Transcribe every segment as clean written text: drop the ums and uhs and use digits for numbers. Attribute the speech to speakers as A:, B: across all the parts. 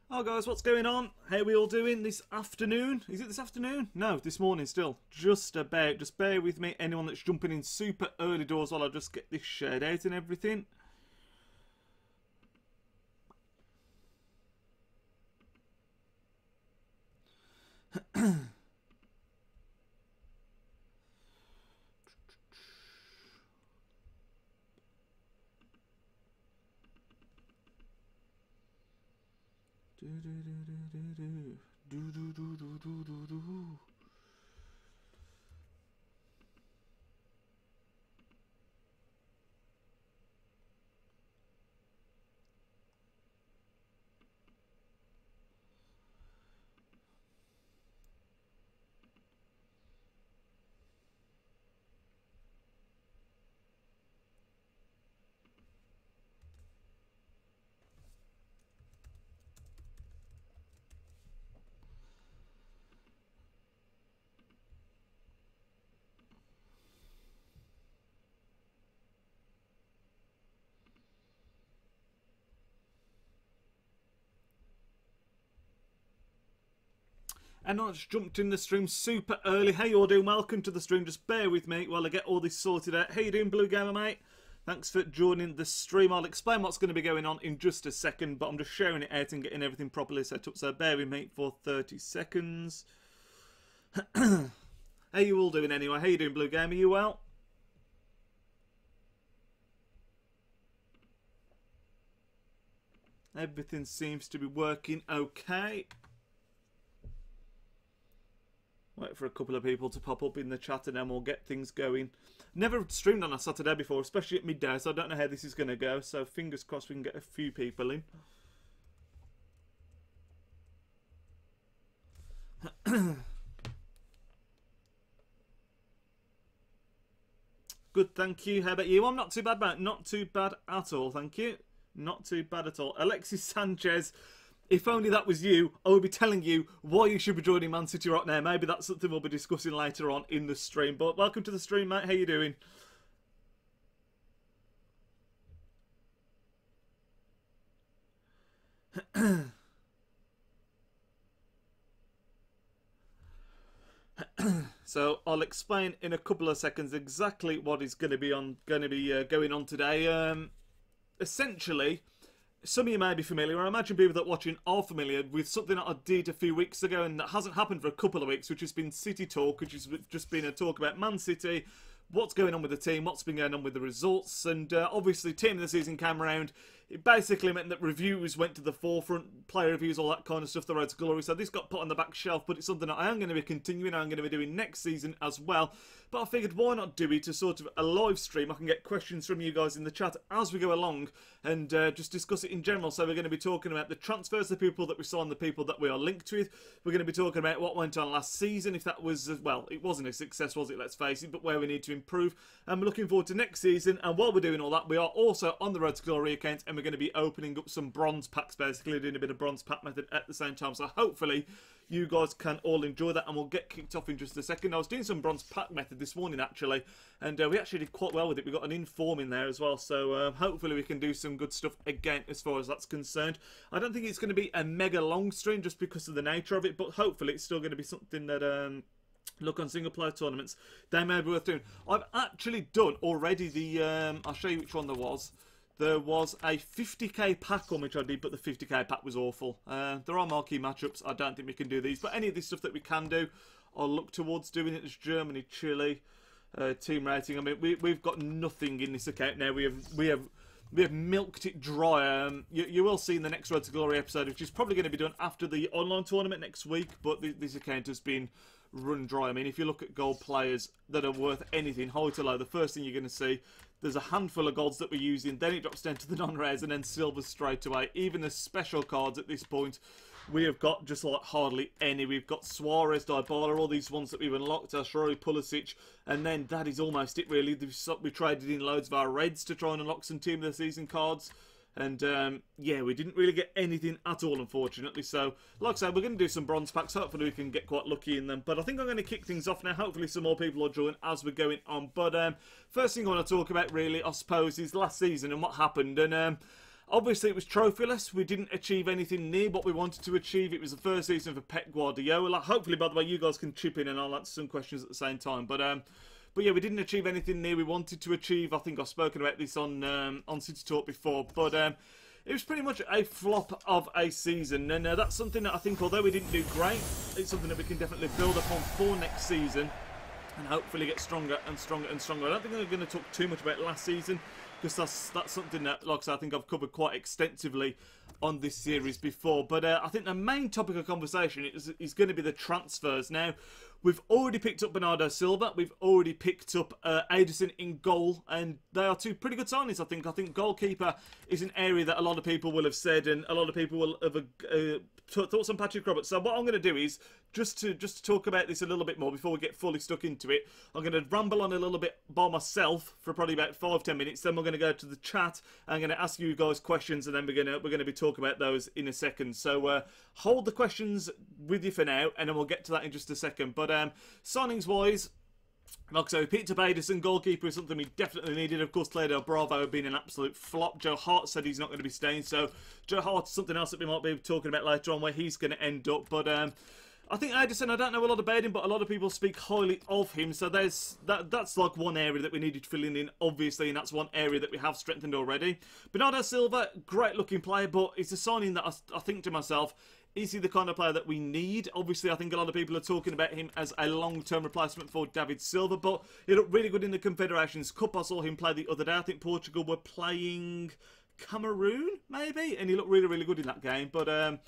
A: Oh guys, what's going on? How are we all doing this afternoon? Is it this afternoon? No, this morning still. Just about. Just bear with me. Anyone that's jumping in super early doors while I just get this shared out and everything. And I just jumped in the stream super early. Hey, you all doing? Welcome to the stream. Just bear with me while I get all this sorted out. How you doing, Blue Gamer, mate? Thanks for joining the stream. I'll explain what's going to be going on in just a second, but I'm just sharing it out and getting everything properly set up. So bear with me for 30 seconds. How you all doing anyway? How you doing, Blue Gamer? You well? Everything seems to be working okay. Wait for a couple of people to pop up in the chat and then we'll get things going. Never streamed on a Saturday before, especially at midday, so I don't know how this is going to go. So fingers crossed we can get a few people in. Good, thank you. How about you? I'm not too bad, mate. Not too bad at all, thank you. Not too bad at all. Alexis Sanchez. If only that was you, I would be telling you why you should be joining Man City right now. Maybe that's something we'll be discussing later on in the stream. But welcome to the stream, mate. How you doing? So I'll explain in a couple of seconds exactly what is going to be going on today. Essentially, some of you may be familiar, or I imagine people that are watching are familiar with something that I did a few weeks ago and that hasn't happened for a couple of weeks, which has been City Talk, which has just been a talk about Man City, what's going on with the team, what's been going on with the results, and obviously Team of the Season came around. It basically meant that reviews went to the forefront, player reviews, all that kind of stuff, the road to glory. So this got put on the back shelf, but it's something that I am going to be continuing, I'm going to be doing next season as well. But I figured why not do it as sort of a live stream. I can get questions from you guys in the chat as we go along and just discuss it in general. So we're going to be talking about the transfers, the people that we signed, the people that we are linked with. We're going to be talking about what went on last season, if that was, well, it wasn't a success, was it, let's face it, but where we need to improve. And we're looking forward to next season. And while we're doing all that, we are also on the road to glory account and we're going to be opening up some bronze packs, basically doing a bit of bronze pack method at the same time. So hopefully you guys can all enjoy that and we'll get kicked off in just a second. I was doing some bronze pack method this morning actually, and we actually did quite well with it. We got an inform in there as well, so hopefully we can do some good stuff again as far as that's concerned. I don't think it's going to be a mega long stream just because of the nature of it, but hopefully it's still going to be something that look, on single player tournaments they may be worth doing. I've actually done already the I'll show you which one there was. There was a 50k pack on which I did, but the 50k pack was awful. There are marquee matchups. I don't think we can do these, but any of this stuff that we can do, I'll look towards doing it. As Germany, Chile, team rating. I mean, we've got nothing in this account now. We have milked it dry. You will see in the next Road to Glory episode, which is probably going to be done after the online tournament next week. But this account has been run dry. I mean, if you look at gold players that are worth anything, high to low, the first thing you're going to see, there's a handful of golds that we're using, then it drops down to the non-rares, and then silvers straight away. Even the special cards at this point, we have got just like hardly any. We've got Suarez, Dybala, all these ones that we've unlocked, Ashori, Pulisic, and then that is almost it really. We traded in loads of our reds to try and unlock some Team of the Season cards. And, yeah, we didn't really get anything at all, unfortunately. So, like I said, we're going to do some bronze packs. Hopefully we can get quite lucky in them. But I think I'm going to kick things off now. Hopefully some more people will join as we're going on. But first thing I want to talk about, really, I suppose, is last season and what happened. And Obviously, it was trophyless. We didn't achieve anything near what we wanted to achieve. It was the first season for Pep Guardiola. Hopefully, by the way, you guys can chip in and I'll answer some questions at the same time. But yeah, we didn't achieve anything near we wanted to achieve. I think I've spoken about this on City Talk before. But it was pretty much a flop of a season. And that's something that I think, although we didn't do great, it's something that we can definitely build upon for next season. And hopefully get stronger and stronger and stronger. I don't think I'm going to talk too much about last season, because that's something that, like I said, I think I've covered quite extensively on this series before. But I think the main topic of conversation is going to be the transfers. Now, we've already picked up Bernardo Silva. We've already picked up Ederson in goal. And they are two pretty good signings, I think. I think goalkeeper is an area that a lot of people will have said, and a lot of people will have thoughts on Patrick Roberts. So what I'm going to do is, just to talk about this a little bit more before we get fully stuck into it, I'm going to ramble on a little bit by myself for probably about 5-10 minutes. Then we're going to go to the chat. I'm going to ask you guys questions, and then we're going to be talking about those in a second. So hold the questions with you for now, and then we'll get to that in just a second. But signings wise, like I said, we picked up Ederson. Goalkeeper is something we definitely needed. Of course, Claudio Bravo had been an absolute flop. Joe Hart said he's not going to be staying, so Joe Hart is something else that we might be talking about later on, where he's going to end up. But I think Ederson, I don't know a lot about him, but a lot of people speak highly of him. So that's like one area that we needed filling in, obviously, and that's one area that we have strengthened already. Bernardo Silva, great looking player, but it's a signing that I think to myself, is he the kind of player that we need? Obviously, I think a lot of people are talking about him as a long-term replacement for David Silva, but he looked really good in the Confederations Cup. I saw him play the other day. I think Portugal were playing Cameroon, maybe, and he looked really, really good in that game. But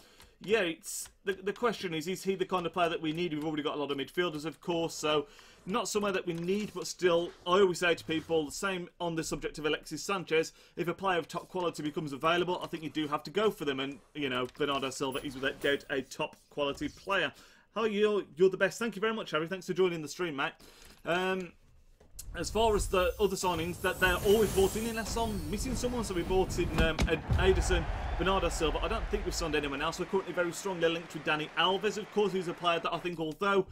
A: yeah, it's the question is he the kind of player that we need? We've already got a lot of midfielders, of course, so not somewhere that we need, but still, I always say to people, the same on the subject of Alexis Sanchez, if a player of top quality becomes available, I think you do have to go for them, and, you know, Bernardo Silva is without doubt a top quality player. How are you? You're the best. Thank you very much, Harry. Thanks for joining the stream, mate. As far as the other signings, that they're always bought in unless I'm missing someone, so we bought in Ederson, Bernardo Silva. I don't think we've signed anyone else. We're currently very strongly linked with Dani Alves, of course, who's a player that I think, although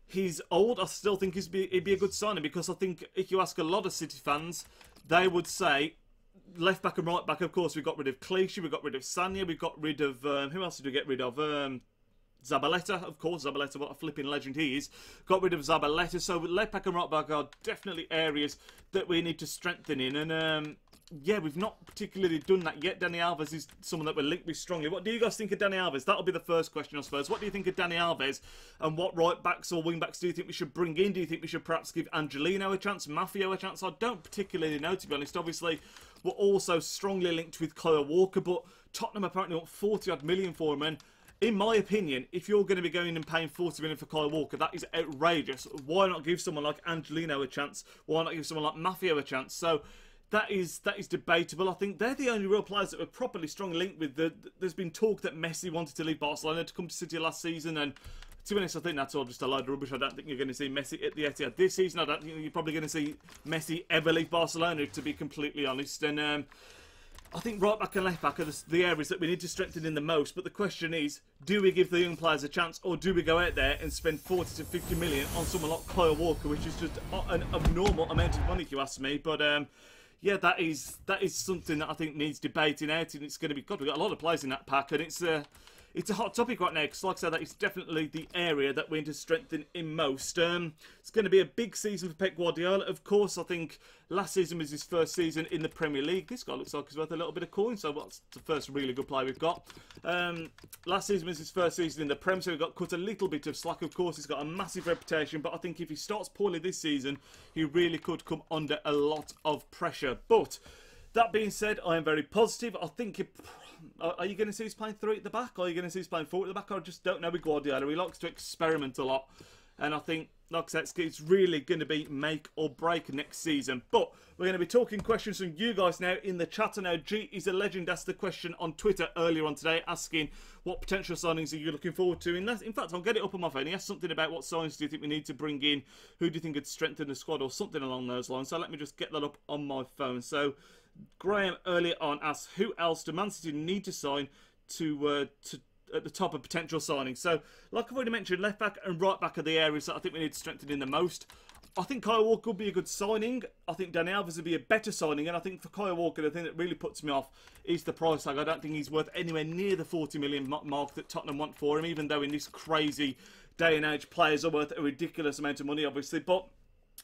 A: he's old, I still think he'd be a good signing, because I think if you ask a lot of City fans, they would say left back and right back. Of course, we got rid of Clichy, we got rid of Sanya, we got rid of who else did we get rid of? Zabaleta, of course. Zabaleta, what a flipping legend he is. Got rid of Zabaleta, so left back and right back are definitely areas that we need to strengthen in. And yeah, we've not particularly done that yet. Dani Alves is someone that we're linked with strongly. What do you guys think of Dani Alves? That'll be the first question, I suppose. What do you think of Dani Alves? And what right backs or wing backs do you think we should bring in? Do you think we should perhaps give Angelino a chance, Maffeo a chance? I don't particularly know, to be honest. Obviously, we're also strongly linked with Kyle Walker, but Tottenham apparently want 40-odd million for him. And in my opinion, if you're going to be going and paying 40 million for Kyle Walker, that is outrageous. Why not give someone like Angelino a chance? Why not give someone like Maffeo a chance? So that is debatable. I think they're the only real players that were properly strongly linked with. There's been talk that Messi wanted to leave Barcelona to come to City last season, and to be honest, I think that's all just a load of rubbish. I don't think you're going to see Messi at the Etihad this season. I don't think you're probably going to see Messi ever leave Barcelona, to be completely honest. And I think right back and left back are the areas that we need to strengthen in the most. But the question is, do we give the young players a chance, or do we go out there and spend 40 to 50 million on someone like Kyle Walker, which is just an abnormal amount of money, if you ask me. But yeah, that is something that I think needs debating out, and it's going to be, God, we've got a lot of players in that pack, and it's a hot topic right now, because like I said, that is definitely the area that we need to strengthen in most. It's going to be a big season for Pep Guardiola, of course. I think last season was his first season in the Premier League. This guy looks like he's worth a little bit of coin, so that's the first really good player we've got. Last season was his first season in the Prem, so he got cut a little bit of slack, of course. He's got a massive reputation, but I think if he starts poorly this season, he really could come under a lot of pressure. But that being said, I am very positive. I think are you going to see us playing 3 at the back? Or are you going to see us playing 4 at the back? I just don't know with Guardiola. He likes to experiment a lot. And I think, like I said, it's really going to be make or break next season. But we're going to be talking questions from you guys now in the chat. I know G is a legend asked the question on Twitter earlier on today, asking what potential signings are you looking forward to. In fact, I'll get it up on my phone. He asked something about what signings do you think we need to bring in? Who do you think could strengthen the squad, or something along those lines? So let me just get that up on my phone. So Graham earlier on asked, who else do Man City need to sign to at the top of potential signings? So, like I've already mentioned, left back and right back are the areas that I think we need to strengthen in the most. I think Kyle Walker would be a good signing. I think Danny Alves would be a better signing. And I think for Kyle Walker, the thing that really puts me off is the price tag. I don't think he's worth anywhere near the 40 million mark that Tottenham want for him, even though in this crazy day and age, players are worth a ridiculous amount of money, obviously. But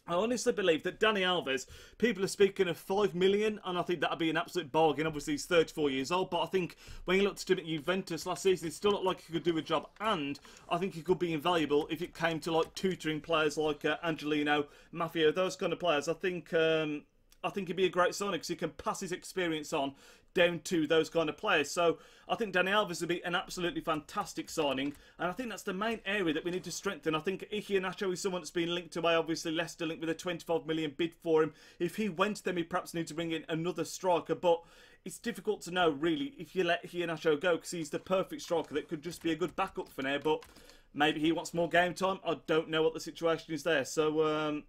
A: I honestly believe that Danny Alves, people are speaking of 5 million, and I think that would be an absolute bargain. Obviously, he's 34 years old, but I think when you looked at him at Juventus last season, he still looked like he could do a job, and I think he could be invaluable if it came to like tutoring players like Angelino, Maffeo, those kind of players. I think he'd be a great signing because he can pass his experience on down to those kind of players. So I think Danny Alves would be an absolutely fantastic signing, and I think that's the main area that we need to strengthen. I think Ike Iheanacho is someone that's been linked away. Obviously, Leicester linked with a 25 million bid for him. If he went, then we perhaps need to bring in another striker, but it's difficult to know, really, if you let Ike Iheanacho go, because he's the perfect striker that could just be a good backup for now, but maybe he wants more game time. I don't know what the situation is there. So,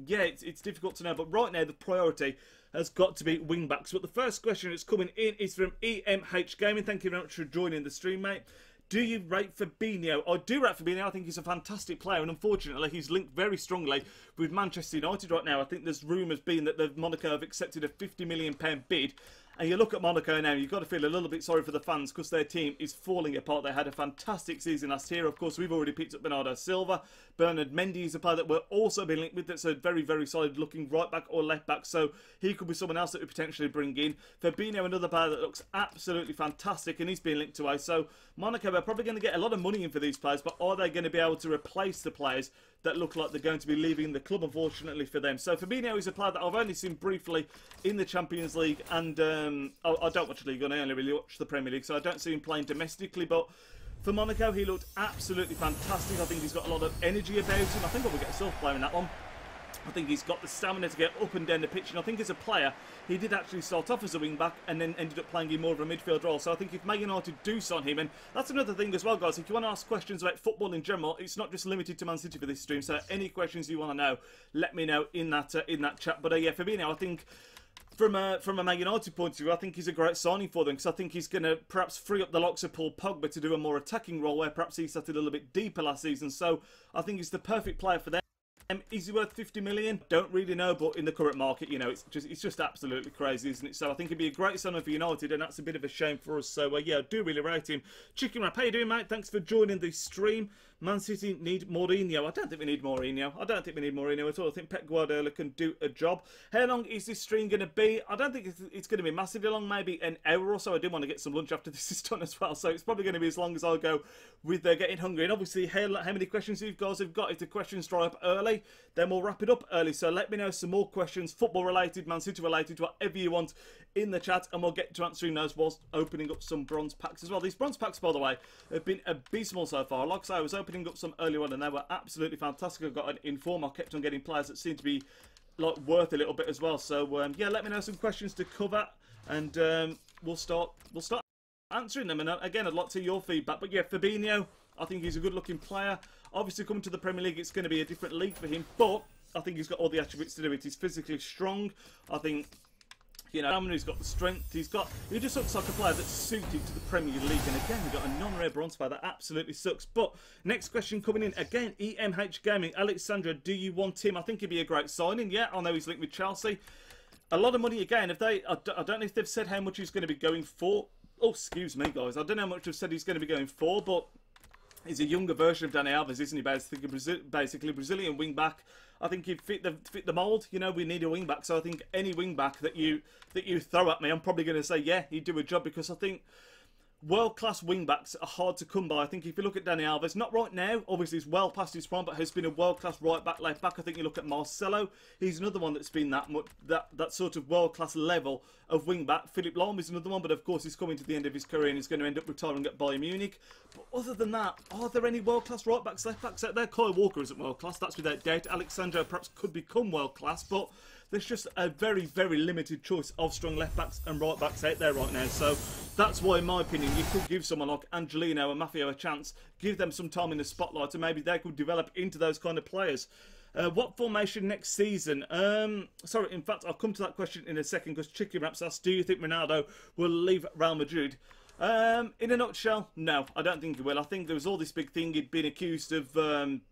A: yeah, it's difficult to know, but right now the priority has got to be wing backs. But the first question that's coming in is from EMH Gaming. Thank you very much for joining the stream, mate. Do you rate Fabinho? I do rate Fabinho. I think he's a fantastic player, and unfortunately he's linked very strongly with Manchester United right now. I think there's rumours being that the Monaco have accepted a £50 million bid. And you look at Monaco now, you've got to feel a little bit sorry for the fans because their team is falling apart. They had a fantastic season last year. Of course, we've already picked up Bernardo Silva. Bernard Mendy is a player that we're also being linked with. That's a very, very solid looking right back or left back. So he could be someone else that we potentially bring in. Fabinho, another player that looks absolutely fantastic, and he's being linked away. So Monaco are probably going to get a lot of money in for these players, but are they going to be able to replace the players that look like they're going to be leaving the club, unfortunately for them? So Fabinho is a player that I've only seen briefly in the Champions League, and I don't watch the league, I only really watch the Premier League, so I don't see him playing domestically, but for Monaco he looked absolutely fantastic. I think he's got a lot of energy about him. I think I will get a self player in that one. I think he's got the stamina to get up and down the pitch, and I think as a player he did actually start off as a wing back and then ended up playing in more of a midfield role. So I think if Man United do sign him, and that's another thing as well, guys, if you want to ask questions about football in general, it's not just limited to Man City for this stream, so any questions you want to know, let me know in that chat. But yeah, Fabinho, I think from a Man United point of view, I think he's a great signing for them, because I think he's going to perhaps free up the likes of Paul Pogba to do a more attacking role where perhaps he sat a little bit deeper last season. So I think he's the perfect player for them. Is he worth 50 million? Don't really know, but in the current market, you know, it's just absolutely crazy, isn't it? So I think it'd be a great signing for United, and that's a bit of a shame for us. So yeah, I do really rate him. Chicken Wrap, how you doing, mate? Thanks for joining the stream. Man City need Mourinho. I don't think we need Mourinho. I don't think we need Mourinho at all. I think Pep Guardiola can do a job. How long is this stream going to be? I don't think it's going to be massively long, maybe an hour or so. I do want to get some lunch after this is done as well, so it's probably going to be as long as I'll go with getting hungry. And obviously, how many questions you guys have got? If the questions dry up early, then we'll wrap it up early. So let me know some more questions, football related, Man City related, whatever you want in the chat, and we'll get to answering those whilst opening up some bronze packs as well. These bronze packs, by the way, have been abysmal so far. Like I say, I was opening up some earlier on and they were absolutely fantastic. I've got an inform. I kept on getting players that seem to be like worth a little bit as well. So yeah, let me know some questions to cover, and we'll start answering them. And again, I'd like to hear your feedback. But yeah, Fabinho, I think he's a good looking player. Obviously, coming to the Premier League, it's going to be a different league for him, but I think he's got all the attributes to do it. He's physically strong. I think, you know, he's got the strength. He just looks like a player that's suited to the Premier League. And again, we've got a non-rare bronze player that absolutely sucks. But next question coming in again, EMH Gaming, Alexandra, do you want him? I think he'd be a great signing. Yeah, I know he's linked with Chelsea. A lot of money again. I don't know if they've said how much he's going to be going for. Oh, excuse me, guys. I don't know how much they've said he's going to be going for, but he's a younger version of Dani Alves, isn't he? Basically, Brazilian wing back. I think he'd fit the mould. You know, we need a wing back. So I think any wing back that you throw at me, I'm probably going to say, yeah, he'd do a job, because I think world-class wing-backs are hard to come by. I think if you look at Dani Alves, not right now, obviously he's well past his prime, but has been a world-class right-back, left-back. I think you look at Marcelo, he's another one that's been that sort of world-class level of wing-back. Philipp Lahm is another one, but of course he's coming to the end of his career and he's going to end up retiring at Bayern Munich. But other than that, are there any world-class right-backs, left-backs out there? Kyle Walker isn't world-class, that's without doubt. Alexandro perhaps could become world-class, but there's just a very, very limited choice of strong left-backs and right-backs out there right now. So that's why, in my opinion, you could give someone like Angelino and Maffeo a chance, give them some time in the spotlight, and maybe they could develop into those kind of players. What formation next season? Sorry, in fact, I'll come to that question in a second, because Chicken Wraps asked, do you think Ronaldo will leave Real Madrid? In a nutshell, no, I don't think he will. I think there was all this big thing. He'd been accused of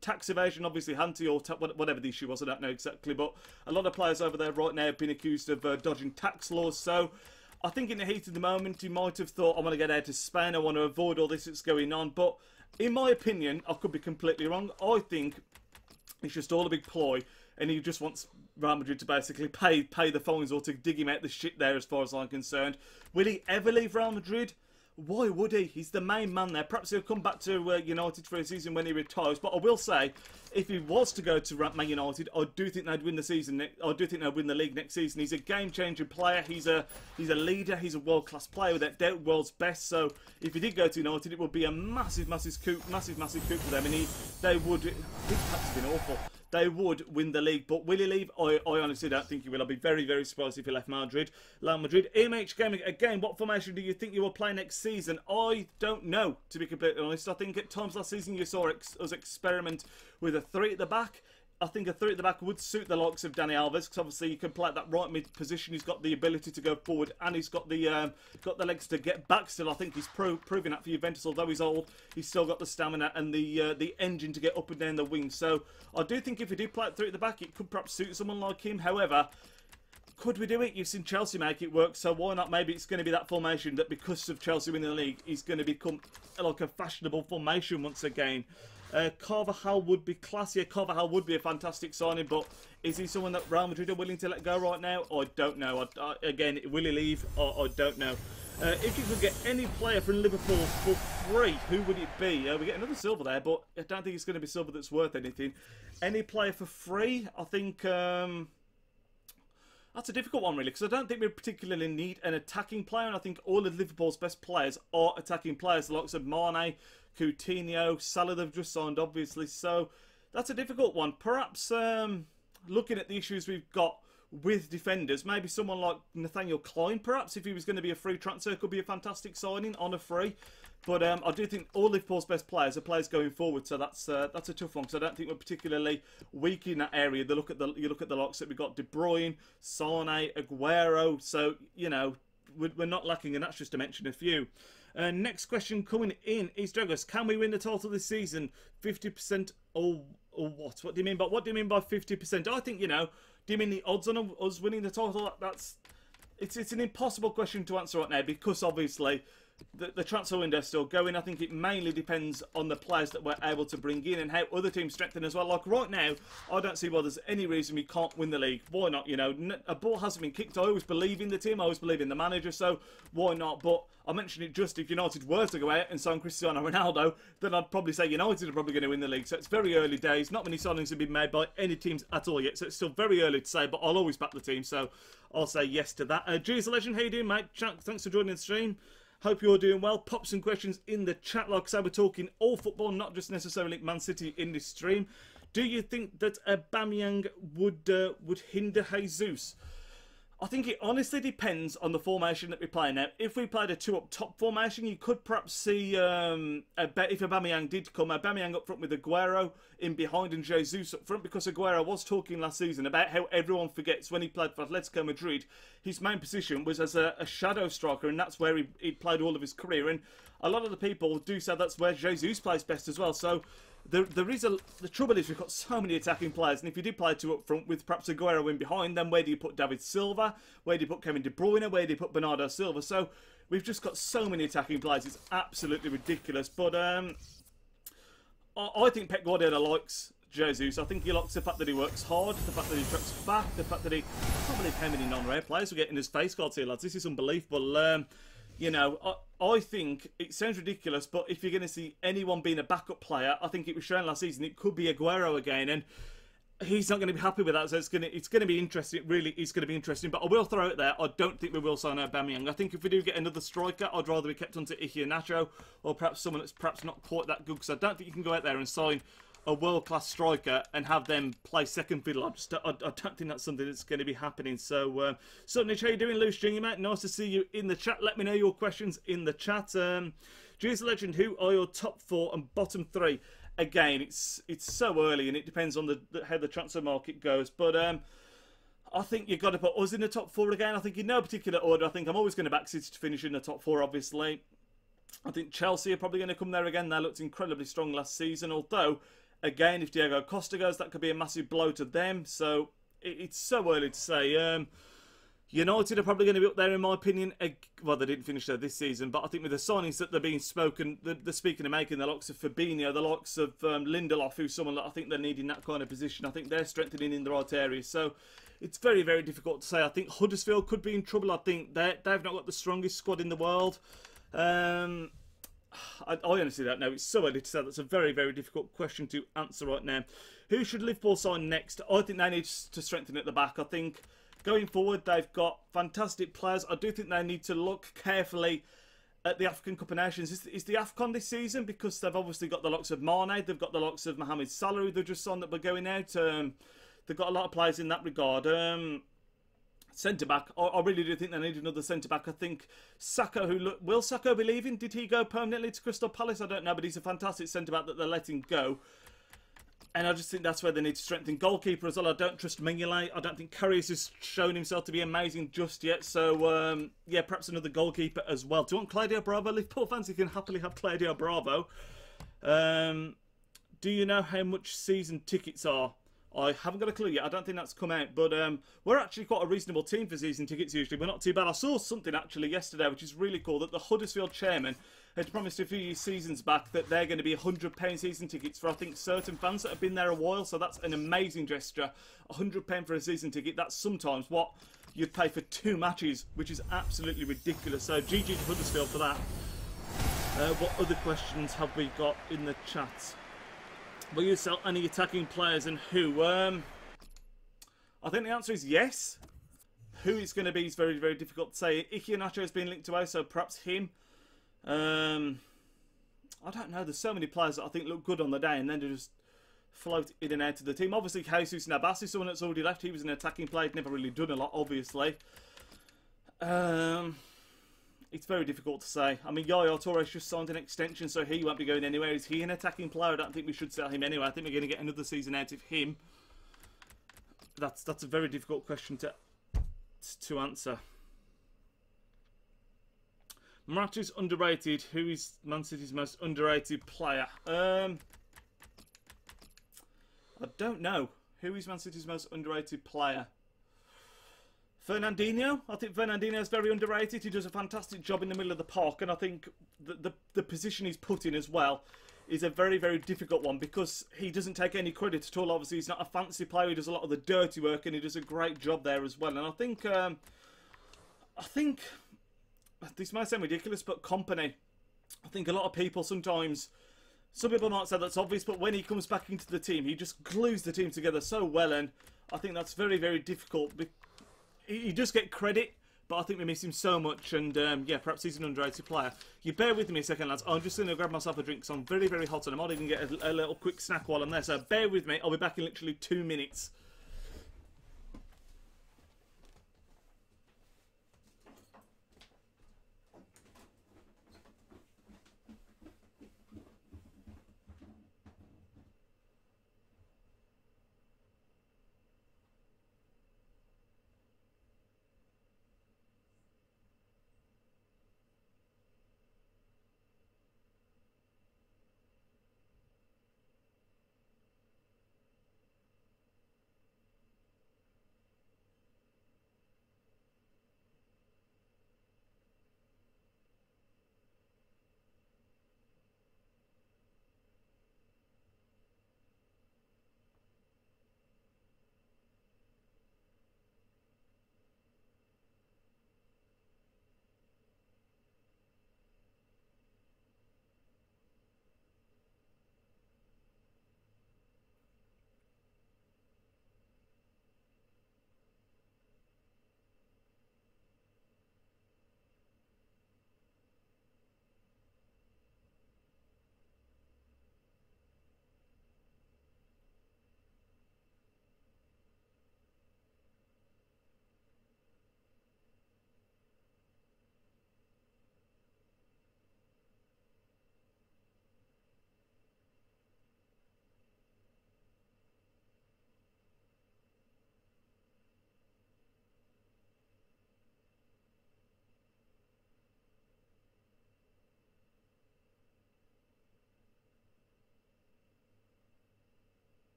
A: tax evasion, obviously, hadn't he, or whatever the issue was, I don't know exactly. But a lot of players over there right now have been accused of dodging tax laws. So I think in the heat of the moment, he might have thought, I want to get out of Spain, I want to avoid all this that's going on. But in my opinion, I could be completely wrong. I think it's just all a big ploy, and he just wants Real Madrid to basically pay the fines or to dig him out the shit there, as far as I'm concerned. Will he ever leave Real Madrid? Why would he? He's the main man there. Perhaps he'll come back to United for a season when he retires. But I will say, if he was to go to Man United, I do think they'd win the season. I do think they'd win the league next season. He's a game-changing player. He's a leader. He's a world-class player, without doubt, world's best. So if he did go to United, it would be a massive coup for them. And they would. That's been awful. They would win the league, but will he leave? I honestly don't think he will. I'll be very, very surprised if he left Madrid. EMH Gaming, again, what formation do you think you will play next season? I don't know, to be completely honest. I think at times last season you saw us experiment with a 3 at the back. I think a 3 at the back would suit the likes of Dani Alves, because obviously you can play at that right mid position. He's got the ability to go forward, and he's got the legs to get back still. I think he's proving that for Juventus. Although he's old, he's still got the stamina and the engine to get up and down the wing. So I do think if we do play at 3 at the back, it could perhaps suit someone like him. However, could we do it? You've seen Chelsea make it work, so why not? Maybe it's going to be that formation that, because of Chelsea winning the league, is going to become like a fashionable formation once again. Carvajal would be classy. Carvajal would be a fantastic signing, but is he someone that Real Madrid are willing to let go right now? I don't know. Again, will he leave? I don't know. If you could get any player from Liverpool for free, who would it be? We get another silver there, but I don't think it's going to be silver that's worth anything. Any player for free? I think that's a difficult one, really, because I don't think we particularly need an attacking player, and I think all of Liverpool's best players are attacking players, the likes of Mane, Coutinho, Salah they've just signed, obviously. So that's a difficult one. Perhaps looking at the issues we've got with defenders, maybe someone like Nathaniel Klein, perhaps, if he was going to be a free transfer, could be a fantastic signing on a free. But I do think all Liverpool's best players are players going forward, so that's a tough one, because I don't think we're particularly weak in that area. You look at the likes that we've got: De Bruyne, Sane, Aguero. So we're not lacking, and that's just to mention a few. Next question coming in is Douglas: can we win the title this season? 50% or what? What do you mean by 50%? I think, do you mean the odds on us winning the title? It's an impossible question to answer right now, because obviously the transfer window is still going. I think it mainly depends on the players that we're able to bring in and how other teams strengthen as well. Like right now, I don't see why there's any reason we can't win the league. Why not? A ball hasn't been kicked. I always believe in the team. I always believe in the manager. So why not? But I mentioned it just if United were to go out and sign Cristiano Ronaldo, then I'd probably say United are probably going to win the league. So it's very early days. Not many signings have been made by any teams at all yet. So it's still very early to say, but I'll always back the team. So I'll say yes to that. Jeez, the Legend, how you doing, mate? Thanks for joining the stream. Hope you're doing well. Pop some questions in the chat. Like I said, we're talking all football, not just necessarily Man City in this stream. Do you think that Aubameyang would hinder Jesus? I think it honestly depends on the formation that we play now. If we played a 2-up-top formation, you could perhaps see, if Aubameyang did come, Aubameyang up front with Aguero in behind and Jesus up front, because Aguero was talking last season about how everyone forgets when he played for Atletico Madrid, his main position was as a shadow striker, and that's where he played all of his career. And a lot of the people do say that's where Jesus plays best as well. So the trouble is we've got so many attacking players, and if you did play 2 up front with perhaps Aguero in behind, then where do you put David Silva? Where do you put Kevin De Bruyne? Where do you put Bernardo Silva? So we've just got so many attacking players, it's absolutely ridiculous. But I think Pep Guardiola likes Jesus. I think he likes the fact that he works hard, the fact that he tracks back, the fact that I can't believe how many non-rare players we're getting as face cards here, lads. This is unbelievable. I think it sounds ridiculous, but if you're going to see anyone being a backup player, I think it was shown last season, it could be Aguero again, and he's not going to be happy with that, so it's going to be interesting. It really is going to be interesting, but I will throw it there. I don't think we will sign Aubameyang. I think if we do get another striker, I'd rather be kept onto Iheanacho, or perhaps someone that's perhaps not quite that good, because I don't think you can go out there and sign a world-class striker and have them play second fiddle. I don't think that's something that's going to be happening. So, Nick, how you doing, Loose Junior, mate? Nice to see you in the chat. Let me know your questions in the chat. Jeez Legend, who are your top 4 and bottom 3? Again, it's so early, and it depends on how the transfer market goes. But I think you've got to put us in the top 4 again. I think in no particular order. I think I'm always going to back City to finish in the top 4, obviously. I think Chelsea are probably going to come there again. They looked incredibly strong last season. Although, again, if Diego Costa goes, that could be a massive blow to them. So it's so early to say. United are probably going to be up there, in my opinion. Well, they didn't finish there this season, but I think with the signings that they're being spoken, they're speaking of making, the likes of Fabinho, the likes of Lindelof, who's someone that I think they're needing that kind of position. I think they're strengthening in the right areas. So it's very, very difficult to say. I think Huddersfield could be in trouble. I think they've not got the strongest squad in the world. I honestly don't know. It's so early to say. That's a very, very difficult question to answer right now. Who should Liverpool sign next? I think they need to strengthen at the back. I think going forward, they've got fantastic players. I do think they need to look carefully at the African Cup of Nations. Is the AFCON this season? Because they've obviously got the likes of Mane. They've got the likes of Mohamed Salah, who they've just signed that were going out. They've got a lot of players in that regard. Centre-back, I really do think they need another centre-back. I think Saka, will Saka be leaving? Did he go permanently to Crystal Palace? I don't know, but he's a fantastic centre-back that they're letting go. And I just think that's where they need to strengthen. Goalkeeper as well. I don't trust Mignolet. I don't think Karius has shown himself to be amazing just yet. So, yeah, perhaps another goalkeeper as well. Do you want Claudio Bravo? Liverpool fans, you can happily have Claudio Bravo. Do you know how much season tickets are? I haven't got a clue yet. I don't think that's come out. But we're actually quite a reasonable team for season tickets usually. We're not too bad. I saw something actually yesterday, which is really cool, that the Huddersfield chairman had promised a few seasons back that they're going to be £100 season tickets for, I think, certain fans that have been there a while. So that's an amazing gesture. £100 for a season ticket. That's sometimes what you'd pay for 2 matches, which is absolutely ridiculous. So GG to Huddersfield for that. What other questions have we got in the chat? Will you sell any attacking players and who? I think the answer is yes. Who it's going to be is very, very difficult to say. Ike Iheanacho has been linked away, so perhaps him. I don't know. There's so many players that I think look good on the day and then they just float in and out of the team. Obviously, Jesus Navas is someone that's already left. He was an attacking player. He'd never really done a lot, obviously. It's very difficult to say. I mean, Yaya Torres just signed an extension, so he won't be going anywhere. Is he an attacking player? I don't think we should sell him anyway. I think we're going to get another season out of him. That's a very difficult question to answer. Morata's underrated. Who is Man City's most underrated player? I don't know. Who is Man City's most underrated player? Fernandinho. I think Fernandinho is very underrated. He does a fantastic job in the middle of the park, and I think the position he's put in as well is a very, very difficult one because he doesn't take any credit at all. Obviously, he's not a fancy player. He does a lot of the dirty work, and he does a great job there as well. And I think this might sound ridiculous, but Kompany. I think a lot of people sometimes. Some people might say that's obvious, but when he comes back into the team, he just glues the team together so well, and I think that's very, very difficult. He does get credit, but I think we miss him so much, and yeah, perhaps he's an underrated player. You bear with me a second, lads. I'm just going to grab myself a drink, because I'm very, very hot, and I might even get a little quick snack while I'm there, so bear with me. I'll be back in literally 2 minutes.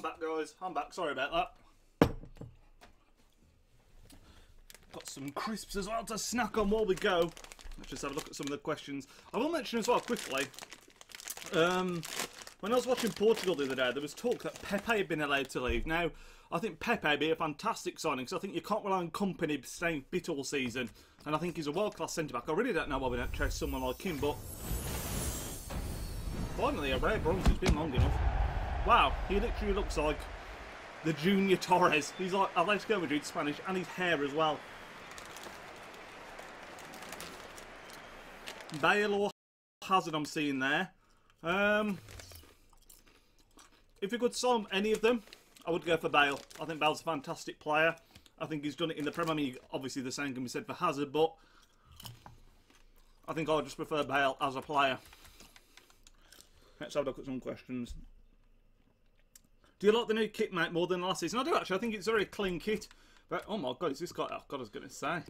A: I'm back, guys. I'm back. Sorry about that. Got some crisps as well to snack on while we go. Let's just have a look at some of the questions. I will mention as well, quickly, when I was watching Portugal the other day, there was talk that Pepe had been allowed to leave. Now, I think Pepe would be a fantastic signing, because I think you can't rely on Company staying fit all season. And I think he's a world-class centre-back. I really don't know why we don't chase someone like him, but finally, a rare bronze. It's been long enough. Wow, he literally looks like the Junior Torres. He's like Atletico Madrid Spanish, and his hair as well. Bale or Hazard I'm seeing there. If you could sign any of them, I would go for Bale. I think Bale's a fantastic player. I think he's done it in the Premier League. Obviously, the same can be said for Hazard, but I think I would just prefer Bale as a player. Let's have a look at some questions. Do you like the new kit, mate, more than last season? I do, actually. I think it's a very clean kit. But, oh my god, is this guy... Oh god, I was going to say. I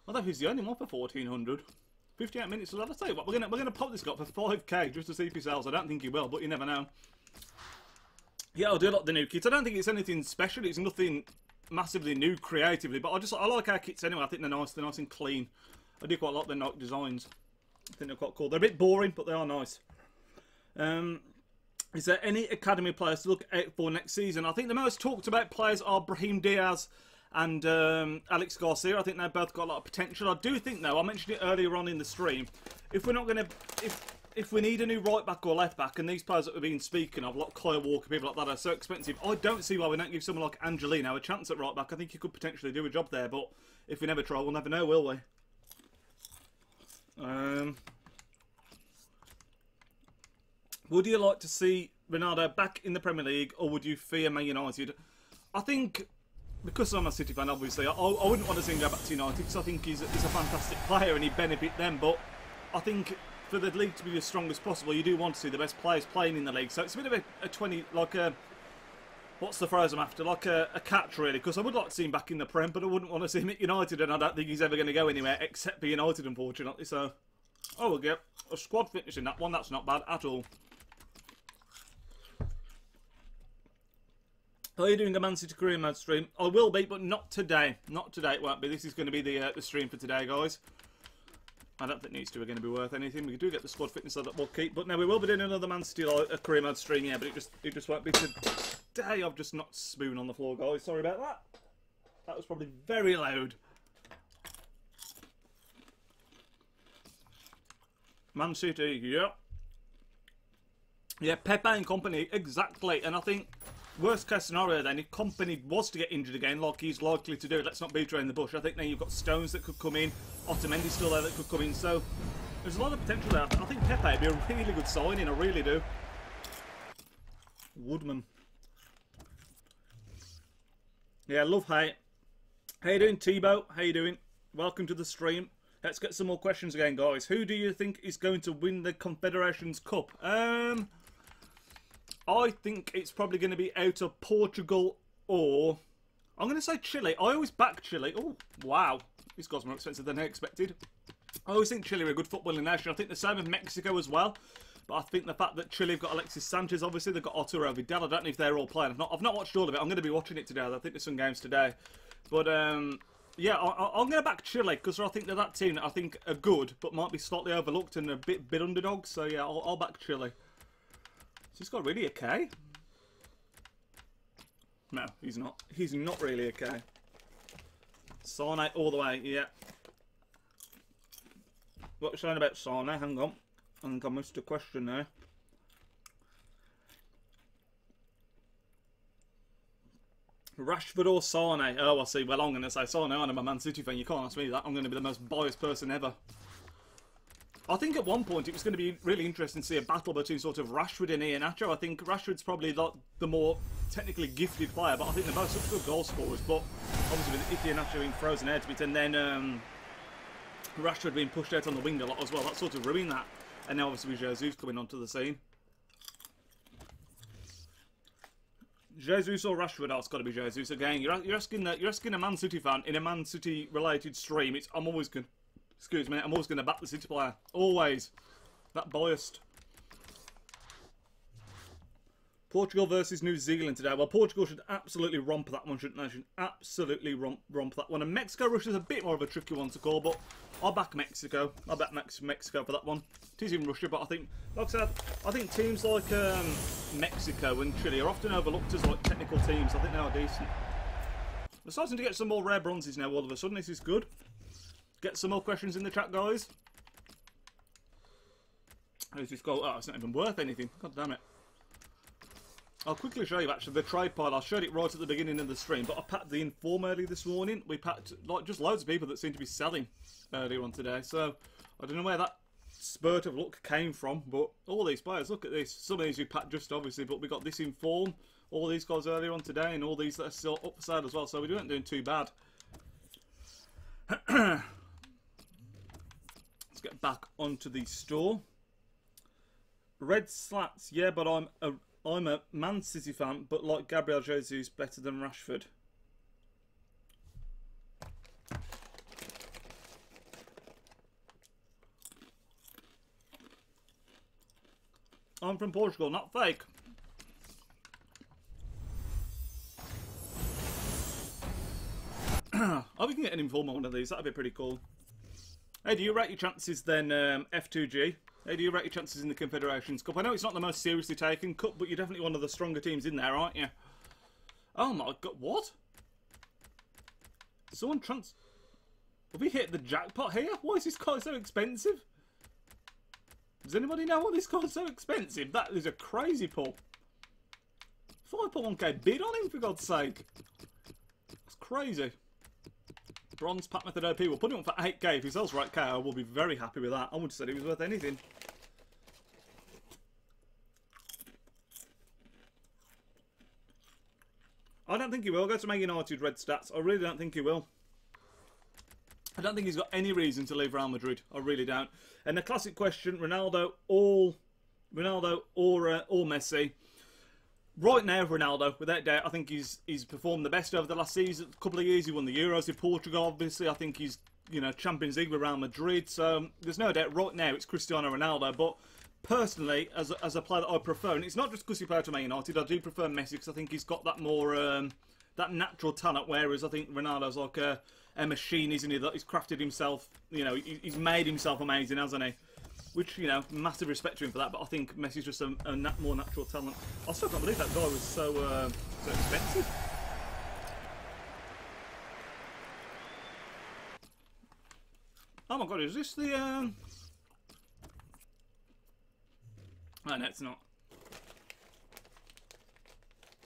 A: don't know if he's the only one for 1400. 58 minutes. So I'll tell you what, we're gonna pop this guy for 5k just to see if he sells. I don't think he will, but you never know. Yeah, I do like the new kit. I don't think it's anything special. It's nothing massively new creatively, but I like our kits anyway. I think they're nice. They're nice and clean. I do quite like the Nike designs. I think they're quite cool. They're a bit boring, but they are nice. Is there any academy players to look out for next season? I think the most talked about players are Brahim Diaz and Alex Garcia. I think they've both got a lot of potential. I do think, though, I mentioned it earlier on in the stream, if we're not going to... If we need a new right back or left back, and these players that we've been speaking of, like Kyle Walker, people like that, are so expensive, I don't see why we don't give someone like Angelino a chance at right back. I think he could potentially do a job there, but if we never try, we'll never know, will we? Would you like to see Ronaldo back in the Premier League, or would you fear Man United? I think, because I'm a City fan, obviously, I wouldn't want to see him go back to United, because I think he's a fantastic player and he'd benefit them, but I think for the league to be as strong as possible, you do want to see the best players playing in the league. So it's a bit of a 20, like a, what's the phrase I'm after? Like a catch, really, because I would like to see him back in the Prem, but I wouldn't want to see him at United, and I don't think he's ever going to go anywhere except for United, unfortunately. So, we'll get a squad fitness in that one. That's not bad at all. Are you doing a Man City career mode stream? I will be, but not today. Not today, it won't be. This is going to be the stream for today, guys. I don't think these two are going to be worth anything. We do get the squad fitness so that we'll keep. But no, we will be doing another Man City career mode stream, yeah, but it just won't be today. I've just knocked spoon on the floor, guys. Sorry about that. That was probably very loud. Man City, yeah. Yeah, Pepe and company, exactly. And I think, worst case scenario then, if Company was to get injured again, like he's likely to do, let's not beat around the bush. I think then you've got Stones that could come in, Otamendi's still there that could come in, so there's a lot of potential there. I think Pepe would be a really good signing, I really do. Woodman. Yeah, love hate. How you doing, Tebow? How you doing? Welcome to the stream. Let's get some more questions again, guys. Who do you think is going to win the Confederations Cup? I think it's probably going to be out of Portugal or... I'm going to say Chile. I always back Chile. Oh, wow. This guy's more expensive than I expected. I always think Chile are a good footballing nation. I think the same with Mexico as well. But I think the fact that Chile have got Alexis Sanchez, obviously, they've got Arturo Vidal. I don't know if they're all playing. I've not watched all of it. I'm going to be watching it today. I think there's some games today. But, yeah, I'm going to back Chile because I think they're that team that I think are good, but might be slightly overlooked and a bit underdogs. So, yeah, I'll back Chile. Is this guy really a K? No, he's not. He's not really a K. Sane all the way, yeah. What was saying about Sane? Hang on. I think I missed a question there. Rashford or Sane? Oh, I see. Well, I'm going to say Sane. I'm a Man City fan. You can't ask me that. I'm going to be the most biased person ever. I think at one point it was going to be really interesting to see a battle between sort of Rashford and Iheanacho. I think Rashford's probably like the more technically gifted player, but I think they're both such good goal scorers. But obviously with Iheanacho being frozen out a bit and then Rashford being pushed out on the wing a lot as well, that sort of ruined that. And now obviously with Jesus coming onto the scene. Jesus or Rashford? Oh, it's got to be Jesus again. You're asking a Man City fan in a Man City related stream. I'm always going. Excuse me, I'm always going to back the City player. Always. That biased. Portugal versus New Zealand today. Well, Portugal should absolutely romp that one, shouldn't they? Should absolutely romp that one. And Mexico-Russia's a bit more of a tricky one to call, but I'll back Mexico. I'll back Mexico for that one. It is in Russia, but I think, like I said, I think teams like Mexico and Chile are often overlooked as like technical teams. I think they are decent. We're starting to get some more rare bronzes now all of a sudden. This is good. Get some more questions in the chat, guys. Who's this goal? Oh, it's not even worth anything. God damn it. I'll quickly show you actually the trade pile. I showed it right at the beginning of the stream, but I packed the Inform early this morning. We packed like just loads of people that seem to be selling earlier on today. So I don't know where that spurt of luck came from, but all these players, look at this. Some of these we packed just obviously, but we got this Inform, all these guys earlier on today, and all these that are still up for sale as well. So we weren't doing too bad. Let's get back onto the store. Red slats, yeah, but I'm a Man City fan, but like Gabriel Jesus, better than Rashford. I'm from Portugal, not fake. Oh, we can get an informal one of these. That'd be pretty cool. Hey, do you rate your chances then, F2G? Hey, do you rate your chances in the Confederations Cup? I know it's not the most seriously taken cup, but you're definitely one of the stronger teams in there, aren't you? Oh my god, what? Someone Have we hit the jackpot here? Why is this card so expensive? Does anybody know why this card's so expensive? That is a crazy pull. 5.1k bid on him, for God's sake. That's crazy. Bronze Pack Method OP. We'll put him on for 8k. If he sells right K, I will be very happy with that. I would have said he was worth anything. I don't think he will go to Man United red stats. I really don't think he will. I don't think he's got any reason to leave Real Madrid. I really don't. And the classic question: Ronaldo or Messi? Right now, Ronaldo, without doubt, I think he's performed the best over the last season. Couple of years, he won the Euros with Portugal. Obviously, I think he's Champions League with Real Madrid. So there's no doubt. Right now, it's Cristiano Ronaldo. But personally, as a player that I prefer, and it's not just because he played for Man United, I do prefer Messi because I think he's got that more that natural talent. Whereas I think Ronaldo's like a machine, isn't he? That he's crafted himself. He's made himself amazing, hasn't he? Which, massive respect to him for that, but I think Messi's just a more natural talent. I still can't believe that guy was so expensive. Oh my god, is this the... Oh no, it's not.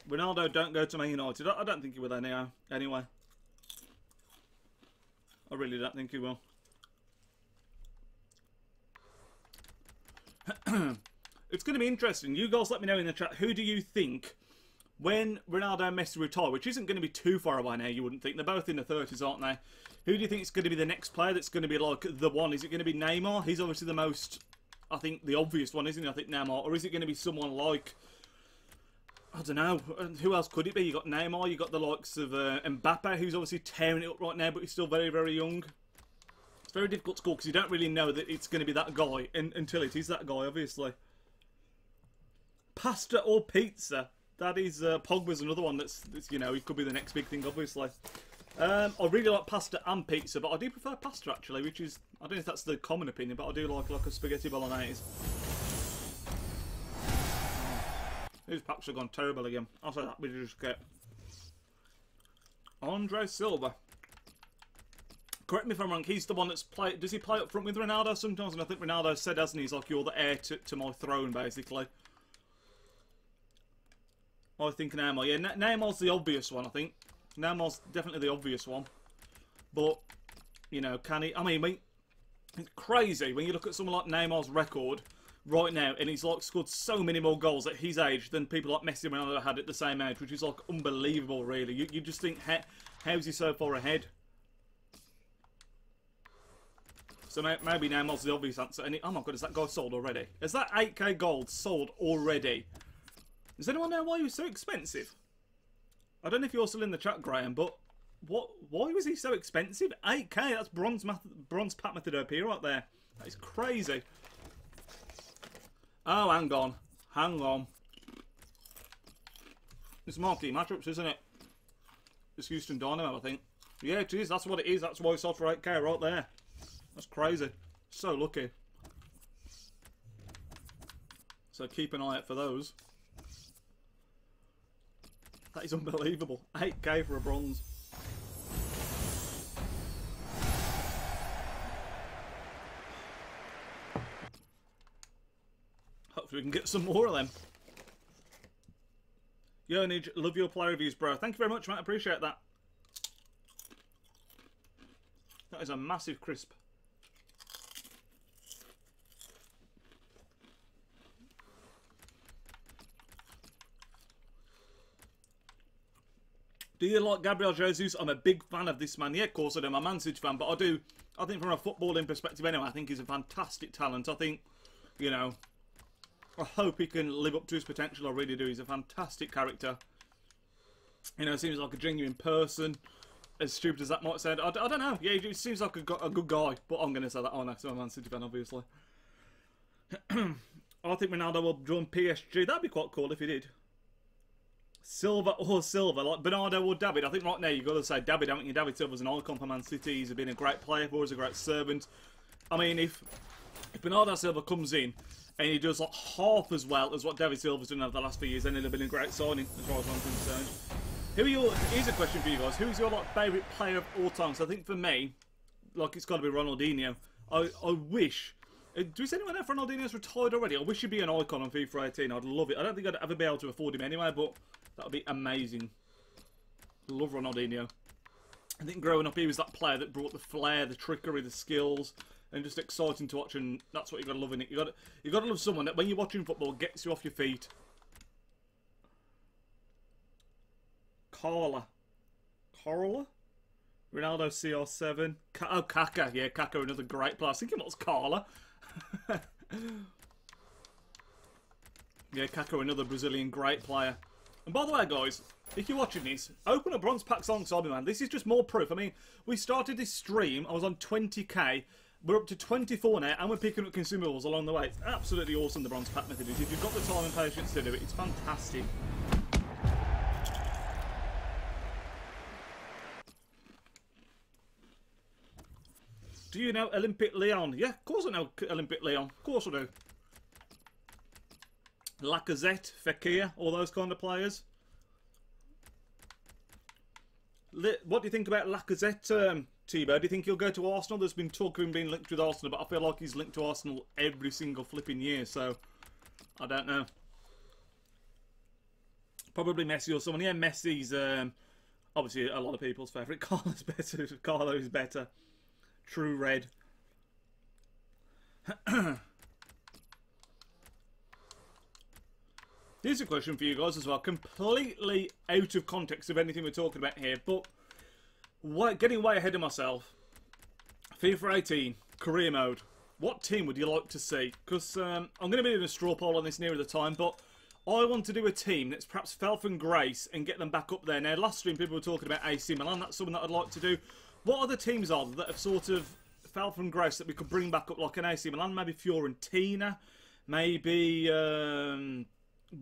A: Ronaldo, don't go to Man United. I don't think he will anyway. I really don't think he will. It's going to be interesting. You guys let me know in the chat, who do you think, when Ronaldo and Messi retire, which isn't going to be too far away now, you wouldn't think. They're both in the 30s, aren't they? Who do you think is going to be the next player that's going to be like the one? Is it going to be Neymar? He's obviously the most, I think, the obvious one, isn't he? I think Neymar. Or is it going to be someone like, I don't know, who else could it be? You got Neymar, you got the likes of Mbappe, who's obviously tearing it up right now, but he's still very, very young. It's very difficult to call because you don't really know that it's going to be that guy until it is that guy, obviously. Pasta or pizza? That is, Pogba's another one that's he could be the next big thing, obviously. I really like pasta and pizza, but I do prefer pasta, actually, which is, I don't know if that's the common opinion, but I do like a spaghetti bolognese. These packs have gone terrible again. I'll say that, we just get Andre Silva. Correct me if I'm wrong, he's the one that's played... Does he play up front with Ronaldo sometimes? And I think Ronaldo said, hasn't he, he's like, you're the heir to my throne, basically. I think Neymar. Yeah, Neymar's the obvious one, I think. Neymar's definitely the obvious one. But, can he... I mean, it's crazy when you look at someone like Neymar's record right now, and he's, like, scored so many more goals at his age than people like Messi and Ronaldo had at the same age, which is, like, unbelievable, really. You just think, how's he so far ahead? So maybe Neymar's the obvious answer. And oh my god, is that guy sold already? Is that 8k gold sold already? Does anyone know why he was so expensive? I don't know if you're still in the chat, Graham, but why was he so expensive? 8k, that's bronze Pack Method OP right there. That is crazy. Oh, hang on. It's marquee matchups, isn't it? It's Houston Dynamo, I think. Yeah, it is. That's what it is. That's why it's off for 8k right there. That's crazy. So lucky. So keep an eye out for those. That is unbelievable. 8k for a bronze. Hopefully we can get some more of them. Yonage, love your play reviews, bro. Thank you very much, mate. I appreciate that. That is a massive crisp. Do you like Gabriel Jesus? I'm a big fan of this man. Yeah, of course I do. I'm a Man City fan, but I think from a footballing perspective anyway, I think he's a fantastic talent. I think, you know, I hope he can live up to his potential. I really do. He's a fantastic character. You know, seems like a genuine person. As stupid as that might sound, I don't know. Yeah, he seems like a good guy. But I'm going to say that on next. I'm a Man City fan, obviously. I think Ronaldo will join PSG. That'd be quite cool if he did. Silva or Silva, like Bernardo or David. I think right now you've got to say David, haven't you? David Silva's an icon for Man City. He's been a great player for us, a great servant. I mean, if Bernardo Silva comes in and he does like half as well as what David Silva's done over the last few years, then it'll have been a great signing, as far as I'm concerned. Here's a question for you guys. Who's your favourite player of all time? So I think for me, like it's got to be Ronaldinho. I wish. Does anyone know if Ronaldinho's retired already? I wish he'd be an icon on FIFA 18. I'd love it. I don't think I'd ever be able to afford him anyway, but that would be amazing. Love Ronaldinho. I think growing up he was that player that brought the flair, the trickery, the skills, and just exciting to watch. And that's what you got to love in it. You got to love someone that when you're watching football gets you off your feet. Carla. Ronaldo CR7. Kaka. Yeah, Kaka, another great player. I was thinking it was Carla. Yeah, Kaka, another Brazilian great player. And by the way, guys, if you're watching this, open up bronze packs alongside me, man. This is just more proof. I mean, we started this stream. I was on 20k. We're up to 24 now, and we're picking up consumables along the way. It's absolutely awesome, the bronze pack method is. If you've got the time and patience to do it, it's fantastic. Do you know Olympic Lyon? Yeah, of course I know Olympic Lyon. Of course I do. Lacazette, Fekir, all those kind of players. What do you think about Lacazette, T-Bird? Do you think he'll go to Arsenal? There's been talk of him being linked with Arsenal, but I feel like he's linked to Arsenal every single flipping year, so I don't know. Probably Messi or someone. Yeah, Messi's obviously a lot of people's favourite. Carlo's better. Carlo is better. True red. Here's a question for you guys as well. Completely out of context of anything we're talking about here, but getting way ahead of myself. FIFA 18, career mode. What team would you like to see? Because I'm going to be doing a straw poll on this nearer the time, but I want to do a team that's perhaps fell from grace and get them back up there. Now, last stream people were talking about AC Milan. That's something that I'd like to do. What other teams are there that have sort of fell from grace that we could bring back up, like an AC Milan, maybe Fiorentina, maybe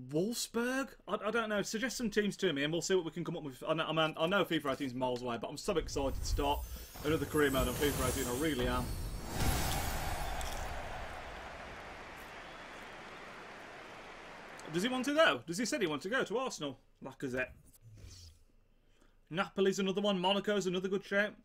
A: Wolfsburg? I don't know. Suggest some teams to me and we'll see what we can come up with. I know FIFA 18 is miles away, but I'm so excited to start another career mode on FIFA 18. I really am. Does he want to go? Does he say he wants to go to Arsenal? Lacazette. Napoli's another one. Monaco's another good shout.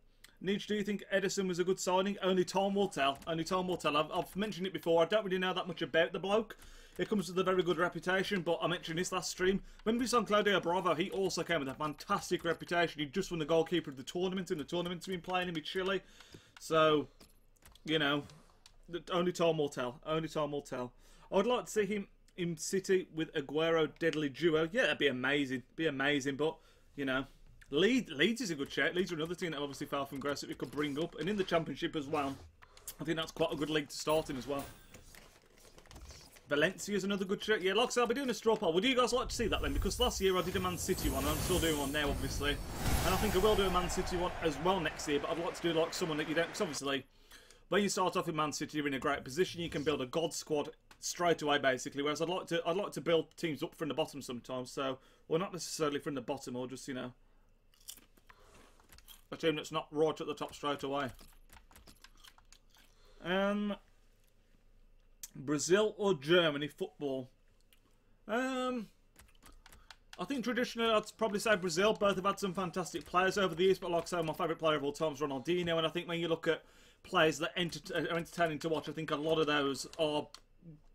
A: Nietzsche, do you think Edison was a good signing? Only time will tell. Only time will tell. I've mentioned it before. I don't really know that much about the bloke. It comes with a very good reputation, but I mentioned this last stream. When we saw Claudio Bravo, he also came with a fantastic reputation. He just won the goalkeeper of the tournament, and the tournament's been playing him with Chile. So, you know, only time will tell. Only time will tell. I'd like to see him in City with Aguero deadly duo. Yeah, that'd be amazing. Be amazing, but, you know, Leeds is a good shout. Leeds are another team that obviously fell from grace that we could bring up. And in the Championship as well. I think that's quite a good league to start in as well. Valencia's another good shout. Yeah, like I said, I'll be doing a straw poll. Would you guys like to see that then? Because last year I did a Man City one, and I'm still doing one now, obviously. And I think I will do a Man City one as well next year, but I'd like to do like someone that you don't... Because obviously, when you start off in Man City, you're in a great position. You can build a God squad straight away, basically. Whereas I'd like to build teams up from the bottom sometimes. So, well, not necessarily from the bottom, or just, you know, a team that's not right at the top straight away. Brazil or Germany football? I think traditionally I'd probably say Brazil. Both have had some fantastic players over the years, but like I say, my favourite player of all time is Ronaldinho, and I think when you look at players that are entertaining to watch, I think a lot of those are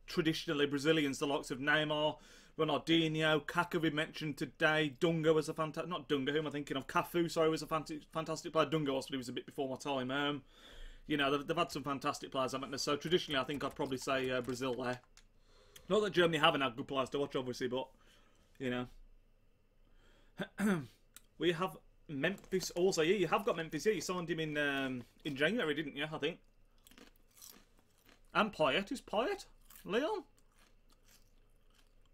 A: traditionally Brazilians, the likes of Neymar, Ronaldinho, Kaká we mentioned today, Dunga was a fantastic... Not Dunga, who am I thinking of? Cafu, sorry, was a fantastic player. Dunga also was a bit before my time. You know, they've had some fantastic players, haven't they? So traditionally I think I'd probably say Brazil there. Not that Germany haven't had good players to watch, obviously, but, you know. We have Memphis also. Yeah, you have got Memphis here. You signed him in January, didn't you? I think. And Payet. Is Payet Leon?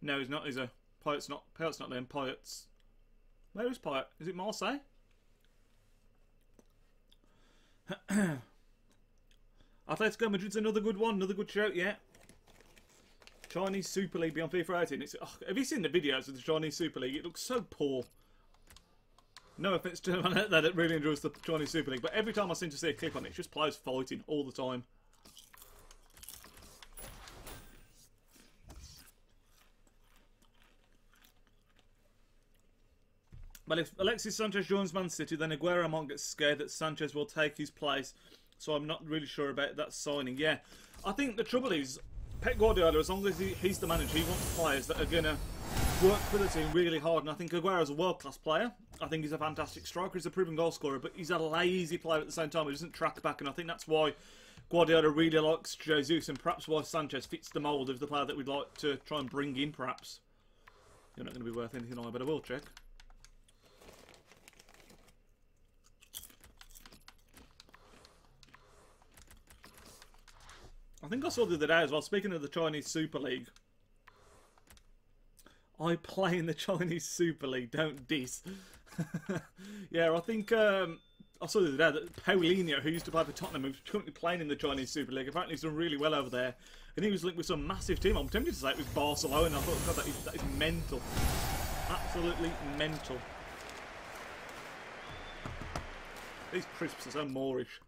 A: No, he's not. Is he? Payet's not. Payet's not Leon. Payet's. Where is Payet? Is it Marseille? Atletico Madrid's another good one. Another good shout. Yeah. Chinese Super League beyond FIFA 18. Have you seen the videos of the Chinese Super League? It looks so poor. No offense to anyone out there that really enjoys the Chinese Super League, but every time I seem to see a clip on it, it's just players fighting all the time. But if Alexis Sanchez joins Man City, then Aguero might get scared that Sanchez will take his place. So I'm not really sure about that signing. Yeah, I think the trouble is, Pep Guardiola, as long as he's the manager, he wants players that are going to work for the team really hard. And I think Aguero's a world-class player. I think he's a fantastic striker. He's a proven goal scorer. But he's a lazy player at the same time. He doesn't track back. And I think that's why Guardiola really likes Jesus. And perhaps why Sanchez fits the mould of the player that we'd like to try and bring in, perhaps. You're not going to be worth anything, but I will check. I think I saw the other day as well, speaking of the Chinese Super League. I play in the Chinese Super League, don't diss. Yeah, I think I saw the other day that Paulinho, who used to play for Tottenham, who's currently playing in the Chinese Super League, apparently he's done really well over there. And he was linked with some massive team. I'm tempted to say it was Barcelona. I thought, God, that is mental. Absolutely mental. These crisps are so Moorish.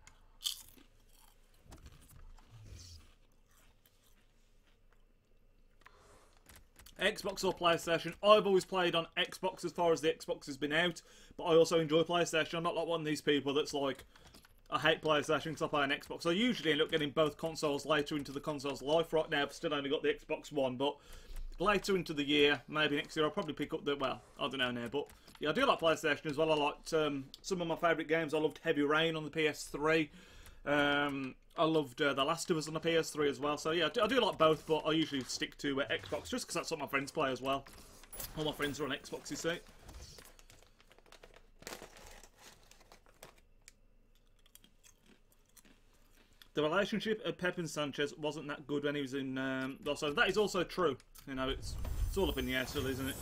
A: Xbox or PlayStation? I've always played on Xbox as far as the Xbox has been out, but I also enjoy PlayStation. I'm not like one of these people that's like, I hate PlayStation because I play on Xbox. I usually end up getting both consoles later into the console's life. Right now I've still only got the Xbox One, but later into the year, maybe next year, I'll probably pick up the, well, I don't know now, but yeah, I do like PlayStation as well. I liked some of my favourite games. I loved Heavy Rain on the PS3. I loved The Last of Us on the PS3 as well. So yeah, I do like both, but I usually stick to Xbox just because that's what my friends play as well. All my friends are on Xbox, you see. The relationship of Pep and Sanchez wasn't that good when he was in... so that is also true. You know, it's all up in the air still, isn't it?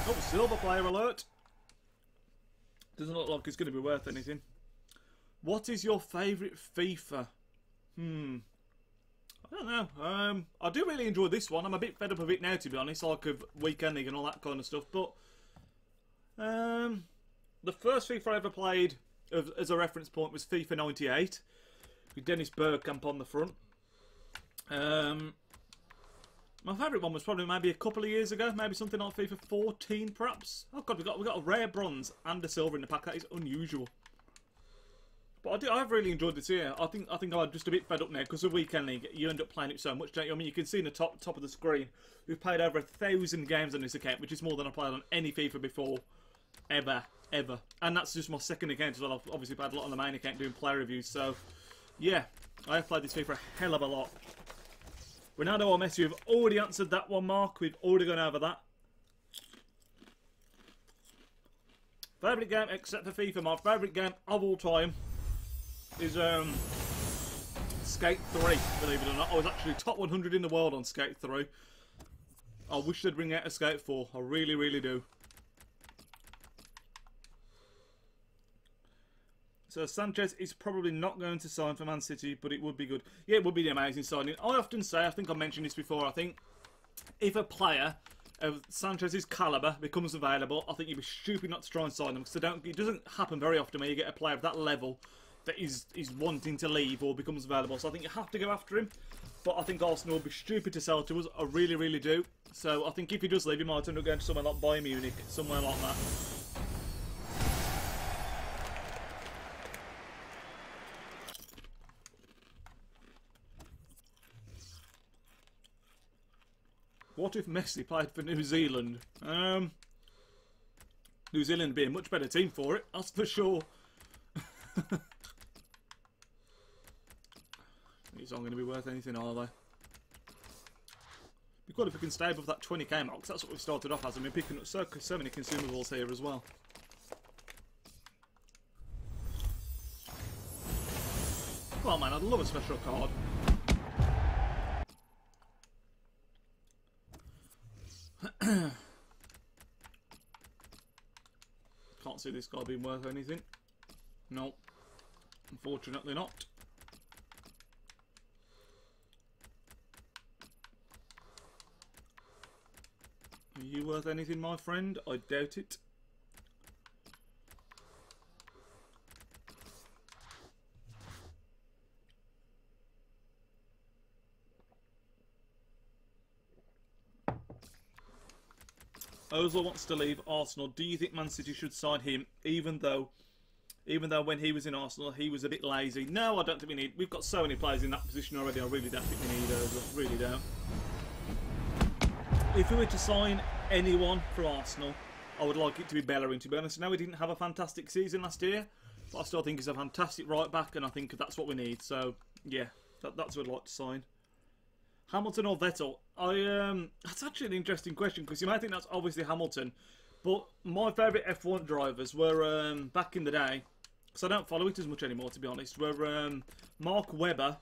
A: Oh, silver player alert. Doesn't look like it's going to be worth anything. What is your favourite FIFA? I don't know. I do really enjoy this one. I'm a bit fed up of it now, to be honest, like of Weekend League and all that kind of stuff. But the first FIFA I ever played as a reference point was FIFA 98 with Dennis Bergkamp on the front. My favourite one was probably maybe a couple of years ago, maybe something like FIFA 14, perhaps. Oh god, we got a rare bronze and a silver in the pack. That is unusual. But I've really enjoyed this year. I think I'm just a bit fed up now because of Weekend League. You end up playing it so much, don't you? I mean, you can see in the top of the screen, we've played over 1,000 games on this account, which is more than I played on any FIFA before, ever. And that's just my second account as well. I've obviously played a lot on the main account doing player reviews. So, yeah, I have played this FIFA a hell of a lot. Ronaldo or Messi, we've already answered that one, Mark. We've already gone over that. Favourite game except for FIFA, my favourite game of all time is Skate 3, believe it or not. I was actually top 100 in the world on Skate 3. I wish they'd bring out a Skate 4. I really, really do. So Sanchez is probably not going to sign for Man City, but it would be good. Yeah, it would be an amazing signing. I often say, I think I mentioned this before, I think if a player of Sanchez's calibre becomes available, I think you'd be stupid not to try and sign him, because it doesn't happen very often where you get a player of that level that is wanting to leave or becomes available. So I think you have to go after him, but I think Arsenal would be stupid to sell to us. I really, really do. So I think if he does leave, he might end up going to somewhere like Bayern Munich, somewhere like that. What if Messi played for New Zealand? New Zealand would be a much better team for it, that's for sure. These aren't going to be worth anything, are they? Be good if we can stay above that 20k mark, 'cause that's what we started off as. I mean, picking up so many consumables here as well. Well, man, I'd love a special card. Can't see this guy being worth anything. No, unfortunately not. Are you worth anything, my friend? I doubt it. Ozil wants to leave Arsenal. Do you think Man City should sign him, even though when he was in Arsenal he was a bit lazy? No, I don't think we need. We've got so many players in that position already. I really don't think we need Ozil. Really don't. If we were to sign anyone for Arsenal, I would like it to be Bellerin, to be honest. I know we didn't have a fantastic season last year, but I still think he's a fantastic right back, and I think that's what we need. So yeah, that's what I'd like to sign. Hamilton or Vettel? That's actually an interesting question, because you might think that's obviously Hamilton, but my favourite F1 drivers were, back in the day, because I don't follow it as much anymore, to be honest, were Mark Webber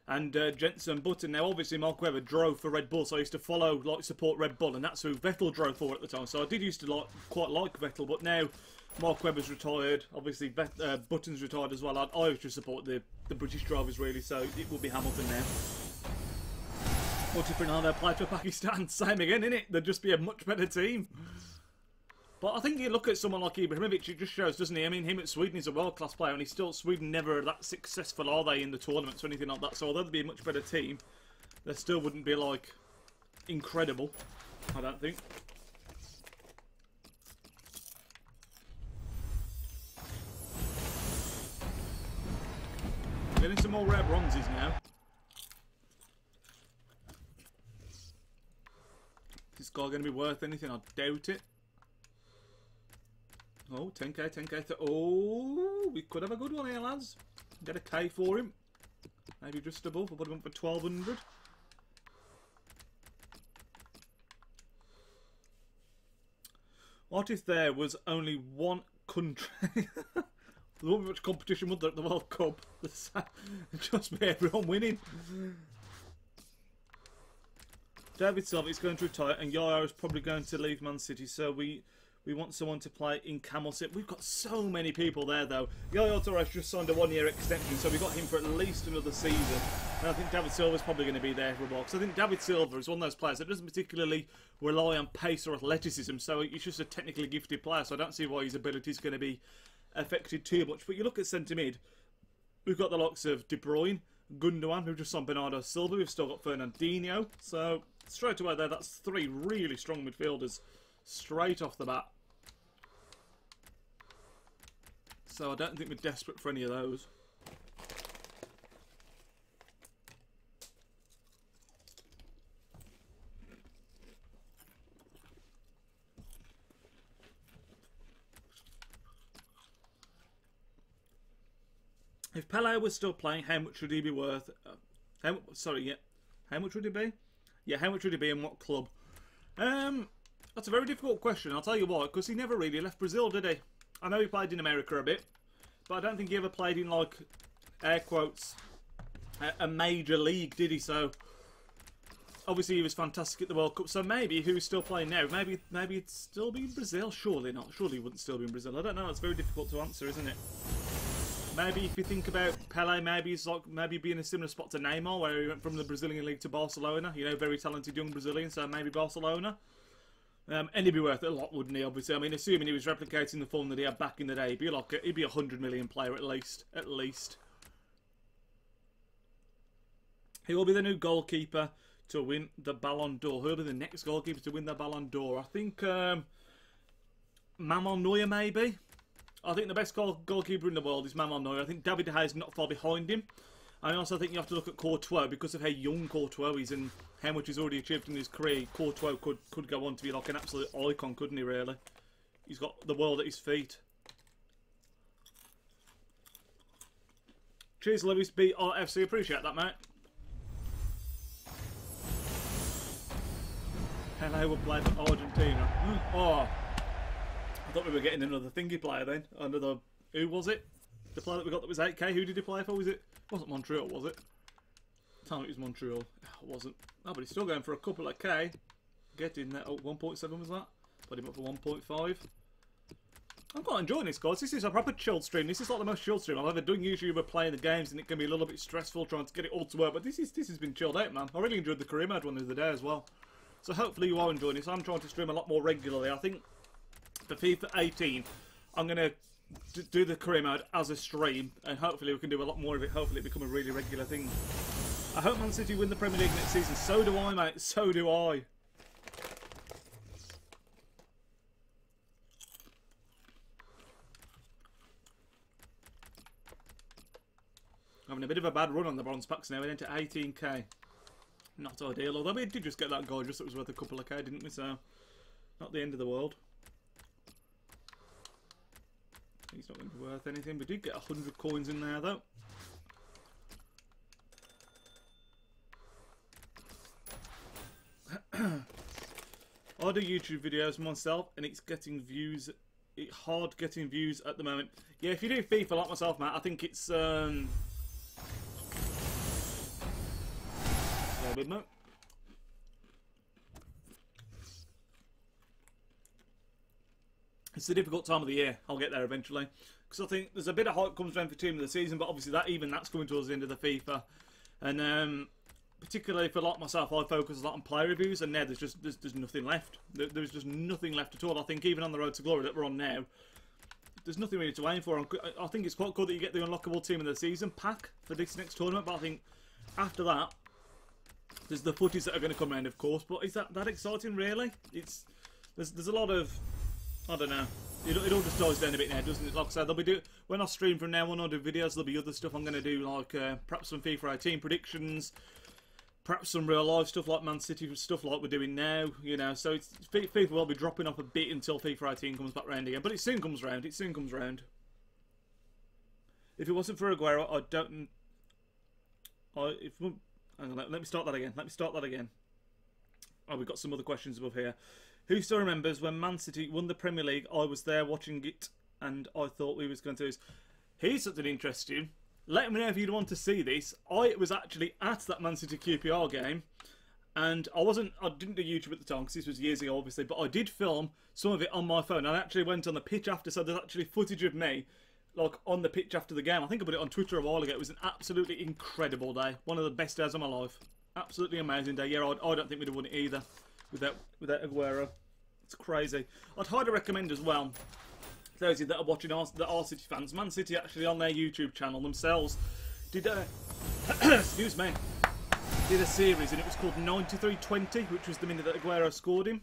A: and Jenson Button. Now, obviously, Mark Webber drove for Red Bull, so I used to follow, support Red Bull, and that's who Vettel drove for at the time. So I did used to quite like Vettel, but now Mark Webber's retired. Obviously, Button's retired as well. I always just support the British drivers, really, so it will be Hamilton now. What if Ronaldo played for Pakistan? Same again, innit? They'd just be a much better team. But I think you look at someone like Ibrahimovic, it just shows, doesn't he? I mean, him at Sweden is a world-class player, and he's still, Sweden never that successful, are they, in the tournaments or anything like that? So although they'd be a much better team, they still wouldn't be, like, incredible, I don't think. Getting some more rare bronzes now. Is this guy going to be worth anything? I doubt it. Oh, 10k, 10k. Oh, we could have a good one here, lads. Get a K for him. Maybe just above. I'll put him up for 1200. What if there was only one country? There won't be much competition, would there, at the World Cup? Just be everyone winning. David Silva is going to retire, and Yaya is probably going to leave Man City, so we want someone to play in Camel Sit. We've got so many people there, though. Yaya Torres just signed a one-year extension, so we got him for at least another season. And I think David Silva is probably going to be there for a while. Because I think David Silva is one of those players that doesn't particularly rely on pace or athleticism, so he's just a technically gifted player, so I don't see why his ability is going to be affected too much. But you look at centre mid, we've got the likes of De Bruyne, Gundogan, who've just signed Bernardo Silva. We've still got Fernandinho. So straight away there, that's three really strong midfielders straight off the bat. So I don't think we're desperate for any of those. If Pele was still playing, how much would he be worth? How much would he be? Yeah, how much would he be and what club? That's a very difficult question. I'll tell you why. Because he never really left Brazil, did he? I know he played in America a bit, but I don't think he ever played in, like, air quotes, a major league, did he? So obviously he was fantastic at the World Cup. So maybe if he was still playing now, maybe it'd still be in Brazil. Surely not. Surely he wouldn't still be in Brazil. I don't know. It's very difficult to answer, isn't it? Maybe if you think about Pele, maybe he's like maybe be in a similar spot to Neymar, where he went from the Brazilian league to Barcelona. You know, very talented young Brazilian, so maybe Barcelona. And he'd be worth it a lot, wouldn't he? Obviously, I mean, assuming he was replicating the form that he had back in the day, he'd be a 100 million player at least. At least. He will be the new goalkeeper to win the Ballon d'Or. Who'll be the next goalkeeper to win the Ballon d'Or? I think Manuel Neuer, maybe. I think the best goalkeeper in the world is Manuel Neuer. I think David De Gea is not far behind him. I also think you have to look at Courtois because of how young Courtois is and how much he's already achieved in his career. Courtois could go on to be like an absolute icon, couldn't he, really? He's got the world at his feet. Cheers, Lewis BRFC. Appreciate that, mate. Pele will play for Argentina. Oh, I thought we were getting another thingy player then. Another, who was it? The player that we got that was 8k. Who did he play for? Was it? Wasn't Montreal, was it? Tell me it was Montreal. It wasn't. No, but he's still going for a couple of K. Getting that. Oh, 1.7 was that? Put him up for 1.5. I'm quite enjoying this, guys. This is a proper chilled stream. This is like the most chilled stream I've ever done. Usually we're playing the games and it can be a little bit stressful trying to get it all to work. But this has been chilled out, man. I really enjoyed the career mode one the other day as well. So hopefully you are enjoying this. I'm trying to stream a lot more regularly. I think for FIFA 18, I'm going to do the career mode as a stream, and hopefully we can do a lot more of it. Hopefully it become a really regular thing. I hope Man City win the Premier League next season. So do I, mate. So do I. Having a bit of a bad run on the bronze packs now. We're into 18k. Not ideal, although we did just get that gorgeous that was worth a couple of K, didn't we? So, not the end of the world. He's not going to be worth anything. We did get 100 coins in there, though. I do YouTube videos myself, and it's getting views. It's hard getting views at the moment. Yeah, if you do FIFA like myself, Matt, I think it's a bit more. It's a difficult time of the year. I'll get there eventually. Because I think there's a bit of hype comes around for Team of the Season, but obviously that's coming towards the end of the FIFA. And particularly for like myself, I focus a lot on player reviews, and now there's nothing left. There's just nothing left at all. I think even on the road to glory that we're on now, there's nothing really to aim for. I think it's quite cool that you get the unlockable Team of the Season pack for this next tournament, but I think after that, there's the footies that are going to come around, of course. But is that exciting, really? There's a lot of, I don't know. It all just dies down a bit now, doesn't it? Like I said, when I stream from now on, I'll do videos. There'll be other stuff I'm going to do, like perhaps some FIFA 18 predictions, perhaps some real life stuff like Man City stuff like we're doing now. You know, so FIFA will be dropping off a bit until FIFA 18 comes back round again. But it soon comes round. It soon comes round. If it wasn't for Aguero, I don't. Hang on, let me start that again. Let me start that again. Oh, we've got some other questions above here. Who still remembers when Man City won the Premier League? I was there watching it, and I thought we was going to lose. Here's something interesting. Let me know if you'd want to see this. I was actually at that Man City QPR game, and I didn't do YouTube at the time because this was years ago, obviously, but I did film some of it on my phone. I actually went on the pitch after, so there's actually footage of me, like, on the pitch after the game. I think I put it on Twitter a while ago. It was an absolutely incredible day. One of the best days of my life. Absolutely amazing day. Yeah, I don't think we'd have won it either without Aguero. It's crazy. I'd highly recommend as well, those of you that are watching that are City fans, Man City actually on their YouTube channel themselves did a excuse me, did a series, and it was called 93-20, which was the minute that Aguero scored him.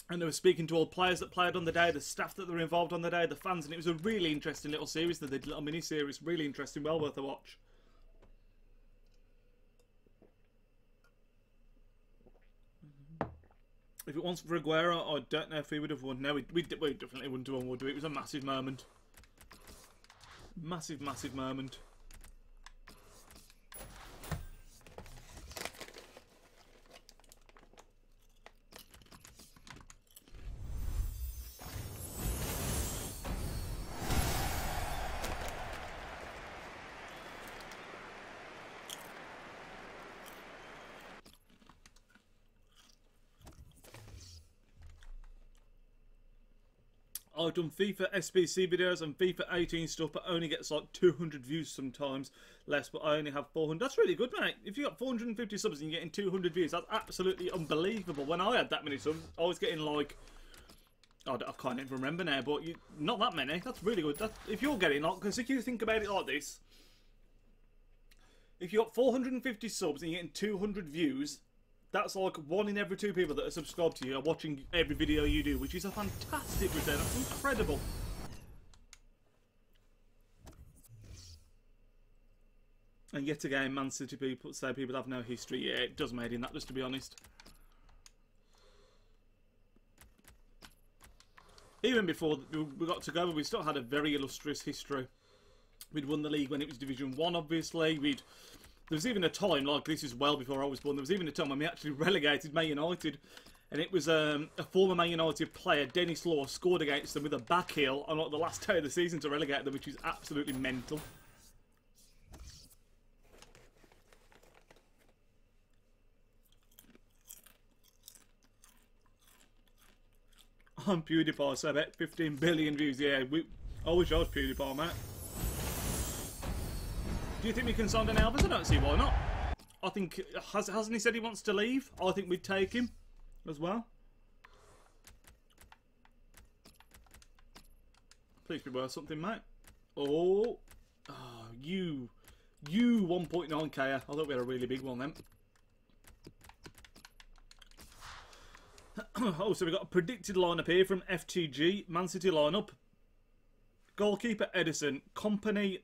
A: And they were speaking to all players that played on the day, the staff that were involved on the day, the fans, and it was a really interesting little series. They did a little mini-series, really interesting, well worth a watch. If it wasn't for Aguero, I don't know if he would have won. No, we definitely wouldn't have won, would we? It was a massive moment. Massive, massive moment. I've done FIFA SBC videos and FIFA 18 stuff, but only gets like 200 views sometimes, less, but I only have 400. That's really good, mate. If you got 450 subs and you're getting 200 views, that's absolutely unbelievable. When I had that many subs, I was getting like, I can't even remember now, but not that many. That's really good. If you're getting like, because if you think about it like this, if you got 450 subs and you're getting 200 views, that's like 1 in every 2 people that are subscribed to you are watching every video you do, which is a fantastic return. That's incredible. And yet again, Man City people say people have no history. Yeah, it does made in that, just to be honest. Even before we got together, we still had a very illustrious history. We'd won the league when it was Division 1, obviously. There was even a time, like this is well before I was born, there was even a time when we actually relegated Man United. And it was a former Man United player, Dennis Law, scored against them with a back heel on like the last day of the season to relegate them, which is absolutely mental. I'm PewDiePie, so I bet 15 billion views. Yeah, I wish I was PewDiePie, mate. Do you think we can sign an Elvis? I don't see why not. I think, hasn't he said he wants to leave? I think we'd take him as well. Please be worth something, mate. Oh, you 1.9k. I thought we had a really big one then. Oh, so we've got a predicted lineup here from FTG. Man City lineup. Goalkeeper Edison. Company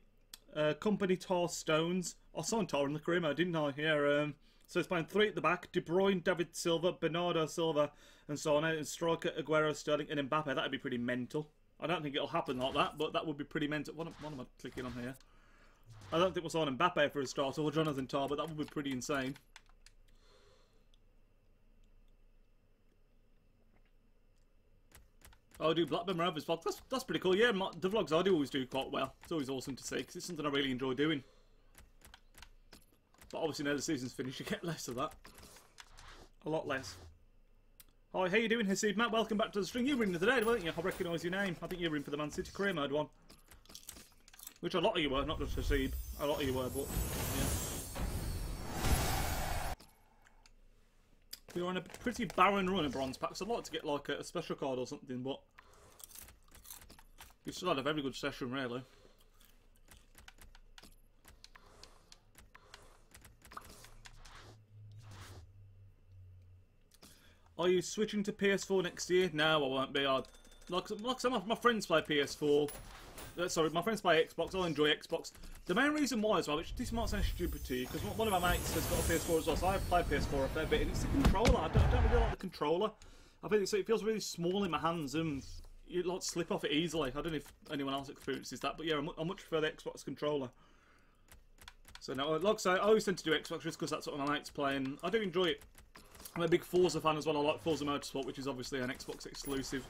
A: Tar Stones. I signed Tar in the career mode, didn't I? Yeah, so it's playing 3 at the back. De Bruyne, David Silva, Bernardo Silva and Sane, and striker Aguero, Sterling and Mbappe. That'd be pretty mental. I don't think it'll happen like that, but that would be pretty mental. What am I clicking on here? I don't think we'll sign Mbappe for a start, or Jonathan Tah, but that would be pretty insane. I do Blackburn Rovers vlogs. That's pretty cool. Yeah, the vlogs I do always do quite well. It's always awesome to see, because it's something I really enjoy doing. But obviously now the season's finished, you get less of that. A lot less. Hi, how you doing, Haseeb Matt? Welcome back to the stream. You were in today, weren't you? I recognise your name. I think you were in for the Man City career mode one. Which a lot of you were, not just Haseeb. A lot of you were, but yeah. We were on a pretty barren run of bronze packs. I'd like to get like a special card or something, but we still had a very good session, really. Are you switching to PS4 next year? No, I won't be. Like some of my friends play PS4. Sorry, my friends play Xbox. I enjoy Xbox. The main reason why as well, which this might sound stupid to you, because one of my mates has got a PS4 as well, so I've played PS4 a fair bit, and it's the controller. I don't really like the controller. I think it feels really small in my hands, and you like slip off it easily. I don't know if anyone else experiences that, but yeah, I much prefer the Xbox controller. So no, like I say, I always tend to do Xbox just because that's what my mates play, and I do enjoy it. I'm a big Forza fan as well. I like Forza Motorsport, which is obviously an Xbox exclusive.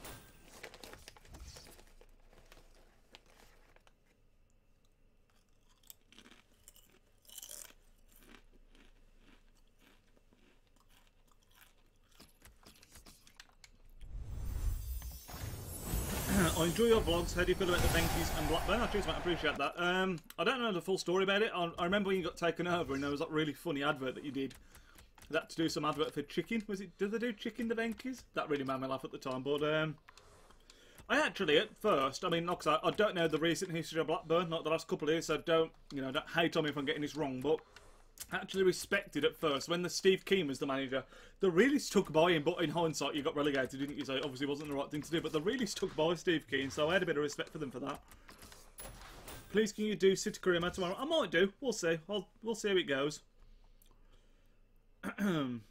A: I enjoy your vlogs. How do you feel about the Venkies and Blackburn? Cheers, mate. I appreciate that. I don't know the full story about it. I remember when you got taken over and there was that really funny advert that you did. That to do some advert for chicken. Was it? Did they do chicken, the Venkies? That really made me laugh at the time. But I actually, at first, I mean, like I don't know the recent history of Blackburn, not the last couple of years, so don't hate on me if I'm getting this wrong, but I actually respected at first when the Steve Keane was the manager. They really stuck by him, but in hindsight, you got relegated, didn't you? So it obviously wasn't the right thing to do, but they really stuck by Steve Keane, so I had a bit of respect for them for that. Please, can you do City Career Mode tomorrow? I might do. We'll see. We'll see how it goes. I'm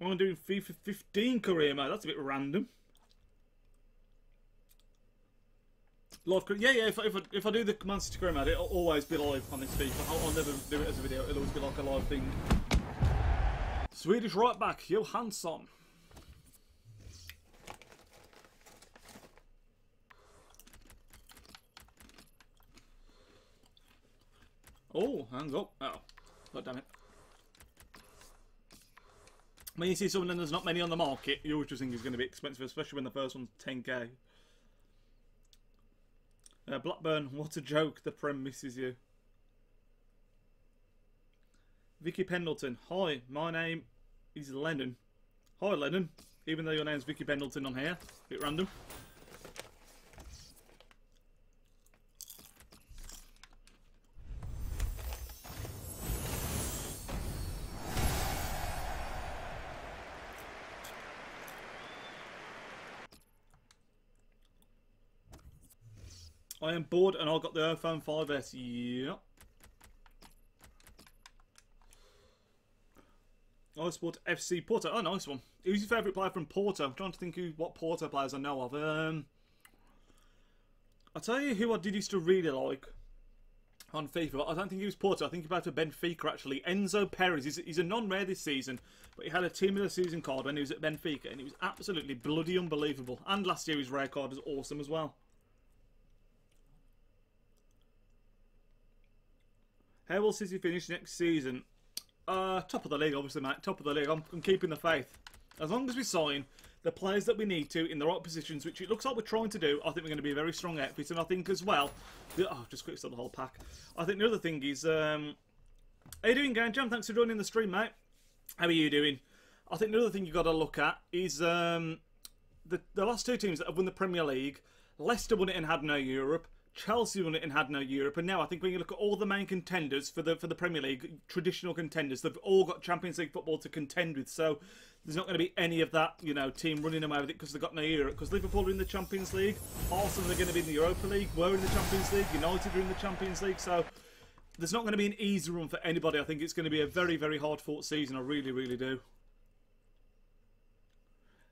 A: doing FIFA 15 Career Mode. That's a bit random. Live, yeah. If I do the Man City Career Mode, it'll always be live on this FIFA. I'll never do it as a video. It'll always be like a live thing. Swedish right back Johansson. Oh, hands up. Oh, God damn it. When you see something and there's not many on the market, you always just think it's going to be expensive, especially when the first one's 10k. Blackburn, what a joke. The Prem misses you. Vicky Pendleton. Hi, my name is Lennon. Hi, Lennon. Even though your name's Vicky Pendleton on here. Bit random. I am bored and I got the iPhone 5S. Yep. I support FC Porto. Oh, nice one. Who's your favourite player from Porto? I'm trying to think what Porto players I know of. I'll tell you who I did used to really like on FIFA. I don't think he was Porto. I think he played for Benfica, actually. Enzo Perez. He's a non-rare this season, but he had a Team of the Season card when he was at Benfica, and he was absolutely bloody unbelievable. And last year his rare card was awesome as well. How will City finish next season? Top of the league, obviously, mate. Top of the league. I'm keeping the faith. As long as we sign the players that we need to in the right positions, which it looks like we're trying to do, I think we're going to be a very strong outfit. And I think as well, just quick start the whole pack. I think the other thing is, how you doing, Game Jam? Thanks for joining the stream, mate. How are you doing? I think the other thing you've got to look at is the last two teams that have won the Premier League. Leicester won it and had no Europe. Chelsea won it and had no Europe, and now I think when you look at all the main contenders for the Premier League, traditional contenders, they've all got Champions League football to contend with. So there's not going to be any of that, you know, team running away with it because they've got no Europe. Because Liverpool are in the Champions League, Arsenal are going to be in the Europa League, we're in the Champions League, United are in the Champions League. So there's not going to be an easy run for anybody. I think it's going to be a very, very hard fought season. I really, really do.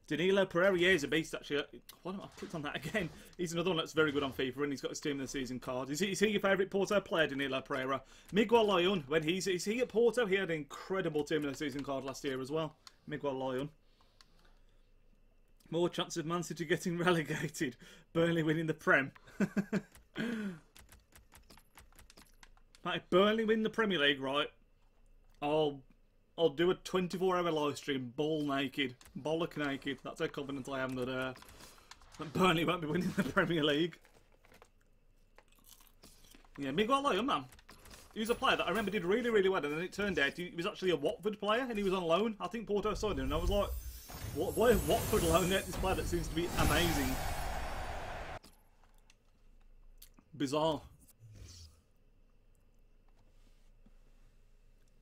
A: Danilo Pereira, yeah, he's a beast, actually. Why don't I click on that again? He's another one that's very good on FIFA, and he's got his Team of the Season card. Is he your favourite Porto player, Danilo Pereira? Miguel Lyon, when is he at Porto? He had an incredible Team of the Season card last year as well. Miguel Lyon. More chance of Man City getting relegated. Burnley winning the Prem. Right, Burnley win the Premier League, right? I'll do a 24-hour live stream, ball naked, bollock naked. That's how confident I am that Burnley won't be winning the Premier League. Yeah, Miguel Lyon, man. He was a player that I remember did really, really well, and then it turned out he was actually a Watford player, and he was on loan. I think Porto signed him, and I was like, why have Watford loaned out this player that seems to be amazing? Bizarre.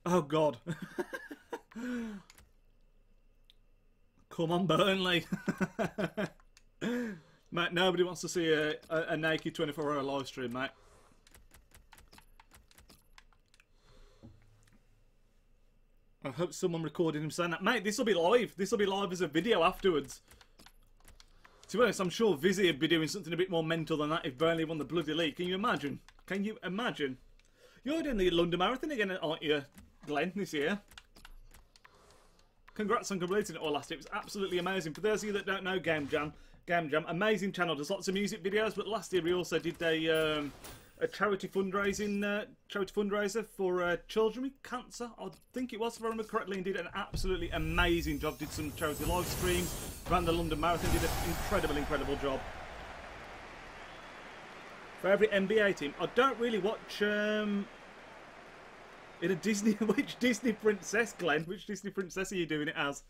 A: Oh, God. Come on, Burnley. Mate, nobody wants to see a naked 24-hour live stream, mate. I hope someone recorded him saying that. Mate, this will be live. This will be live as a video afterwards. To be honest, I'm sure Vizzy would be doing something a bit more mental than that if Burnley won the bloody league. Can you imagine? Can you imagine? You're doing the London Marathon again, aren't you, Glenn, this year? Congrats on completing it all last year. It was absolutely amazing. For those of you that don't know Game Jam, amazing channel. There's lots of music videos, but last year we also did a charity fundraiser for children with cancer. I think it was, if I remember correctly, and did an absolutely amazing job. Did some charity live streams, ran the London Marathon, did an incredible job. Favourite NBA team? I don't really watch in a Disney. Which Disney princess, Glenn? Which Disney princess are you doing it as?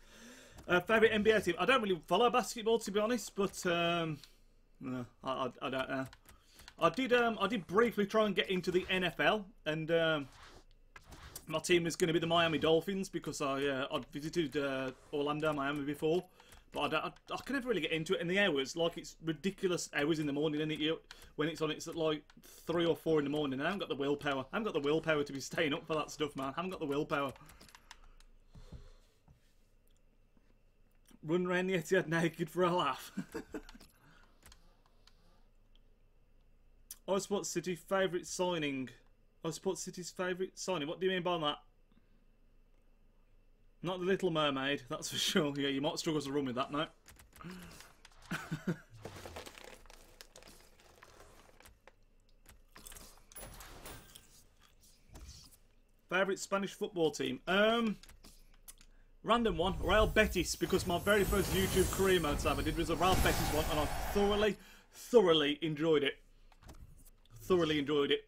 A: Favourite NBA team? I don't really follow basketball, to be honest, but no, I don't know. I did briefly try and get into the NFL, and my team is going to be the Miami Dolphins because I'd visited Orlando, Miami before. But I can never really get into it in the hours. Like, it's ridiculous hours in the morning, isn't it? When it's on, it's at like 3 or 4 in the morning. I haven't got the willpower. I haven't got the willpower to be staying up for that stuff, man. I haven't got the willpower. Run round the Etihad naked for a laugh. I support City's favourite signing. I support City's favourite signing. What do you mean by that? Not the Little Mermaid, that's for sure. Yeah, you might struggle to run with that, mate. Favourite Spanish football team? Random one, Real Betis, because my very first YouTube career mode tab I did was a Real Betis one, and I thoroughly enjoyed it. thoroughly enjoyed it.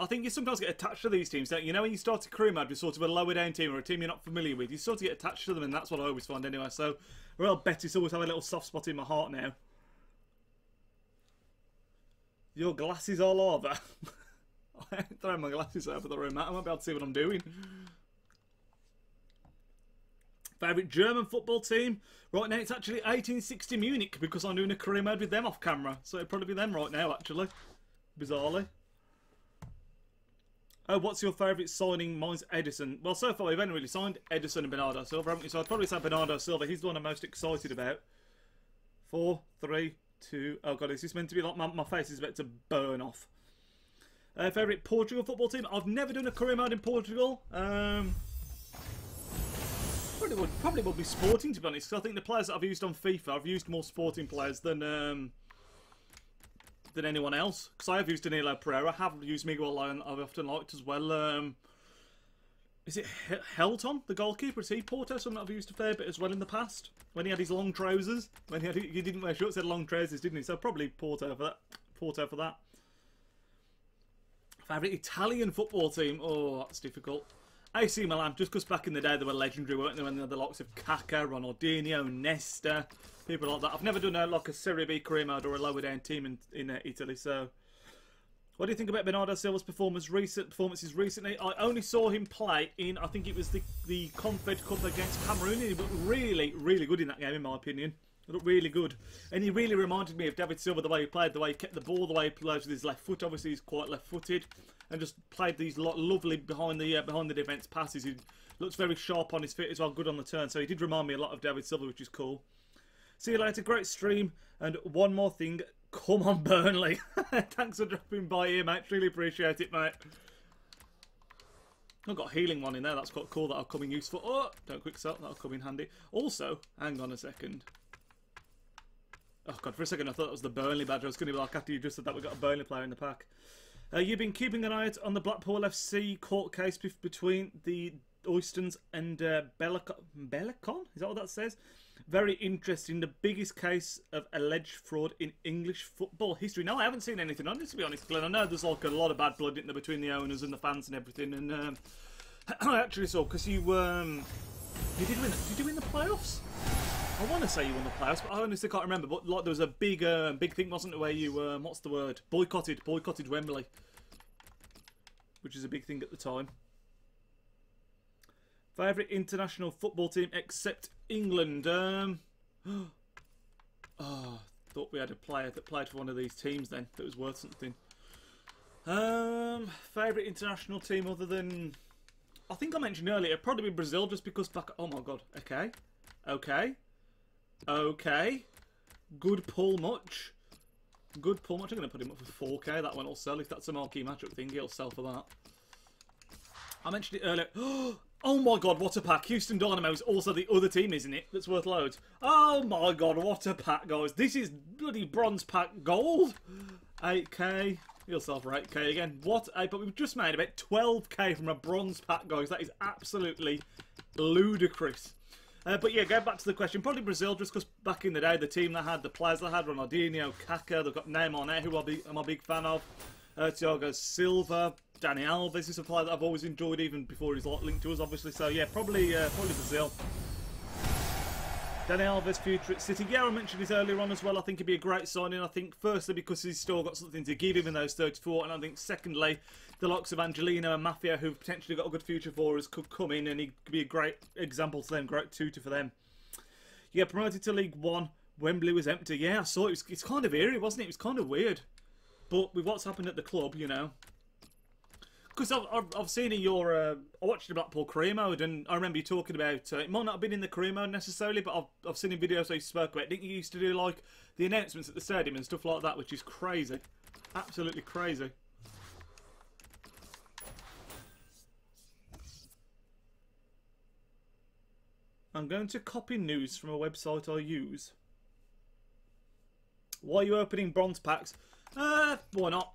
A: I think you sometimes get attached to these teams, don't you? You know, when you start a career mode with sort of a lower down team or a team you're not familiar with, you sort of get attached to them, and that's what I always find anyway. So, Real Betis always have a little soft spot in my heart now. Your glasses all over. I ain't throwing my glasses over the room, Matt. I won't be able to see what I'm doing. Favourite German football team? Right now it's actually 1860 Munich, because I'm doing a career mode with them off camera. So it'd probably be them right now, actually. Bizarrely. Oh, what's your favourite signing? Mine's Edison. Well, so far we've only really signed Edison and Bernardo Silva, haven't we? So I'd probably say Bernardo Silva. He's the one I'm most excited about. 4, 3, 2... Oh, God, is this meant to be like... My face is about to burn off. Favourite Portugal football team? I've never done a career mode in Portugal. Probably would be Sporting, to be honest, because I think the players that I've used on FIFA, I've used more Sporting players than anyone else. Because I have used Danilo Pereira, I have used Miguel Lyon, I've often liked as well. Is it Helton, the goalkeeper? Is he Porto? Someone I've used a fair bit as well in the past. When he had his long trousers. When he didn't wear shorts, he had long trousers, didn't he? So probably Porto for that. Favourite Italian football team? Oh, that's difficult. AC Milan, just because back in the day they were legendary, weren't they? When they had the likes of Kaká, Ronaldinho, Nesta, people like that. I've never done like a Serie B career mode or a lower down team in Italy. So, what do you think about Bernardo Silva's performances recently? I only saw him play in, I think it was the Confed Cup against Cameroon. He looked really, really good in that game, in my opinion. He looked really good, and he really reminded me of David Silva, the way he played, the way he kept the ball, the way he plays with his left foot. Obviously, he's quite left-footed, and just played these lovely behind the defence passes. He looks very sharp on his feet as well, good on the turn. So he did remind me a lot of David Silva, which is cool. See you later, great stream, and one more thing, come on Burnley. Thanks for dropping by here, mate. Really appreciate it, mate. I've got a healing one in there. That's quite cool. That'll come in useful. Oh, don't quick sell. That'll come in handy. Also, hang on a second. Oh, God, for a second I thought that was the Burnley badge. I was going to be like, after you just said that, we've got a Burnley player in the pack. You've been keeping an eye out on the Blackpool FC court case between the Oystons and Bellicon? Is that what that says? Very interesting. The biggest case of alleged fraud in English football history. No, I haven't seen anything on this, to be honest, Glenn. I know there's like a lot of bad blood in there between the owners and the fans and everything. And I actually saw, because you did you win the playoffs? I want to say you won the playoffs, but I honestly can't remember. But like, there was a big thing, wasn't it, where you what's the word? Boycotted Wembley, which is a big thing at the time. Favourite international football team except England? Oh, thought we had a player that played for one of these teams then that was worth something. Favourite international team other than, I think I mentioned earlier, probably Brazil, just because back. Oh my God. Okay. Good pull much. I'm going to put him up for 4K. That one will sell. If that's a marquee matchup thing, he'll sell for that. I mentioned it earlier. Oh my God, what a pack. Houston Dynamo is also the other team, isn't it? That's worth loads. Oh my God, what a pack, guys. This is bloody bronze pack gold. 8K. He'll sell for 8K again. What a... But we've just made about 12K from a bronze pack, guys. That is absolutely ludicrous. But yeah, going back to the question, probably Brazil, just because back in the day, the team that had the players that had Ronaldinho, Kaká, they've got Neymar now, who I'm a big fan of. Thiago Silva, Dani Alves is a player that I've always enjoyed, even before he's linked to us, obviously. So yeah, probably Brazil. Dani Alves, future at City. Yeah, I mentioned this earlier on as well. I think he'd be a great signing. I think, firstly, because he's still got something to give, even though he's 34. And I think, secondly, the likes of Angelino and Mafia, who've potentially got a good future for us, could come in and he could be a great example to them, great tutor for them. Yeah, promoted to League One. Wembley was empty. Yeah, I saw it. It's kind of eerie, wasn't it? It was kind of weird. But with what's happened at the club, you know. Because I've seen in your... I watched the Blackpool career mode, and I remember you talking about... it might not have been in the career mode necessarily, but I've seen in videos where you spoke about it. Didn't you used to do, like, the announcements at the stadium and stuff like that, which is crazy. Absolutely crazy. I'm going to copy news from a website I use. Why are you opening bronze packs? Why not?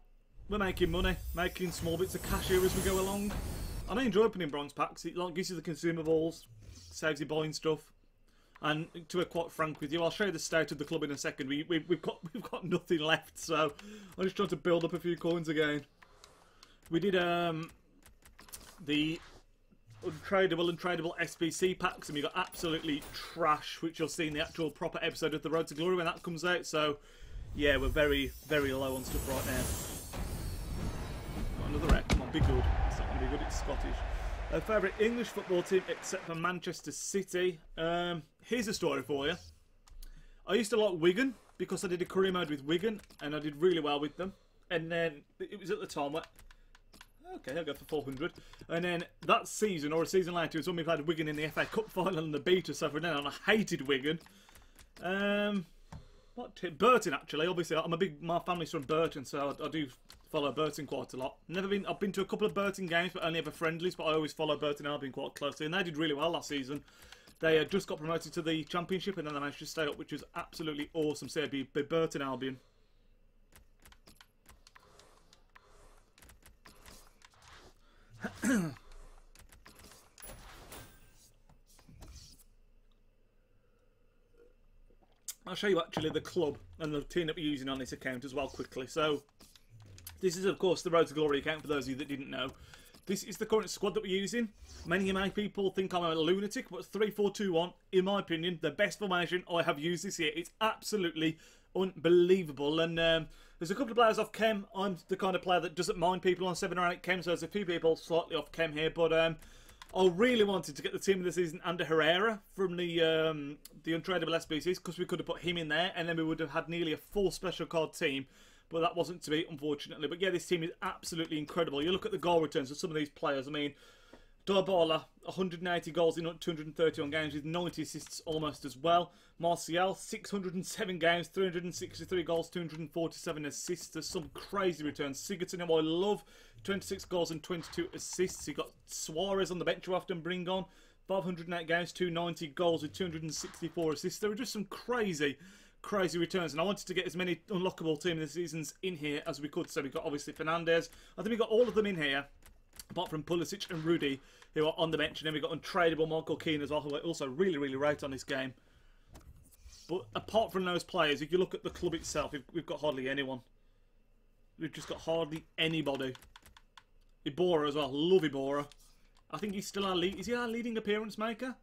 A: We're making money, making small bits of cash here as we go along. And I enjoy opening bronze packs. It like gives you the consumables, saves you buying stuff. And to be quite frank with you, I'll show you the state of the club in a second. We've got nothing left, so I'm just trying to build up a few coins again. We did the untradeable and tradable SBC packs, and we got absolutely trash, which you'll see in the actual proper episode of the Road to Glory when that comes out. So yeah, we're very, very low on stuff right now. Got another wreck. Come on, be good. It's not going to be good. It's Scottish. Favourite English football team except for Manchester City. Here's a story for you. I used to like Wigan because I did a career mode with Wigan and I did really well with them. And then it was at the time where, okay, I'll go for 400. And then that season or a season later was when we played Wigan in the FA Cup final and the beat us over then, and I hated Wigan. What team? Burton, actually. Obviously, my family's from Burton, so I do follow Burton quite a lot. I've been to a couple of Burton games, but only ever friendlies. But I always follow Burton Albion quite closely, and they did really well last season. They just got promoted to the Championship, and then they managed to stay up, which was absolutely awesome. So it'd be Burton Albion. I'll show you actually the club and the team that we're using on this account as well quickly. So this is of course the Road to Glory account for those of you that didn't know. This is the current squad that we're using. Many of my people think I'm a lunatic, but 3-4-2-1, in my opinion, the best formation I have used this year. It's absolutely unbelievable. And there's a couple of players off chem. I'm the kind of player that doesn't mind people on 7 or 8 chem, so there's a few people slightly off chem here. But I really wanted to get the team of the season under Herrera from the untradeable SBCs, because we could have put him in there, and then we would have had nearly a full special card team. But that wasn't to be, unfortunately. But yeah, this team is absolutely incredible. You look at the goal returns of some of these players. I mean, Diabala, 180 goals in 231 games with 90 assists almost as well. Martial, 607 games, 363 goals, 247 assists. There's some crazy returns. Sigurdsson, who I love, 26 goals and 22 assists. You got Suarez on the bench who often bring on. 508 games, 290 goals with 264 assists. There are just some crazy returns, and I wanted to get as many unlockable team of the seasons in here as we could. So we got obviously Fernandez. I think we got all of them in here, apart from Pulisic and Rudy, who are on the bench, and then we got untradeable Michael Keane as well, who I also really rate on this game. But apart from those players, if you look at the club itself, we've got hardly anyone. We've just got hardly anybody. Iborra as well, love Iborra. I think he's still our lead. Is he our leading appearance maker?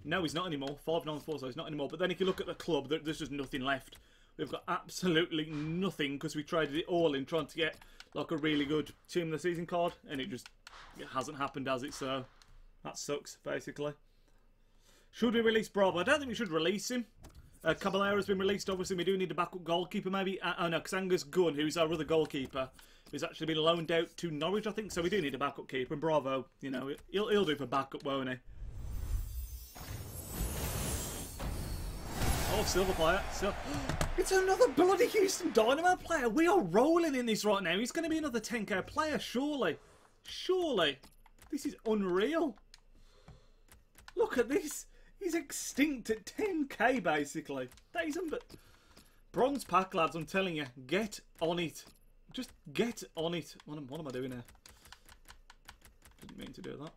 A: No, he's not anymore. 594, so he's not anymore. But then if you look at the club, there's just nothing left. We've got absolutely nothing because we traded it all in trying to get like a really good team of the season card, and it hasn't happened, has it? So that sucks, basically. Should we release Bravo? I don't think we should release him. Caballero's been released. Obviously, we do need a backup goalkeeper, maybe. Oh no, Xanga's Gunn, who's our other goalkeeper, who's actually been loaned out to Norwich, I think. So we do need a backup keeper. And Bravo, you know, he'll do for backup, won't he? Oh, silver player. It's another bloody Houston Dynamo player. We are rolling in this right now. He's going to be another 10k player, surely. Surely. This is unreal. Look at this. He's extinct at 10k, basically. That is bronze pack, lads, I'm telling you. Get on it. Just get on it. What am I doing here? Didn't mean to do that.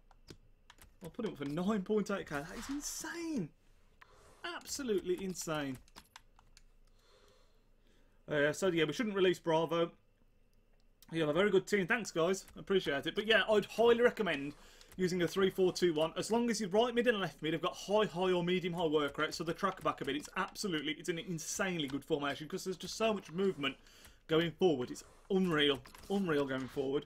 A: I'll put him up for 9.8k. That is insane. Absolutely insane. So yeah, we shouldn't release Bravo. You have a very good team. Thanks, guys. I appreciate it. But yeah, I'd highly recommend using a 3-4-2-1. As long as you're right mid and left mid, they've got high or medium high work rate, so the track back a bit. It's an insanely good formation because there's just so much movement going forward. It's unreal going forward.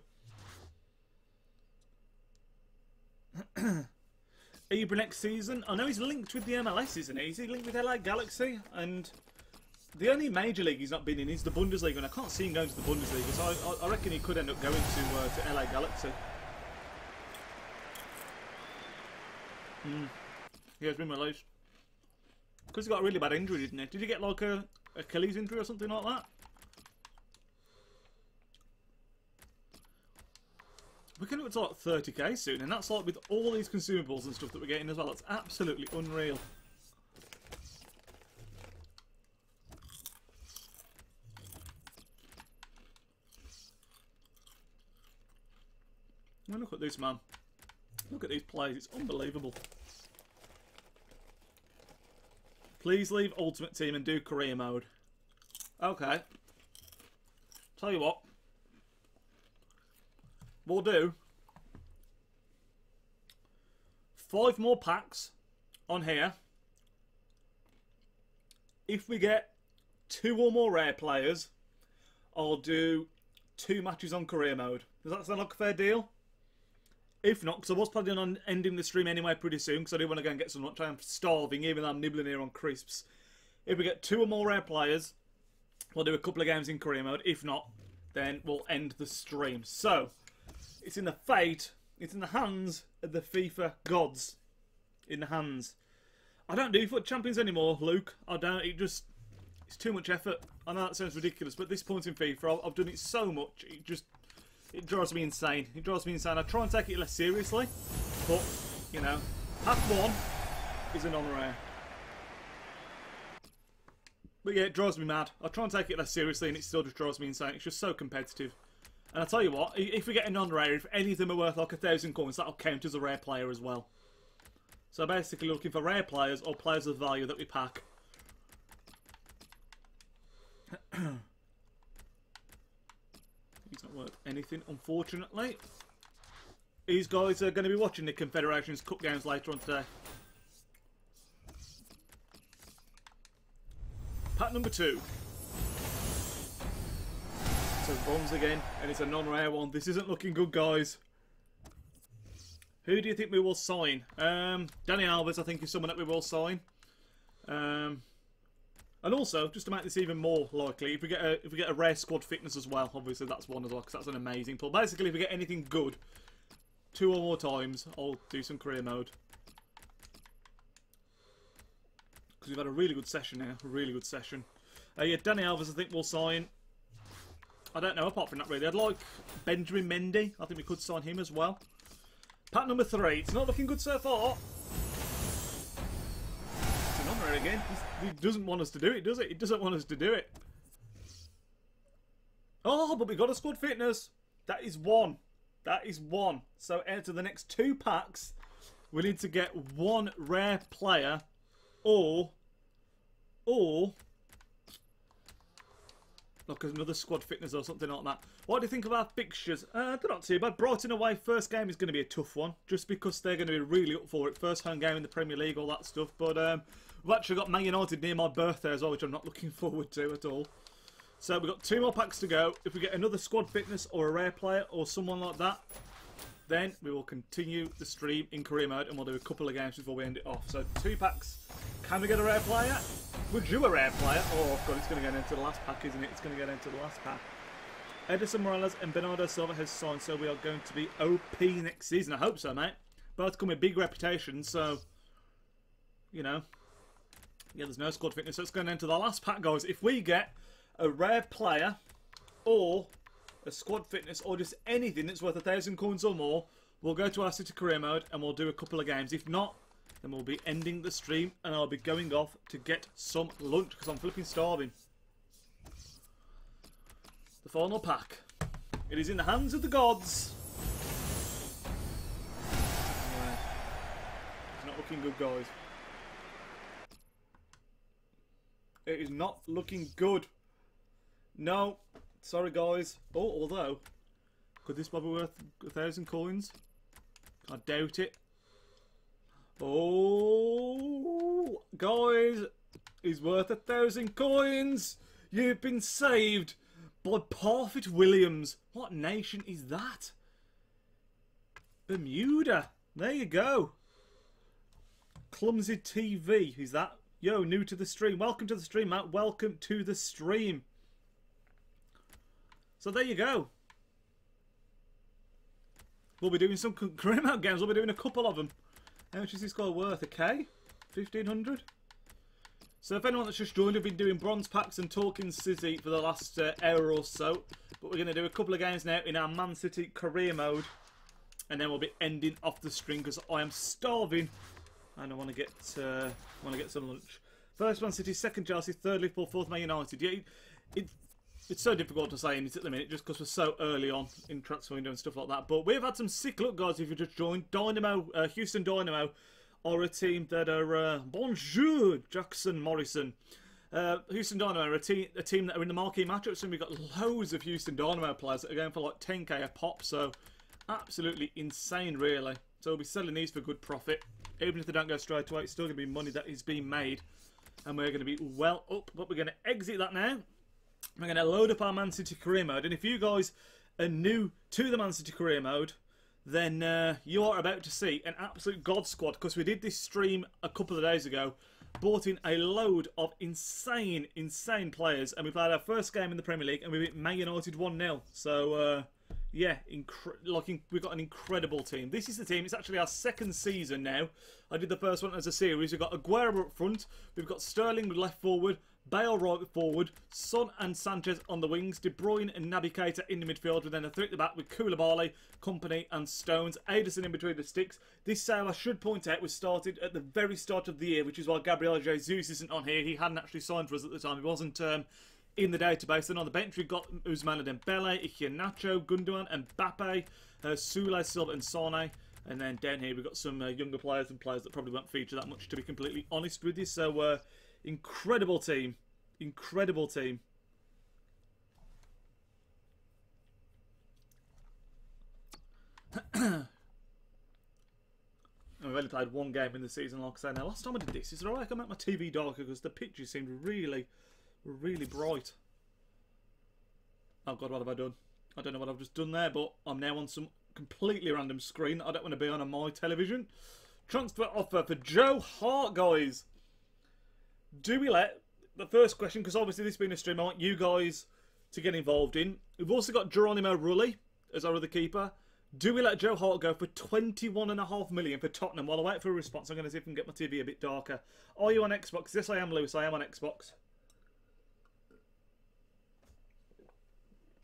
A: Ibra next season. I know he's linked with the MLS, isn't he? Is he linked with LA Galaxy? And the only major league he's not been in is the Bundesliga, and I can't see him going to the Bundesliga, so I reckon he could end up going to LA Galaxy. He has been released. Because he got a really bad injury, didn't he? Did he get like a Achilles injury or something like that? We're going to like 30k soon, and that's like with all these consumables and stuff that we're getting as well. It's absolutely unreal. Now look at this, man. Look at these plays. It's unbelievable. Please leave Ultimate Team and do career mode. Okay. Tell you what. We'll do 5 more packs on here. If we get 2 or more rare players, I'll do 2 matches on career mode. Does that sound like a fair deal? If not, because I was planning on ending the stream anyway pretty soon, because I do want to go and get some lunch. I'm starving, even though I'm nibbling here on crisps. If we get 2 or more rare players, we'll do a couple of games in career mode. If not, then we'll end the stream. So, it's in the fate, it's in the hands of the FIFA gods. In the hands. I don't do FUT Champions anymore, Luke. I don't. It's too much effort. I know that sounds ridiculous, but at this point in FIFA, I've done it so much, it drives me insane. It drives me insane. I try and take it less seriously, but, you know, pack 1 is a non-rare. But yeah, it drives me mad. I try and take it less seriously, and it still just drives me insane. It's just so competitive. And I tell you what, if we get a non-rare, if any of them are worth like 1,000 coins, that'll count as a rare player as well. So basically looking for rare players or players of value that we pack. He's not worth anything, unfortunately. These guys are going to be watching the Confederations Cup games later on today. Pack number 2. It's a bronze again, and it's a non-rare one. This isn't looking good, guys. Who do you think we will sign? Dani Alves, I think, is someone that we will sign. And also, just to make this even more likely, if we get a rare squad fitness as well, obviously that's one as well, because that's an amazing pull. Basically, if we get anything good 2 or more times, I'll do some career mode. Because we've had a really good session here, a really good session. Yeah, Dani Alves, I think we'll sign. I don't know, apart from that really. I'd like Benjamin Mendy. I think we could sign him as well. Pack number 3. It's not looking good so far. It's an honour again. He doesn't want us to do it, does it? He doesn't want us to do it. Oh, but we got a squad fitness. That is 1. That is 1. So enter the next 2 packs. We need to get 1 rare player or like another squad fitness or something like that. What do you think of our fixtures? They're not too bad. Brighton away, first game is going to be a tough one, just because they're going to be really up for it. First home game in the Premier League, all that stuff. But we've actually got Man United near my birthday as well, which I'm not looking forward to at all. So we've got 2 more packs to go. If we get another squad fitness or a rare player or someone like that, then we will continue the stream in career mode and we'll do a couple of games before we end it off. So 2 packs. Can we get a rare player? Would you a rare player? Oh god, it's going to get into the last pack, isn't it? It's going to get into the last pack. Edison Morales and Bernardo Silva has signed, so we are going to be OP next season. I hope so, mate. Both come with big reputations, so, you know. Yeah, there's no squad fitness, so it's going into the last pack, guys. If we get a rare player or a squad fitness or just anything that's worth 1,000 coins or more, we'll go to our City career mode and we'll do a couple of games. If not, then we'll be ending the stream and I'll be going off to get some lunch because I'm flipping starving. The final pack. It is in the hands of the gods. Anyway, it's not looking good, guys. It is not looking good. No. Sorry, guys. Oh, although, could this be worth 1,000 coins? I doubt it. Oh, guys, he's worth 1,000 coins. You've been saved by Parfit Williams. What nation is that? Bermuda. There you go. Clumsy TV. Is that? Yo, new to the stream. Welcome to the stream, Matt. Welcome to the stream. So there you go. We'll be doing some career mode games. We'll be doing a couple of them. How much is this guy worth? A K? 1,500? So if anyone that's just joined, we've been doing bronze packs and talking City for the last hour or so. But we're going to do a couple of games now in our Man City career mode. And then we'll be ending off the stream because I am starving. And I want to get some lunch. First Man City, second Chelsea, third Liverpool, fourth Man United. Yeah, it's so difficult to say in it at the minute just because we're so early on in transfer window and stuff like that. But we've had some sick luck, guys, if you just joined. Dynamo, Houston Dynamo are a team that are bonjour, Jackson Morrison. Houston Dynamo are a team that are in the marquee matchups, and we've got loads of Houston Dynamo players that are going for like 10k a pop, so absolutely insane, really. So we'll be selling these for good profit. Even if they don't go straight away, it's still going to be money that is being made, and we're going to be well up. But we're going to exit that now. We're going to load up our Man City career mode, and if you guys are new to the Man City career mode, then you are about to see an absolute god squad, because we did this stream a couple of days ago, brought in a load of insane players, and we played our first game in the Premier League and we beat Man United 1-0. So yeah, we've got an incredible team. This is the team. It's actually our second season now. I did the first one as a series. We've got Aguero up front, we've got Sterling left forward, Bale right forward, Son and Sanchez on the wings, De Bruyne and Naby Keita in the midfield, with then a three at the back with Koulibaly, Kompany and Stones. Ederson in between the sticks. This sale, I should point out, was started at the very start of the year, which is why Gabriel Jesus isn't on here. He hadn't actually signed for us at the time. He wasn't in the database. Then on the bench we've got Ousmane Dembele, Iheanacho, Gundogan and Mbappe, Soulé, Silva and Sane. And then down here we've got some younger players and players that probably won't feature that much, to be completely honest with you. So incredible team. Incredible team. And we've only played one game in the season, like I say. Now, last time I did this, is it alright I can make my TV darker, because the pictures seemed really bright. Oh god, what have I done? I don't know what I've just done there, but I'm now on some completely random screen that I don't want to be on my television. Transfer offer for Joe Hart, guys. Do we let... The first question, because obviously this being a stream, I want you guys to get involved in. We've also got Geronimo Rulli as our other keeper. Do we let Joe Hart go for 21.5 million for Tottenham? While I wait for a response, I'm going to see if I can get my TV a bit darker. Are you on Xbox? Yes, I am, Lewis. I am on Xbox.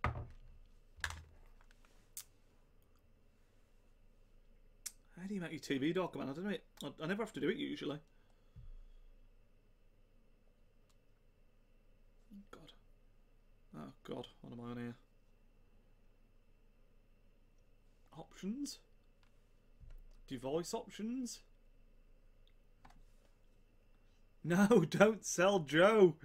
A: How do you make your TV darker, man? I don't know. I never have to do it usually. God. Oh god, what am I on here? Options? Device options? No, don't sell Joe.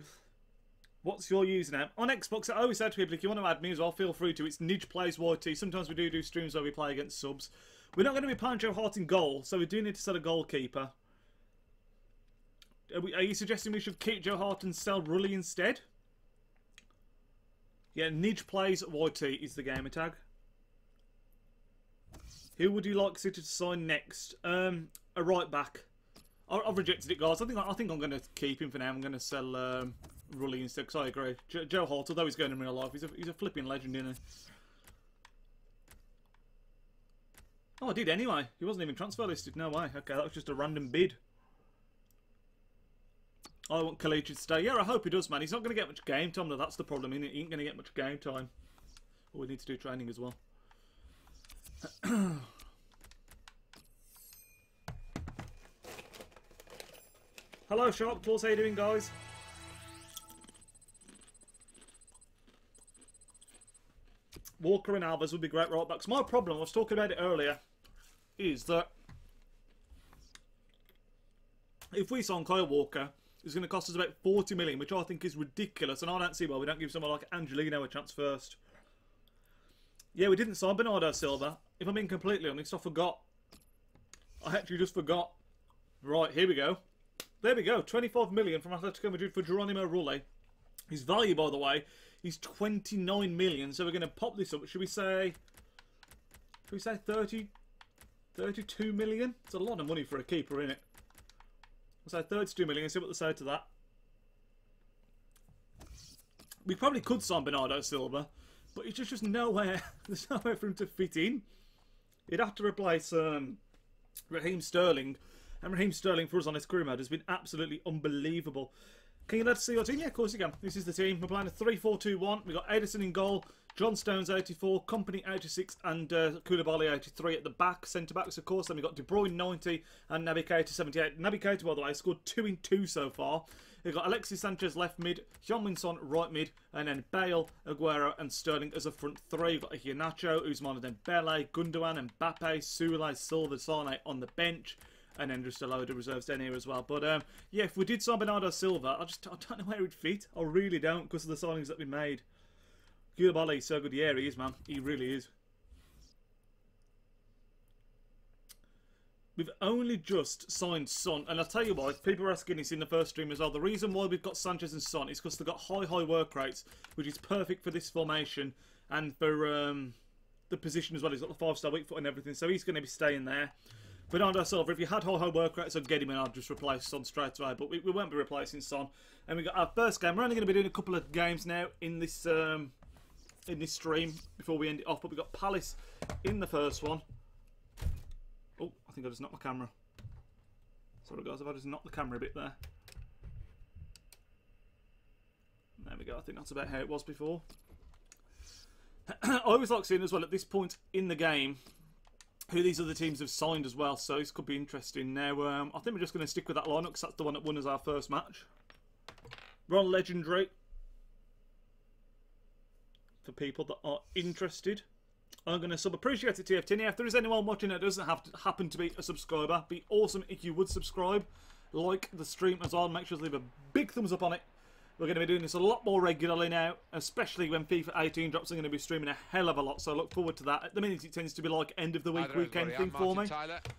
A: What's your username? On Xbox, I always say to people, if you want to add me as well, feel free to. It's Nidge Plays YT. Sometimes we do streams where we play against subs. We're not going to be playing Joe Hart in goal, so we do need to sell a goalkeeper. Are you suggesting we should keep Joe Hart and sell Rulli instead? Yeah, Nidge Plays YT is the gamer tag. Who would you like City to sign next? A right back. I've rejected it, guys. I think I'm going to keep him for now. I'm going to sell Rulli instead, because I agree. Joe Hart, although he's going in real life, he's a flipping legend, isn't he? Oh, I did anyway. He wasn't even transfer listed. No way. Okay, that was just a random bid. I want Khalid to stay. Yeah, I hope he does, man. He's not going to get much game time, though. That's the problem, isn't it? He ain't going to get much game time. But we need to do training as well. Hello, Sharp Claws. How you doing, guys? Walker and Alves would be great right backs. My problem, I was talking about it earlier, is that if we sign Kyle Walker, it's going to cost us about 40 million, which I think is ridiculous, and I don't see why we don't give someone like Angelino a chance first. Yeah, we didn't sign Bernardo Silva. If I'm being completely honest, I forgot. I actually just forgot. Right, here we go. There we go. 25 million from Atletico Madrid for Geronimo Rulli. His value, by the way, is 29 million. So we're going to pop this up. Should we say 30, 32 million? It's a lot of money for a keeper, isn't it? We'll say 32 million. See what they say to that. We probably could sign Bernardo Silva, but it's just nowhere. There's nowhere for him to fit in. He'd have to replace Raheem Sterling. And Raheem Sterling for us on his career mode has been absolutely unbelievable. Can you let us see your team? Yeah, of course you can. This is the team. We're playing a 3-4-2-1. We've got Ederson in goal, John Stones 84, Kompany 86, and Koulibaly 83 at the back. Centre-backs, of course. Then we've got De Bruyne 90 and Naby Keita 78. Naby Keita, by the way, scored 2 in 2 so far. We've got Alexis Sanchez left mid, Heung-min Son right mid, and then Bale, Aguero and Sterling as a front three. We've got Iheanacho, Ousmane Dembele, Gundogan, Mbappe, Soulé, Silva, Sane on the bench. And then just a load of reserves down here as well. But yeah, if we did sign Bernardo Silva, I don't know where he'd fit. I really don't, because of the signings that we made. Koulibaly's so good. Yeah, he is, man. He really is. We've only just signed Son, and I'll tell you why. People are asking this in the first stream as well. The reason why we've got Sanchez and Son is because they've got high work rates, which is perfect for this formation and for the position as well. He's got the 5-star weak foot and everything, so he's going to be staying there. Bernardo Silva, if you had high work rates, I'd get him and I'd just replace Son straight away. But we won't be replacing Son. And we got our first game. We're only going to be doing a couple of games now in this stream before we end it off. But we got Palace in the first one. Oh, I think I just knocked my camera. Sorry guys, if I just knocked the camera a bit there. There we go, I think that's about how it was before. I always like seeing as well at this point in the game who these other teams have signed as well, so this could be interesting. Now, I think we're just going to stick with that lineup because that's the one that won us our first match. We're on Legendary for people that are interested. I'm going to appreciate it, TF10. If there is anyone watching that doesn't happen to be a subscriber, be awesome if you would subscribe. Like the stream as well. Make sure to leave a big thumbs up on it. We're going to be doing this a lot more regularly now, especially when FIFA 18 drops. I'm going to be streaming a hell of a lot, so I look forward to that. At the minute, it tends to be like end of the week, weekend thing for me.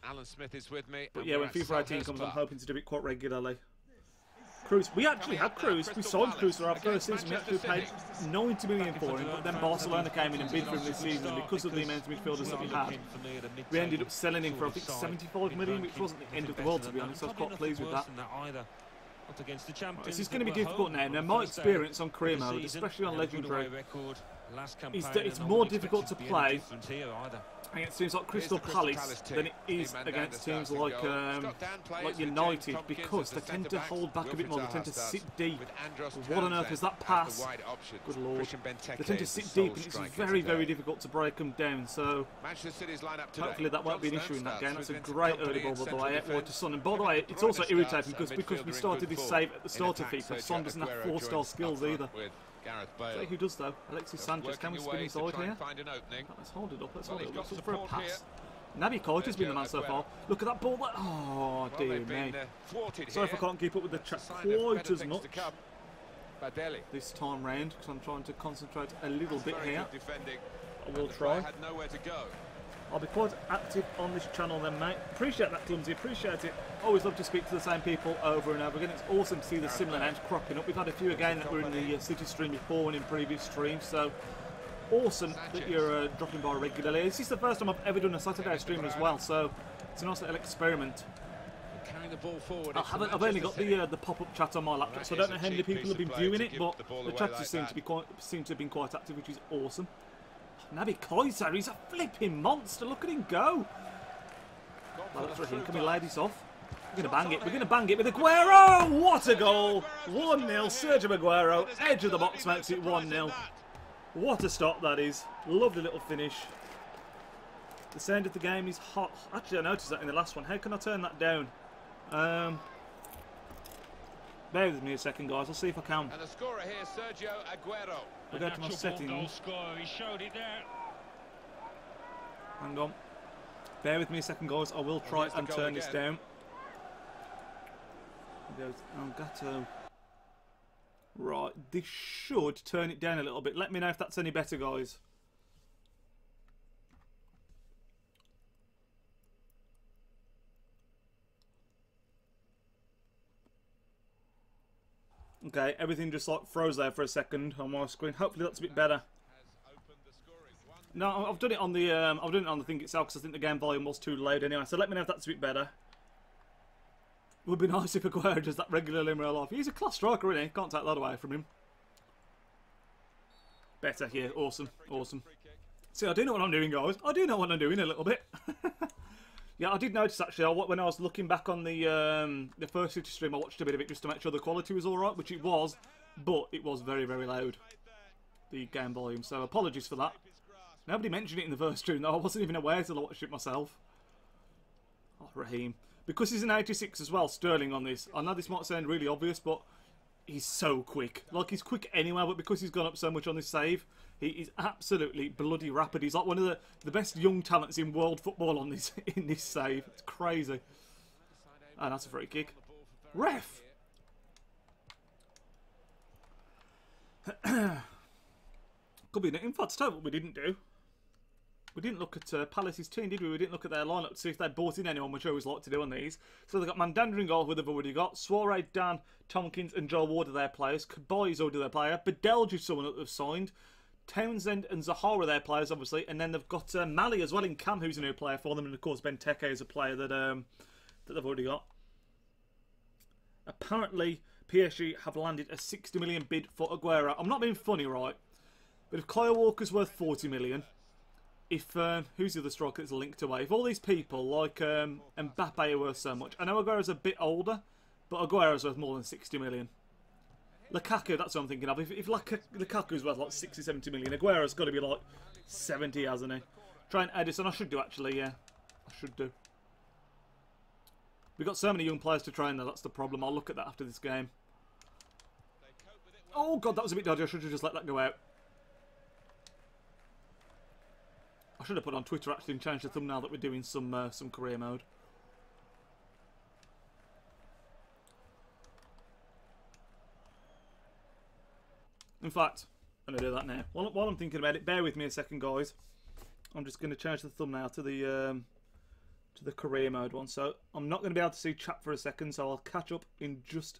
B: Alan Smith is with me,
A: but yeah, when FIFA 18 comes, I'm hoping to do it quite regularly. Cruz, we actually had Cruz. We signed Cruz for our first season. We actually paid 90 million for him, but then Barcelona came in and bid for him this season, and because of the amount of midfielders that we had, we ended up selling him for I think 75 million, which wasn't the end of the world to be honest. So I was quite pleased with that. This is going to be difficult now. Now, my experience on career mode, especially on Legendary, is that it's more difficult to play against teams like Crystal Palace than it is against teams like United, because they tend to hold back a bit more. They tend to sit deep. What on earth is that pass? Good lord. They tend to sit deep, and it's very, very difficult to break them down. So hopefully that won't be an issue in that game. That's a great early ball, by the way, out to Son. And by the way, it's also irritating because we started this save at the start of FIFA. Son doesn't have 4-star skills either. Who does though? Alexis Sanchez. Can we spin inside here? Let's hold it up. Let's hold it up. Let's look for a pass. Naby Keita's been the man so far. Look at that ball. Oh dear me. Sorry if I can't keep up with the chat quite as much this time round, because I'm trying to concentrate a little bit here. I will try. I'll be quite active on this channel then, mate. Appreciate that, Clumsy. Appreciate it. Always love to speak to the same people over and over again. It's awesome to see the similar names cropping up. We've had a few again that were in the City stream before and in previous streams, so awesome that you're dropping by regularly. This is the first time I've ever done a Saturday stream as well, so it's a nice little experiment. I've only got the pop-up chat on my laptop, so I don't know how many people have been viewing it, but the chat just seem to have been quite active, which is awesome. Naby Keita, he's a flipping monster. Look at him go. Can we lay this off? We're going to bang it. We're going to bang it with Aguero. What a goal. 1-0. Sergio Aguero. Edge of the box makes it 1-0. What a stop that is. Lovely little finish. The sound of the game is hot. Actually, I noticed that in the last one. How can I turn that down? Bear with me a second, guys. I'll see if I can.
B: And the scorer here, Sergio Aguero.
A: I'll go to my settings.
C: He showed it there.
A: Hang on. Bear with me a second, guys. I will try and turn this down. There goes Elgato. Right, this should turn it down a little bit. Let me know if that's any better, guys. Okay, everything just like froze there for a second on my screen. Hopefully that's a bit better. No, I've done it on the thing itself because I think the game volume was too loud anyway. So let me know if that's a bit better. It would be nice if Aguero does that regularly in real life. He's a class striker, isn't he? Can't take that away from him. Better, yeah, awesome, awesome. See, I do know what I'm doing, guys. I do know what I'm doing a little bit. Yeah, I did notice actually when I was looking back on the first City stream, I watched a bit of it just to make sure the quality was all right, which it was, but it was very, very loud, the game volume. So apologies for that. Nobody mentioned it in the first stream, though. I wasn't even aware till I watched it myself. Oh, Raheem. Because he's an 86 as well, Sterling on this. I know this might sound really obvious, but he's so quick. Like, he's quick anyway, but because he's gone up so much on this save, he is absolutely bloody rapid. He's like one of the best young talents in world football on this in this save. It's crazy. And that's a free kick. Ref! Could be. In fact, tell you what we didn't do. We didn't look at Palace's team, did we? We didn't look at their lineup to see if they bought in anyone, which I always like to do on these. So they've got Mandanda in goal, who they've already got. Suarez, Dan, Tompkins and Joel Ward are their players. Kabay is already their player. Bedelge is someone that they've signed. Townsend and Zahara are their players, obviously. And then they've got Mali as well in Cam, who's a new player for them. And of course, Benteke is a player that they've already got. Apparently, PSG have landed a 60 million bid for Aguero. I'm not being funny, right? But if Kyle Walker's worth 40 million, if who's the other striker that's linked away? If all these people like Mbappe are worth so much, I know Aguero's a bit older, but Aguero's worth more than 60 million. Lukaku, that's what I'm thinking of. If Lukaku's worth like 60, 70 million, Aguero's got to be like 70, hasn't he? Try and Edison, I should do actually, yeah, I should do. We've got so many young players to train though, that's the problem. I'll look at that after this game. Oh god, that was a bit dodgy. I should have just let that go out. I should have put on Twitter actually and changed the thumbnail that we're doing some career mode. In fact, I'm going to do that now. While I'm thinking about it, bear with me a second, guys. I'm just going to change the thumbnail to the career mode one. So I'm not going to be able to see chat for a second, so I'll catch up in just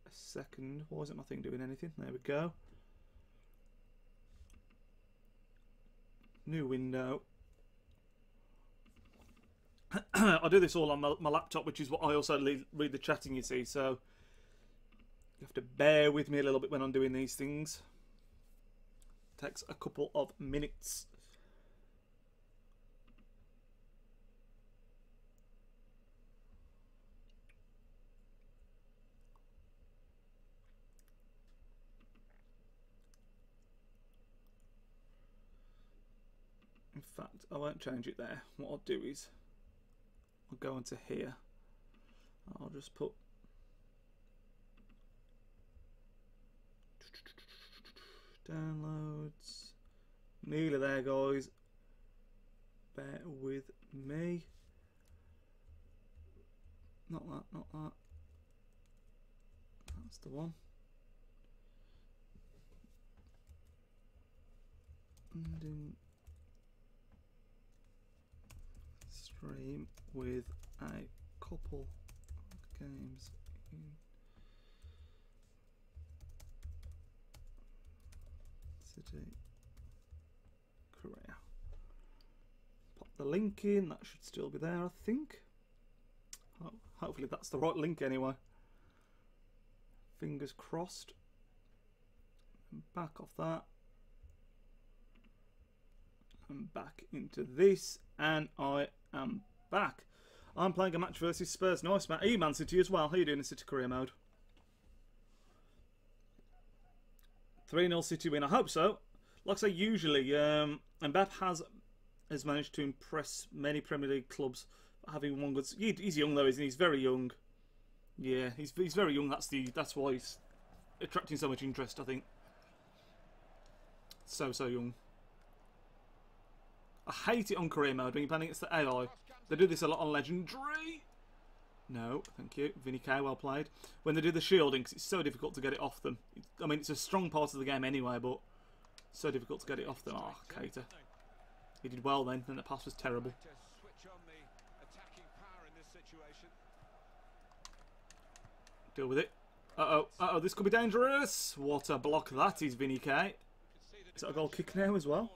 A: a second. Why isn't my thing doing anything? There we go. New window. I do this all on my laptop, which is what I also read the chatting, you see, so you have to bear with me a little bit when I'm doing these things. Takes a couple of minutes. In fact, I won't change it there. What I'll do is I'll go into here. I'll just put downloads. Nearly there, guys. Bear with me. Not that, not that. That's the one. And in stream with a couple of games in City Korea. Pop the link in, that should still be there, I think. Oh, hopefully that's the right link anyway. Fingers crossed. And back off that. And back into this, and I am back. I'm playing a match versus Spurs. Nice, Matt. Are you Man City as well? How are you doing in City career mode? 3-0 City win. I hope so. Like I say, usually Mbappe has managed to impress many Premier League clubs having one good. He's young though, isn't he? He's very young. Yeah, he's very young. That's why he's attracting so much interest, I think. So young. I hate it on career mode when you're playing against the AI. They do this a lot on Legendary. No, thank you. Vinny K, well played. When they do the shielding, because it's so difficult to get it off them. I mean, it's a strong part of the game anyway, but so difficult to get it off them. Oh, Cater. He did well then, and the pass was terrible. Deal with it. Uh-oh, this could be dangerous. What a block that is, Vinny K. Is that a goal kick now as well?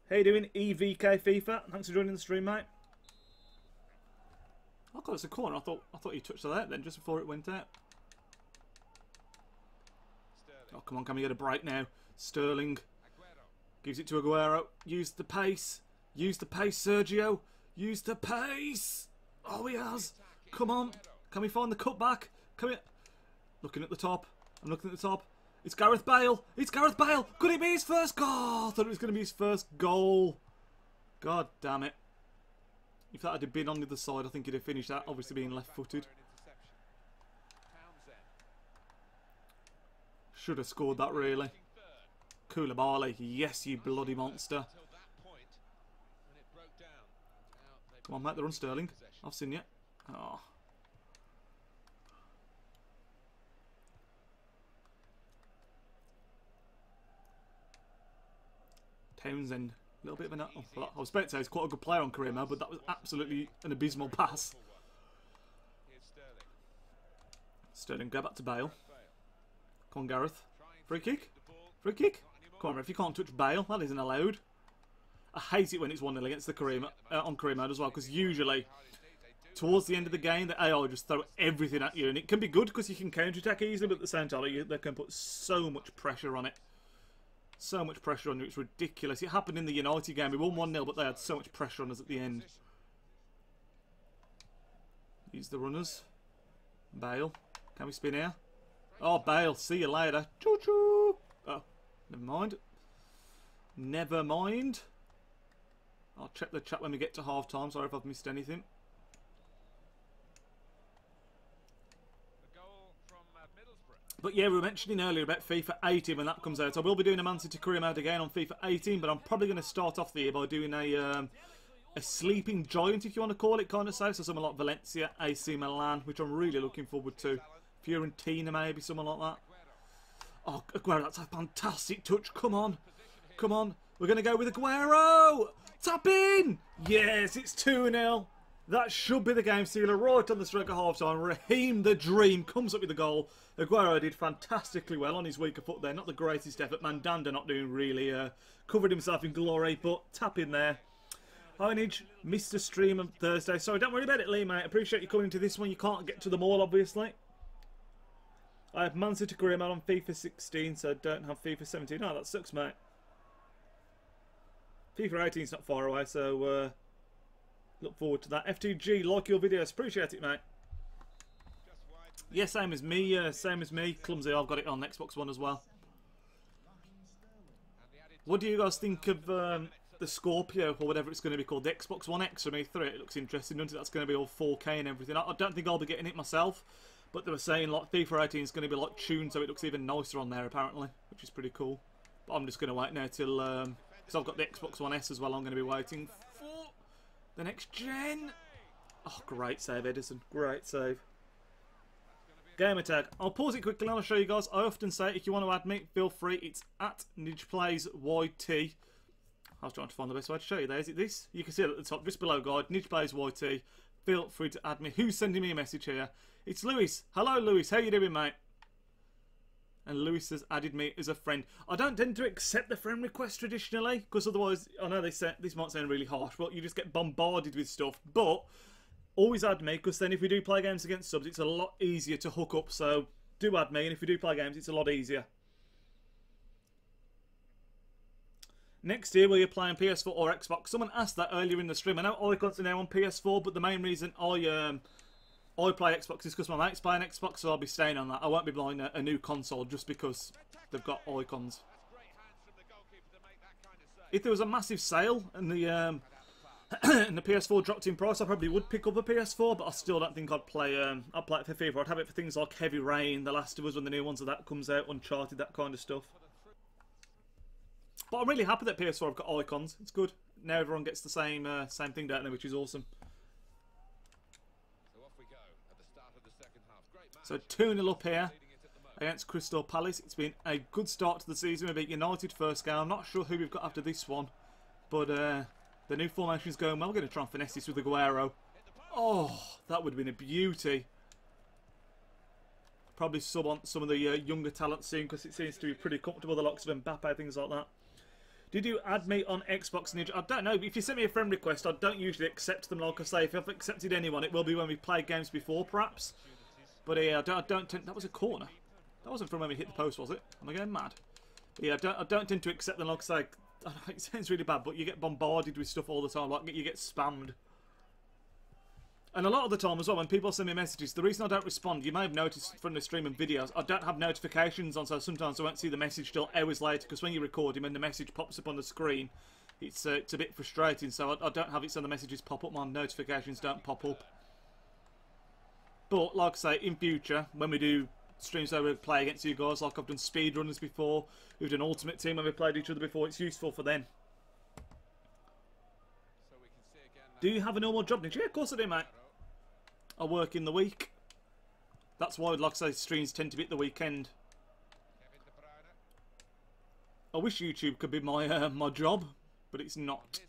A: How you doing, EVK FIFA? Thanks for joining the stream, mate. I thought it was a corner. I thought you touched that then just before it went out. Oh, come on, can we get a break now? Sterling gives it to Aguero. Use the pace. Use the pace, Sergio. Use the pace. Oh, he has. Come on. Can we find the cutback? Come here. Looking at the top. I'm looking at the top. It's Gareth Bale. It's Gareth Bale. Could it be his first goal? I thought it was going to be his first goal. God damn it. If that had been on the other side, I think he'd have finished that. Obviously being left-footed. Should have scored that, really. Koulibaly. Yes, you bloody monster. Come on, mate. They're on Sterling. I've seen you. Oh. Townsend. A little bit of an... Oh, well, I was about to say he's quite a good player on career mode, but that was absolutely an abysmal pass. Sterling, go back to Bale. Come on, Gareth. Free kick. Free kick. Come on, if you can't touch Bale, that isn't allowed. I hate it when it's 1-0 against the career on career mode as well, because usually towards the end of the game, the AI just throw everything at you, and it can be good because you can counter-attack easily, but at the same time, they can put so much pressure on it. So much pressure on you, it's ridiculous. It happened in the United game. We won 1-0, but they had so much pressure on us at the end. Use the runners. Bale. Can we spin here? Oh, Bale. See you later. Choo-choo. Oh, never mind. Never mind. I'll check the chat when we get to half-time. Sorry if I've missed anything. But yeah, we were mentioning earlier about FIFA 18 when that comes out. I will be doing a Man City career mode again on FIFA 18, but I'm probably going to start off the year by doing a sleeping giant, if you want to call it, kind of so. So someone like Valencia, AC Milan, which I'm really looking forward to. Fiorentina maybe, someone like that. Oh, Aguero, that's a fantastic touch. Come on. Come on. We're going to go with Aguero. Tap in. Yes, it's 2-0. That should be the game sealer right on the stroke of half-time. Raheem the Dream comes up with the goal. Aguero did fantastically well on his weaker foot there. Not the greatest effort. Mandanda not doing really. Covered himself in glory, but tap in there. Heinage missed a stream on Thursday. Sorry, don't worry about it, Lee, mate. Appreciate you coming to this one. You can't get to them all, obviously. I have Man City career mode on FIFA 16, so I don't have FIFA 17. Oh, that sucks, mate. FIFA 18 is not far away, so look forward to that. FTG, like your videos. Appreciate it, mate. Yeah, same as me. Same as me. Clumsy, I've got it on Xbox One as well. What do you guys think of the Scorpio, or whatever it's going to be called? The Xbox One X from E3. It looks interesting, doesn't it? That's going to be all 4K and everything. I don't think I'll be getting it myself, but they were saying like FIFA 18 is going to be like tuned, so it looks even nicer on there apparently, which is pretty cool. But I'm just going to wait now till because I've got the Xbox One S as well. I'm going to be waiting for the next gen. Oh, great save, Edison. Great save. Gamer tag. I'll pause it quickly and I'll show you guys. I often say if you want to add me, feel free. It's at NidgePlaysYT. I was trying to find the best way to show you there. Is it this? You can see it at the top, just below guide. NidgePlaysYT. Feel free to add me. Who's sending me a message here? It's Lewis. Hello, Lewis. How you doing, mate? And Lewis has added me as a friend. I don't tend to accept the friend request traditionally, because otherwise, I know this might sound really harsh, but you just get bombarded with stuff. But always add me, because then if we do play games against subs, it's a lot easier to hook up. So do add me, and if we do play games, it's a lot easier. Next year, will you play on PS4 or Xbox? Someone asked that earlier in the stream. I know Icons are now on PS4, but the main reason I play Xbox is because my mate's playing Xbox, so I'll be staying on that. I won't be buying a new console just because they've got Icons. If there was a massive sale and the and the PS4 dropped in price, I probably would pick up a PS4, but I still don't think I'd play it for FIFA. I'd have it for things like Heavy Rain, The Last of Us when the new ones of that comes out, Uncharted, that kind of stuff. But I'm really happy that PS4 have got Icons. It's good. Now everyone gets the same thing, don't they, which is awesome. So 2-0 up here against Crystal Palace. It's been a good start to the season. We beat United first game. I'm not sure who we've got after this one, but the new formation is going well. We're going to try and finesse this with Aguero. Oh, that would have been a beauty. Probably sub on some of the younger talent soon, because it seems to be pretty comfortable, the likes of Mbappe, things like that. Did you add me on Xbox Ninja? I don't know. If you send me a friend request, I don't usually accept them. Like I say, if I've accepted anyone, it will be when we played games before, perhaps. But yeah, I don't tend... That was a corner. That wasn't from when we hit the post, was it? Am I going mad? But yeah, I don't tend to accept them. Like I say, I know, it sounds really bad, but you get bombarded with stuff all the time. Like, you get spammed. And a lot of the time as well, when people send me messages, the reason I don't respond, you may have noticed from the stream and videos, I don't have notifications on, so sometimes I won't see the message till hours later, because when you record him and the message pops up on the screen, it's a bit frustrating, so I don't have it so the messages pop up, my notifications don't pop up. But, like I say, in future, when we do streams where we play against you guys, like I've done speedrunners before, we've done Ultimate Team when we played each other before, it's useful for them. Do you have a normal job, Ninja? Yeah, of course I do, mate. I work in the week. That's why, like I say, streams tend to be at the weekend. I wish YouTube could be my my job, but it's not.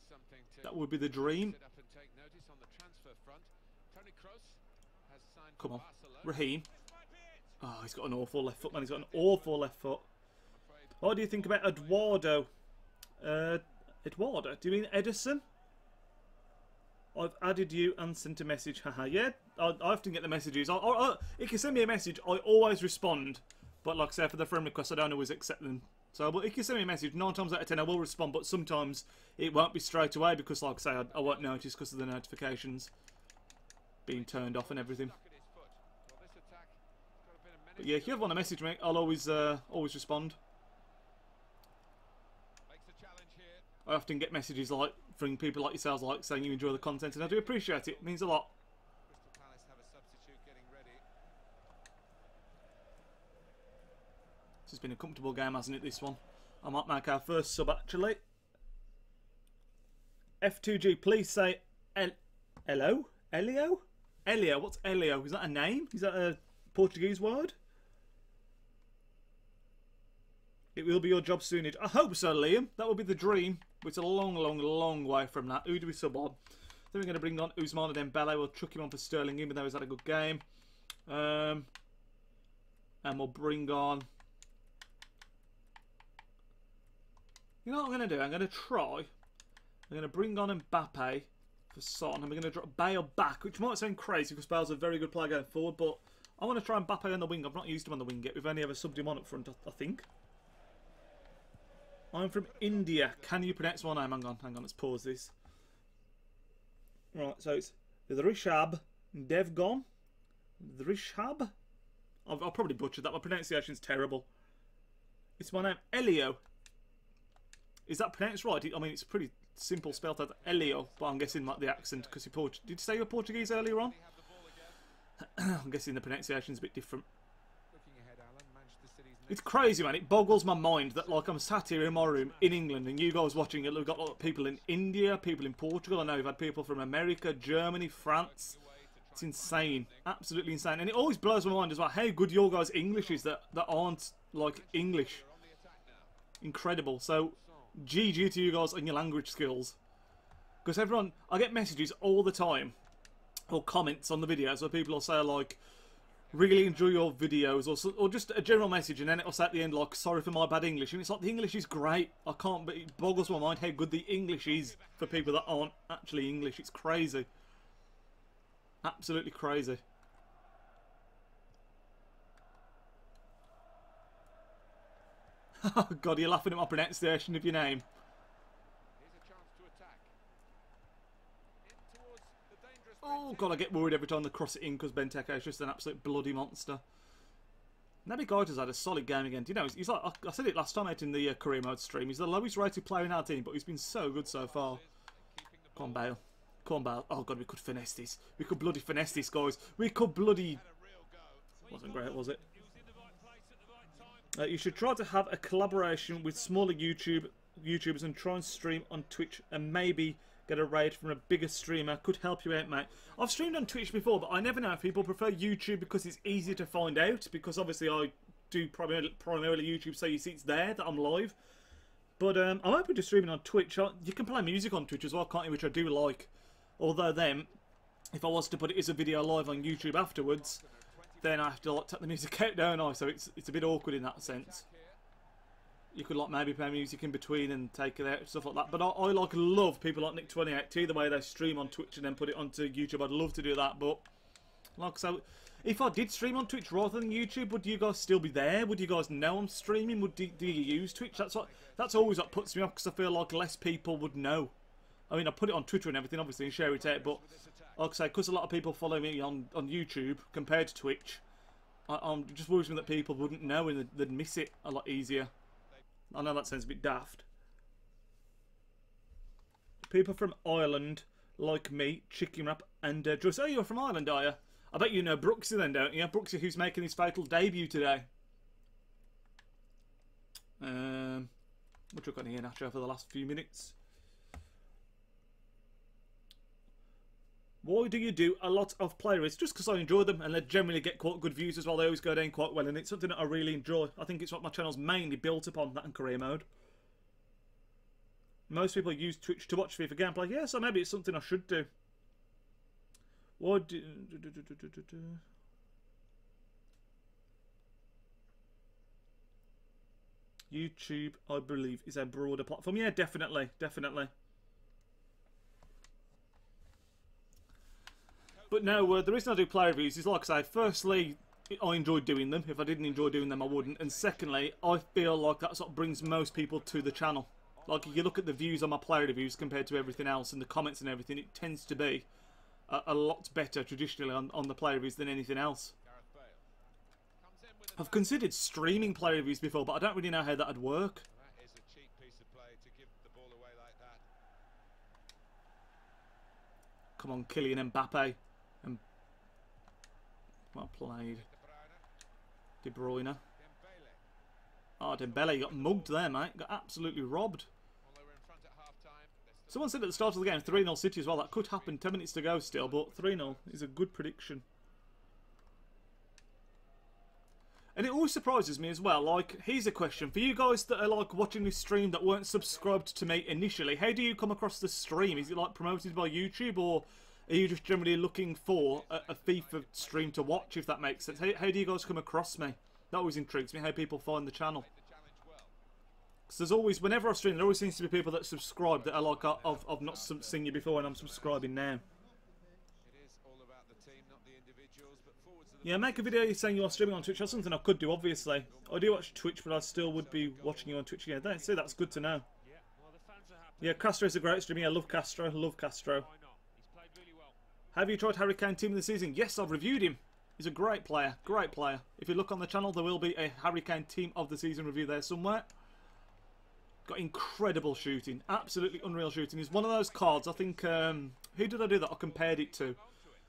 A: That would be the dream. Come on, Raheem. Oh, he's got an awful left foot, man. He's got an awful left foot. What do you think about Eduardo? Eduardo? Do you mean Edison? I've added you and sent a message. Haha, yeah. I often get the messages. If you send me a message, I always respond. But like I say, for the friend requests, I don't always accept them. So, but if you send me a message, 9 times out of 10 I will respond. But sometimes it won't be straight away because, like I say, I won't notice because of the notifications being turned off and everything. But yeah, if you ever want to message me, I'll always respond. I often get messages like from people like yourselves, like saying you enjoy the content, and I do appreciate it. It means a lot. This has been a comfortable game, hasn't it, this one? I might make our first sub, actually. F2G, please say hello? Elio? Elio, what's Elio? Is that a name? Is that a Portuguese word? It will be your job soon. I hope so, Liam. That would be the dream. But it's a long, long, long way from that. Who do we sub on? Then we're going to bring on Ousmane Dembele. We'll chuck him on for Sterling, even though he's had a good game. And we'll bring on... You know what I'm going to do? I'm going to try. I'm going to bring on Mbappe for Son. And we're going to drop Bale back, which might sound crazy because Bale's a very good player going forward. But I want to try Mbappe on the wing. I've not used him on the wing yet. We've only ever subbed him on up front, I think. I'm from India. Can you pronounce my name? Hang on, let's pause this. Right, so it's Rishabh Devgon. Rishabh? I'll probably butcher that. My pronunciation's terrible. It's my name, Elio. Is that pronounced right? I mean, it's pretty simple spelled out Elio, but I'm guessing like the accent because you're Portuguese. Did you say you were Portuguese earlier on? I'm guessing the pronunciation's a bit different. It's crazy, man. It boggles my mind that, like, I'm sat here in my room in England and you guys watching it. We've got like, people in India, people in Portugal. I know we've had people from America, Germany, France. It's insane. Absolutely insane. And it always blows my mind as well how good your guys' English is that aren't, like, English. Incredible. So, GG to you guys and your language skills. Because everyone... I get messages all the time, or comments on the videos where people will say, like... really enjoy your videos, or just a general message, and then it'll say at the end like, sorry for my bad English, and it's like, the English is great. I can't, but it boggles my mind how good the English is for people that aren't actually English. It's crazy. Absolutely crazy. Oh god, you're laughing at my pronunciation of your name. Oh god, I get worried every time they cross it in because Benteke is just an absolute bloody monster. Naby Keita's had a solid game again. Do you know, he's like, I said it last time out in the career mode stream, he's the lowest rated player in our team, but he's been so good so far. Come on, Bale. Come on, Bale. Oh god, we could finesse this. We could bloody finesse this, guys. We could bloody... Wasn't great, was it? You should try to have a collaboration with smaller YouTubers and try and stream on Twitch and maybe get a raid from a bigger streamer. Could help you out, mate. I've streamed on Twitch before, but I never know if people prefer YouTube because it's easier to find out. Because obviously I do primarily YouTube, so you see it's there that I'm live. But I'm open to streaming on Twitch. You can play music on Twitch as well, can't you? Which I do like. Although then, if I was to put it as a video live on YouTube afterwards, then I have to like take the music out, don't I? So it's a bit awkward in that sense. You could like maybe play music in between and take it out, stuff like that. But I like love people like Nick28T, the way they stream on Twitch and then put it onto YouTube. I'd love to do that, but like so, if I did stream on Twitch rather than YouTube, would you guys still be there? Would you guys know I'm streaming? Do you use Twitch? That's always what puts me off because I feel like less people would know. I mean, I put it on Twitter and everything, obviously, and share it out, but like I say, because a lot of people follow me on YouTube compared to Twitch, I'm just worried that people wouldn't know and they'd miss it a lot easier. I know that sounds a bit daft. People from Ireland, like me, chicken wrap and Joyce. Oh, you're from Ireland, are you? I bet you know Brooksy then, don't you? Brooksy, who's making his fatal debut today. What you got here, Nacho, for the last few minutes? Why do you do a lot of player reviews? Just because I enjoy them, and they generally get quite good views as well. They always go down quite well, and it's something that I really enjoy. I think it's what my channel's mainly built upon, that and career mode. Most people use Twitch to watch FIFA gameplay. Yeah, so maybe it's something I should do. Why do... YouTube, I believe, is a broader platform. Yeah, definitely, definitely. But no, the reason I do play reviews is, like I say, firstly, I enjoy doing them. If I didn't enjoy doing them, I wouldn't. And secondly, I feel like that sort of brings most people to the channel. Like, if you look at the views on my player reviews compared to everything else and the comments and everything, it tends to be a lot better traditionally on the player reviews than anything else. I've considered streaming player reviews before, but I don't really know how that'd work.
B: That is a cheap piece of play to give the ball away like that.
A: Come on, Kylian Mbappe. And well played. De Bruyne. Oh, Dembele got mugged there, mate. Got absolutely robbed. Someone said at the start of the game, 3-0 City as well. That could happen. 10 minutes to go still, but 3-0 is a good prediction. And it always surprises me as well. Like, here's a question. For you guys that are, like, watching this stream that weren't subscribed to me initially, how do you come across the stream? Is it, like, promoted by YouTube, or are you just generally looking for a FIFA stream to watch, if that makes sense? How do you guys come across me? That always intrigues me, how people find the channel. Because there's always, whenever I stream, there always seems to be people that subscribe that are like, I've not seen you before and I'm subscribing now. Yeah, make a video saying you are streaming on Twitch. That's something I could do, obviously. I do watch Twitch, but I still would be watching you on Twitch. Yeah, see, that's good to know. Yeah, Castro's a great streamer. I love Castro. Love Castro. Have you tried Harry Kane team of the season? Yes, I've reviewed him. He's a great player. Great player. If you look on the channel, there will be a Harry Kane team of the season review there somewhere. Got incredible shooting. Absolutely unreal shooting. He's one of those cards, I think... who did I do that I compared it to?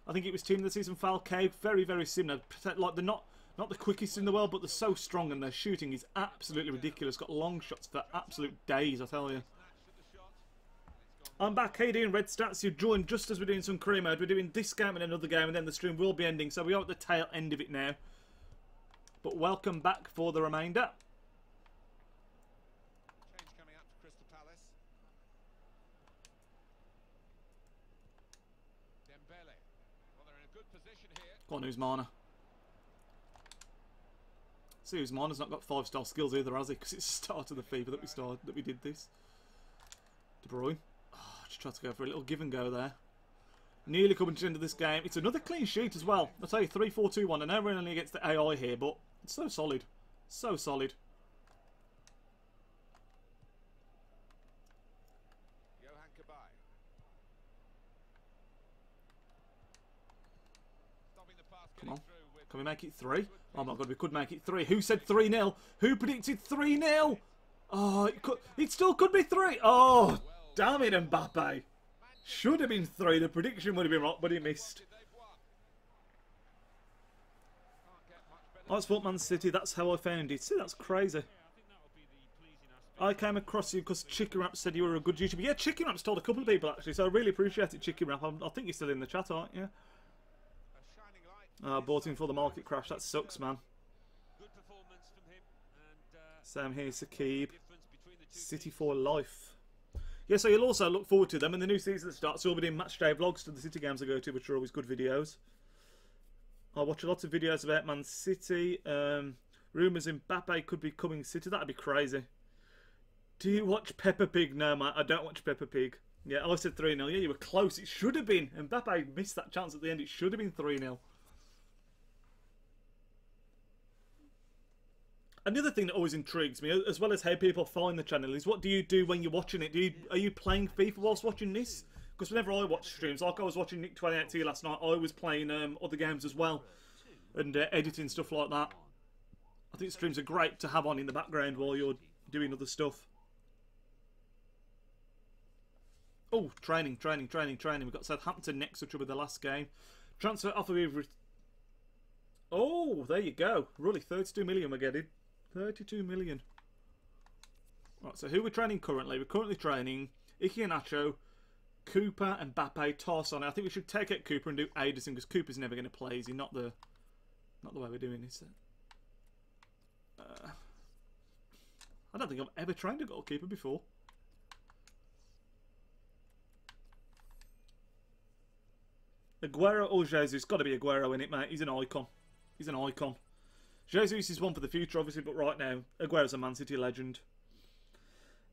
A: I think it was team of the season Falcao. Very, very similar. Like, they're not the quickest in the world, but they're so strong, and their shooting is absolutely ridiculous. Got long shots for absolute days, I tell you. I'm back. How you doing, Red Stats? You joined just as we're doing some career mode. We're doing this game and another game, and then the stream will be ending. So we are at the tail end of it now. But welcome back for the remainder.
B: Change coming up for Crystal Palace. Dembele. Well, they're in a good position here.
A: Go on, Usmana. See, Usmana's not got 5-star skills either, has he? Because it's the start of the FIFA that we did this. De Bruyne. Just tried to go for a little give and go there. Nearly coming to the end of this game. It's another clean sheet as well. I'll tell you, 3-4-2-1. I know we're only against the AI here, but it's so solid. So solid. Come on. Can we make it 3? Oh my god, we could make it 3. Who said 3-0? Who predicted 3-0? Oh, it still could be 3. Oh, damn it, Mbappe. Should have been 3. The prediction would have been right, but he missed. I thought Man City. That's how I found it. See, that's crazy. I came across you because Chicken Wrap said you were a good YouTuber. Yeah, Chicken Wrap's told a couple of people, actually, so I really appreciate it, Chicken Wrap. I think you're still in the chat, aren't you? I bought him for the market crash. That sucks, man. Sam here, Sakib. City for life. Yeah, so you'll also look forward to them. And the new season starts, so we'll be doing match day vlogs to the City games I go to, which are always good videos. I watch a lot of videos about Man City. Rumours Mbappe could be coming City. That'd be crazy. Do you watch Peppa Pig? No, mate, I don't watch Peppa Pig. Yeah, I said 3-0. Yeah, you were close. It should have been. Mbappe missed that chance at the end. It should have been 3-0. Another thing that always intrigues me, as well as how people find the channel, is what do you do when you're watching it? Are you playing FIFA whilst watching this? Because whenever I watch streams, like I was watching Nick 28T last night, I was playing other games as well, and editing stuff like that. I think streams are great to have on in the background while you're doing other stuff. Oh, training. We've got Southampton next, which will be the last game. Transfer offer we've... Oh, there you go. Really, 32 million we're getting. 32 million. Right, so who we're training currently? We're currently training Iheanacho, Cooper, Mbappe, Tarsone. I think we should take out Cooper and do Ederson because Cooper's never going to play. Is he? Not the way we're doing this. I don't think I've ever trained a goalkeeper before. Aguero or Jesus? Got to be Aguero in it, mate. He's an icon. He's an icon. Jesus is one for the future, obviously, but right now, Aguero's a Man City legend.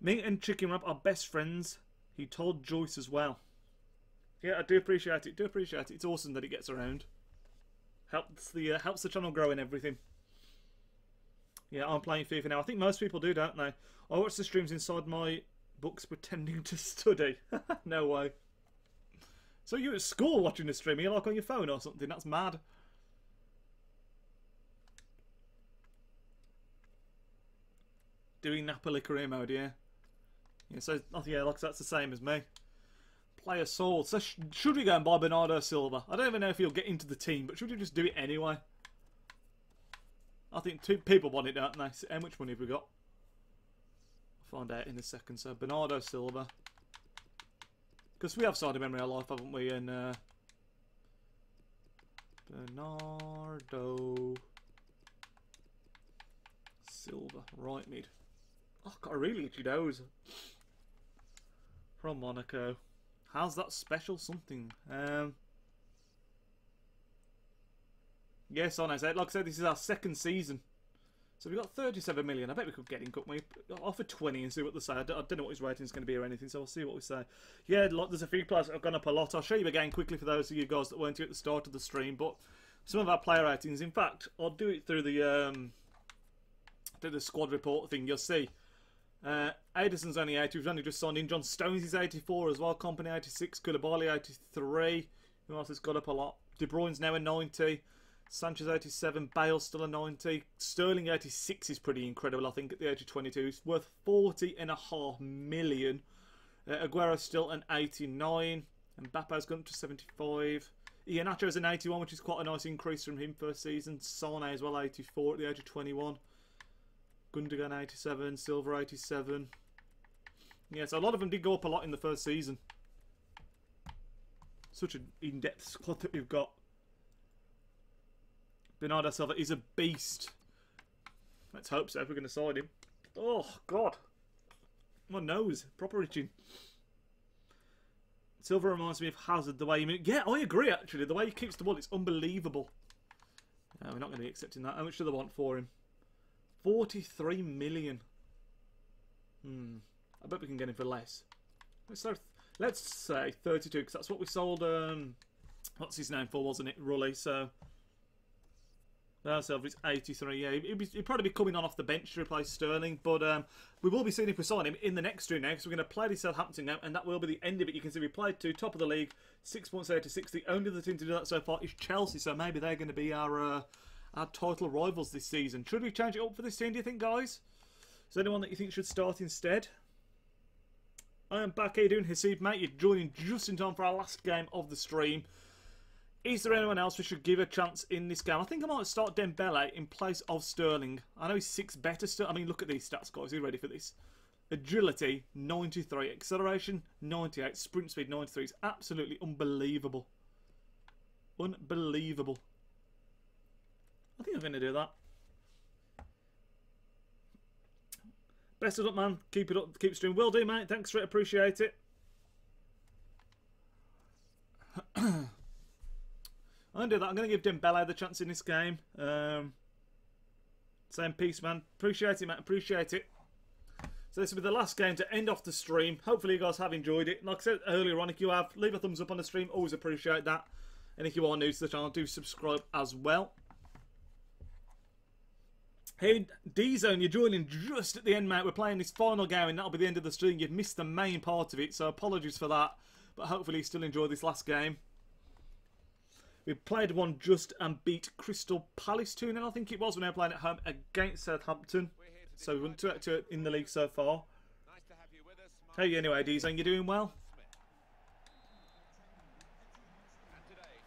A: Me and Chicken Wrap are best friends. He told Joyce as well. Yeah, I do appreciate it. Do appreciate it. It's awesome that it gets around. Helps the channel grow and everything. Yeah, I'm playing FIFA now. I think most people do, don't they? I watch the streams inside my books pretending to study. No way. So you're at school watching the stream? You're like on your phone or something? That's mad. Doing Napoli career mode, yeah. Yeah, so yeah, like that's the same as me. Player sold. So should we go and buy Bernardo Silva? I don't even know if he'll get into the team, but should we just do it anyway? I think two people want it, don't they? How much money have we got? I'll find out in a second. So Bernardo Silva, because we have signed him in real life, haven't we? And Bernardo Silva, right mid. Oh, got a really itchy nose. From Monaco. How's that special something? Yes, on I said. Like I said, this is our second season. So we got 37 million. I bet we could get him, couldn't we? Offer 20 and see what they say. I don't know what his rating's going to be or anything, so we'll see what we say. Yeah, there's a few players that have gone up a lot. I'll show you again quickly for those of you guys that weren't here at the start of the stream. But some of our player ratings, in fact, I'll do it through the squad report thing. You'll see. Ederson's only 80. We've only just signed in. John Stones is 84 as well. Company 86. Koulibaly 83. Who else has got up a lot? De Bruyne's now a 90. Sanchez 87. Bale still a 90. Sterling 86 is pretty incredible, I think, at the age of 22. It's worth 40.5 million. Aguero's still an 89. Mbappe's gone up to 75. Iheanacho's an 81, which is quite a nice increase from him first season. Sane as well, 84 at the age of 21. Gundogan 87, Silver 87. Yeah, so a lot of them did go up a lot in the first season. Such an in-depth squad that we've got. Bernardo Silva is a beast. Let's hope so if we're going to sign him. Oh, God. My nose. Proper itching. Silva reminds me of Hazard, the way he... Yeah, I agree, actually. The way he keeps the ball, it's unbelievable. No, we're not going to be accepting that. How much do they want for him? 43 million. I bet we can get him for less. Let's say 32, because that's what we sold, what's his name for, wasn't it? Rully, so... Silva is 83, yeah. He'd probably be coming on off the bench to replace Sterling, but we will be seeing if we sign him in the next two now, because we're going to play the Southampton now, and that will be the end of it. You can see we played to top of the league, 6 points out to 6. The only other team to do that so far is Chelsea, so maybe they're going to be our title rivals this season. Should we change it up for this team, do you think, guys? Is there anyone that you think should start instead? I am back. How you doing, Hasib, mate? You're joining just in time for our last game of the stream. Is there anyone else we should give a chance in this game? I think I might start Dembele in place of Sterling. I know he's 6 better still. I mean, look at these stats, guys. Are you ready for this? Agility, 93. Acceleration, 98. Sprint speed, 93. It's absolutely unbelievable. Unbelievable. I think I'm going to do that. Best of luck, man. Keep it up. Keep streaming. Will do, mate. Thanks for it. Appreciate it. I'm going to do that. I'm going to give Dembele the chance in this game. Same piece, man. Appreciate it, mate. Appreciate it. So this will be the last game to end off the stream. Hopefully you guys have enjoyed it. Like I said earlier on, if you have, leave a thumbs up on the stream. Always appreciate that. And if you are new to the channel, do subscribe as well. Hey, D-Zone, you're joining just at the end, mate. We're playing this final game, and that'll be the end of the stream. You've missed the main part of it, so apologies for that. But hopefully you still enjoy this last game. We played one just and beat Crystal Palace 2-0, I think it was, when they were playing at home against Southampton. So we went 2-2 in the league so far. Hey, anyway, D-Zone, you doing well?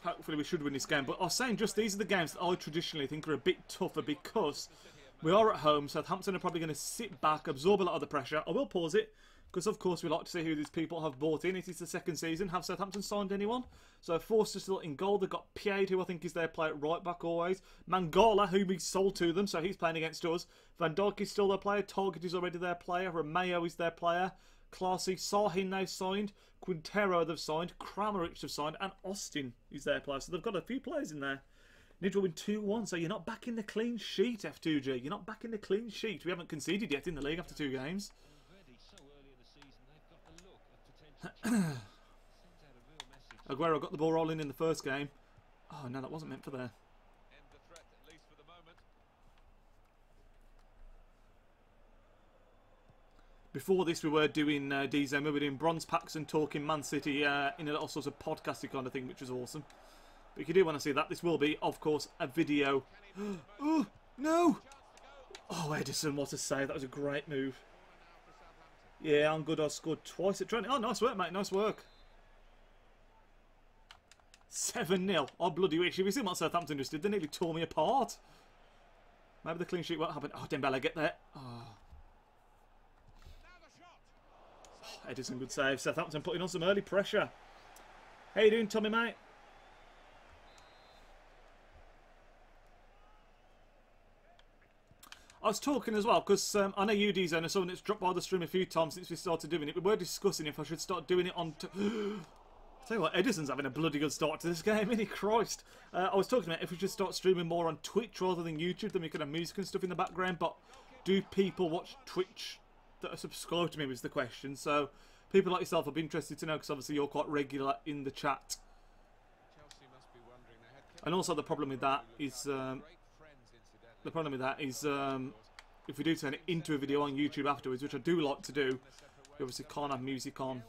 A: Hopefully we should win this game. But I was saying just these are the games that I traditionally think are a bit tougher because we are at home. Southampton are probably going to sit back, absorb a lot of the pressure. I will pause it because of course we like to see who these people have bought in. It is the second season. Have Southampton signed anyone? So Forster still in goal. They've got Pied, who I think is their player at right back always. Mangala, who we sold to them, so he's playing against us. Van Dijk is still their player. Target is already their player. Romeo is their player. Classy. Sahin now signed. Quintero they've signed. Kramaric they've signed. And Austin is their player. So they've got a few players in there. Need to win 2-1, so you're not back in the clean sheet, F2G. You're not back in the clean sheet. We haven't conceded yet in the league after 2 games. Aguero got the ball rolling in the first game. Oh, no, that wasn't meant for there. Before this, we were doing DZM. We were doing bronze packs and talking Man City in a little sort of podcasty kind of thing, which was awesome. But if you do want to see that, this will be, of course, a video. Oh, no! Oh, Edison, what a save. That was a great move. Yeah, I'm good. I scored twice at training. Oh, nice work, mate. Nice work. 7-0. Oh, bloody wish. Have you seen what Southampton just did? They nearly tore me apart. Maybe the clean sheet won't happen. Oh, Dembele, get there. Oh. Oh, Edison, good save. Southampton putting on some early pressure. How you doing, Tommy, mate? I was talking as well, because I know you, D-Zone, are someone that's dropped by the stream a few times since we started doing it. We were discussing if I should start doing it on... I'll tell you what, Edison's having a bloody good start to this game, isn't he? Christ. I was talking about if we should start streaming more on Twitch rather than YouTube, then we could have music and stuff in the background. But do people watch Twitch that are subscribed to me was the question. So people like yourself, I'd be interested to know, because obviously you're quite regular in the chat. And also the problem with that is... if we do turn it into a video on YouTube afterwards, which I do like to do, we obviously can't have music on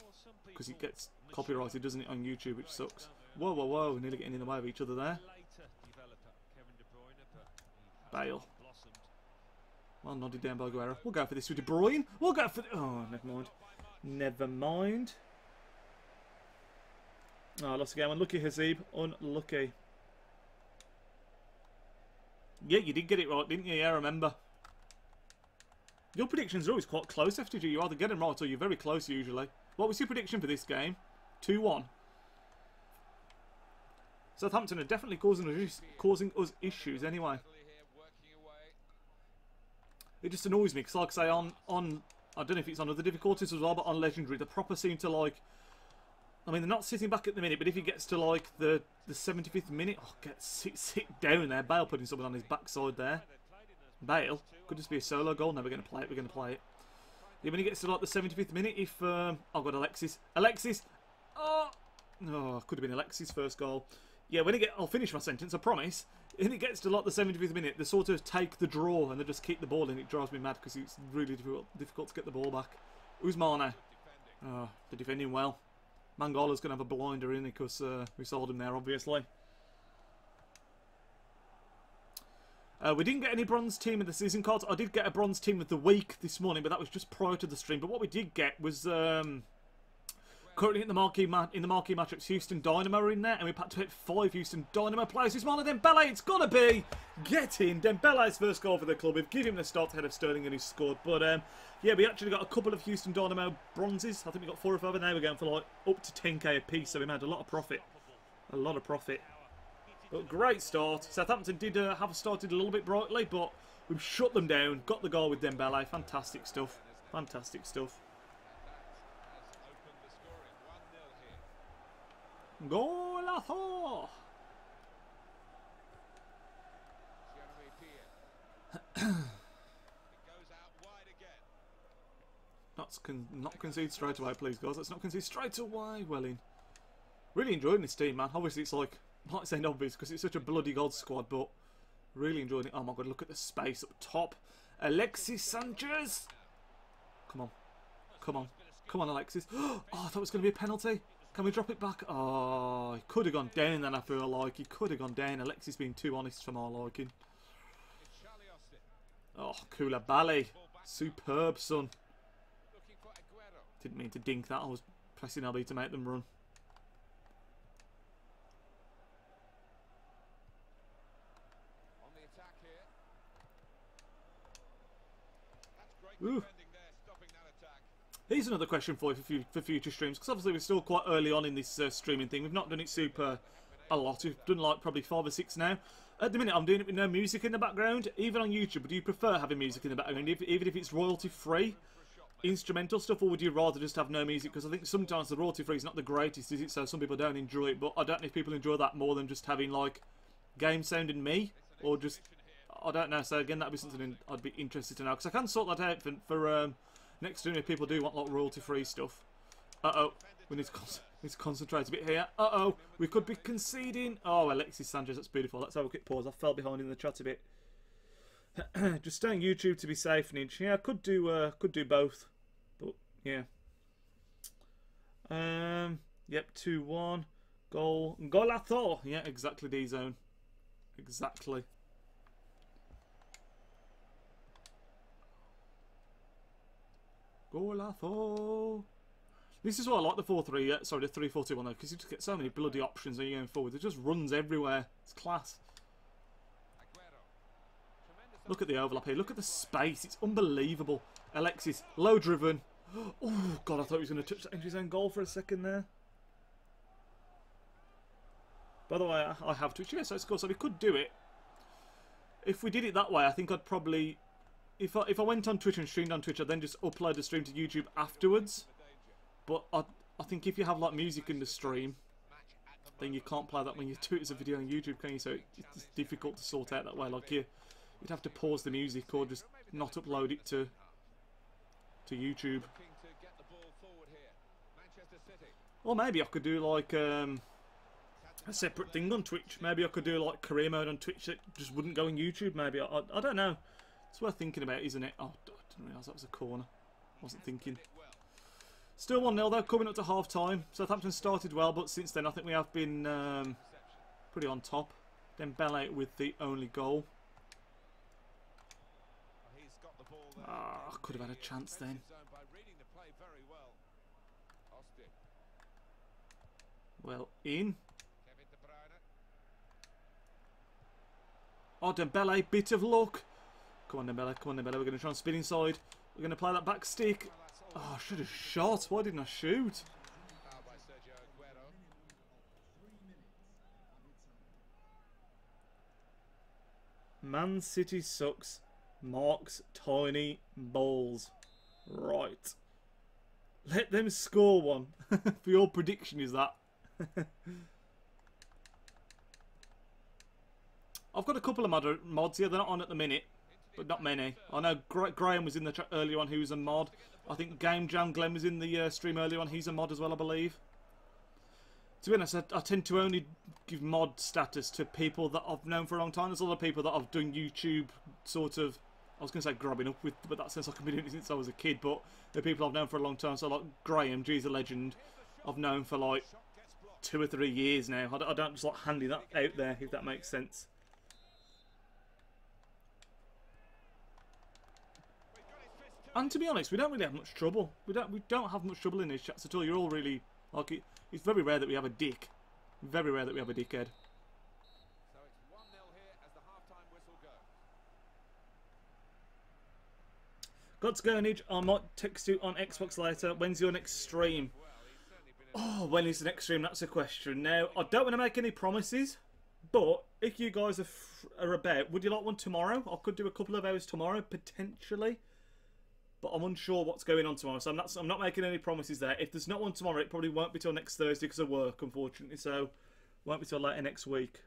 A: because it gets copyrighted, doesn't it, on YouTube, which sucks. Whoa, whoa, whoa, we're nearly getting in the way of each other there. Bale. Well, nodded down by Aguero. We'll go for this with De Bruyne. We'll go for... Oh, never mind. Never mind. Oh, lost again. Unlucky, Hazib. Unlucky. Yeah, you did get it right, didn't you? Yeah, I remember. Your predictions are always quite close, FTG. You either get them right or you're very close, usually. What was your prediction for this game? 2-1. Southampton are definitely causing us issues anyway. It just annoys me, because like I say, on I don't know if it's on other difficulties as well, but on Legendary, the proper seem to, like... I mean, they're not sitting back at the minute, but if he gets to, like, the 75th minute... Oh, sit down there. Bale putting someone on his backside there. Bale? Could just be a solo goal. No, we're going to play it. We're going to play it. Yeah, when he gets to, like, the 75th minute, if... I've got Alexis. Alexis! Oh! No, could have been Alexis' first goal. Yeah, when he get... I'll finish my sentence, I promise. When it gets to, like, the 75th minute, they sort of take the draw and they just keep the ball in. It drives me mad because it's really difficult to get the ball back. Who's Mane? Oh, they're defending well. Mangala's going to have a blinder in because we sold him there, obviously. We didn't get any bronze team of the season cards. I did get a bronze team of the week this morning, but that was just prior to the stream. But what we did get was currently in the marquee matchups, Houston Dynamo are in there, and we had to hit 5 Houston Dynamo players. Who's one of Dembele? It's got to be getting Dembele's first goal for the club. We've given him the start ahead of Sterling, and he's scored. But yeah, we actually got a couple of Houston Dynamo bronzes. I think we got 4 or 5, and now we're going for like up to 10k a piece. So we made a lot of profit. A lot of profit. But great start. Southampton did have started a little bit brightly, but we've shut them down. Got the goal with Dembele. Fantastic stuff. Fantastic stuff. Golazo! Not concede straight away, please, guys. Let's not concede straight away, Welling. Really enjoying this team, man. Obviously, it's like, not saying obvious because it's such a bloody god squad, but really enjoying it. Oh my god, look at the space up top. Alexis Sanchez! Come on. Come on. Come on, Alexis. Oh, I thought it was going to be a penalty. Can we drop it back? Oh, he could have gone down then, I feel like. He could have gone down. Alexis being too honest for my liking. Oh, Koulibaly. Superb, son. Didn't mean to dink that. I was pressing LB to make them run. Ooh. Here's another question for you for future streams, because obviously we're still quite early on in this streaming thing. We've not done it super a lot. We've done like probably 5 or 6 now. At the minute, I'm doing it with no music in the background. Even on YouTube, do you prefer having music in the background, even if it's royalty-free, instrumental stuff, or would you rather just have no music? Because I think sometimes the royalty-free is not the greatest, is it? So some people don't enjoy it, but I don't know if people enjoy that more than just having like game sound and me, or just, I don't know. So again, that'd be something I'd be interested to know, because I can sort that out for next time if people do want like royalty-free stuff. We need to concentrate a bit here. We could be conceding. Oh, Alexis Sanchez, that's beautiful. Let's have a quick pause. I fell behind in the chat a bit. Just staying YouTube to be safe, Nidge. Yeah, I could do both, but yeah. Yep, 2-1. Goal. Golazo. Yeah, exactly, D-zone. Exactly. Golazo. This is why I like the 4-3, sorry, the 3-4-2 one though, because you just get so many bloody options when you're going forward. It just runs everywhere. It's class. Look at the overlap here. Look at the space. It's unbelievable. Alexis, low driven. Oh, God, I thought he was going to touch that into his own goal for a second there. By the way, I have Twitch. Yeah, so it's cool. So we could do it. If we did it that way, I think I'd probably... If I went on Twitch and streamed on Twitch, I'd then just upload the stream to YouTube afterwards. But I think if you have like music in the stream, then you can't play that when you do it as a video on YouTube, can you? So it's difficult to sort out that way. Like you'd have to pause the music or just not upload it to YouTube. Or maybe I could do like a separate thing on Twitch. Maybe I could do like career mode on Twitch that just wouldn't go on YouTube. Maybe I don't know. It's worth thinking about, isn't it? Oh, I didn't realise that was a corner. Wasn't thinking. Still 1-0 though, coming up to half time. Southampton started well, but since then I think we have been pretty on top. Dembele with the only goal. I could have had a chance then. Well, in. Oh, Dembele, bit of luck. Come on, Dembele, come on, Dembele. We're going to try and spin inside. We're going to play that back stick. Oh, I should have shot. Why didn't I shoot? Man City sucks. Marks tiny balls. Right. Let them score one. For your prediction is that. I've got a couple of mods here. They're not on at the minute, but not many. I know Graham was in the chat earlier on, who's a mod. I think Game Jam Glenn was in the stream earlier on. He's a mod as well, I believe. To be honest, I tend to only give mod status to people that I've known for a long time. There's other people that I've done YouTube sort of, I was going to say grabbing up with, but that sense I can be doing it since I was a kid. But the people I've known for a long time, so like Graham, G's a legend, I've known for like 2 or 3 years now. I don't just like handing that out there, if that makes sense. And to be honest, we don't really have much trouble. We don't have much trouble in these chats at all. You're all really like it's very rare that we have a dick. Very rare that we have a dickhead.
B: So it's 1-0 here as the half-time whistle goes.
A: God's Gurnage, I might text you on Xbox later. When's your next stream? Oh, when is the next stream? That's a question. Now, I don't want to make any promises, but if you guys are about, would you like one tomorrow? I could do a couple of hours tomorrow, potentially. But I'm unsure what's going on tomorrow, so I'm not making any promises there. If there's not one tomorrow, it probably won't be till next Thursday because of work, unfortunately. So, won't be till later next week.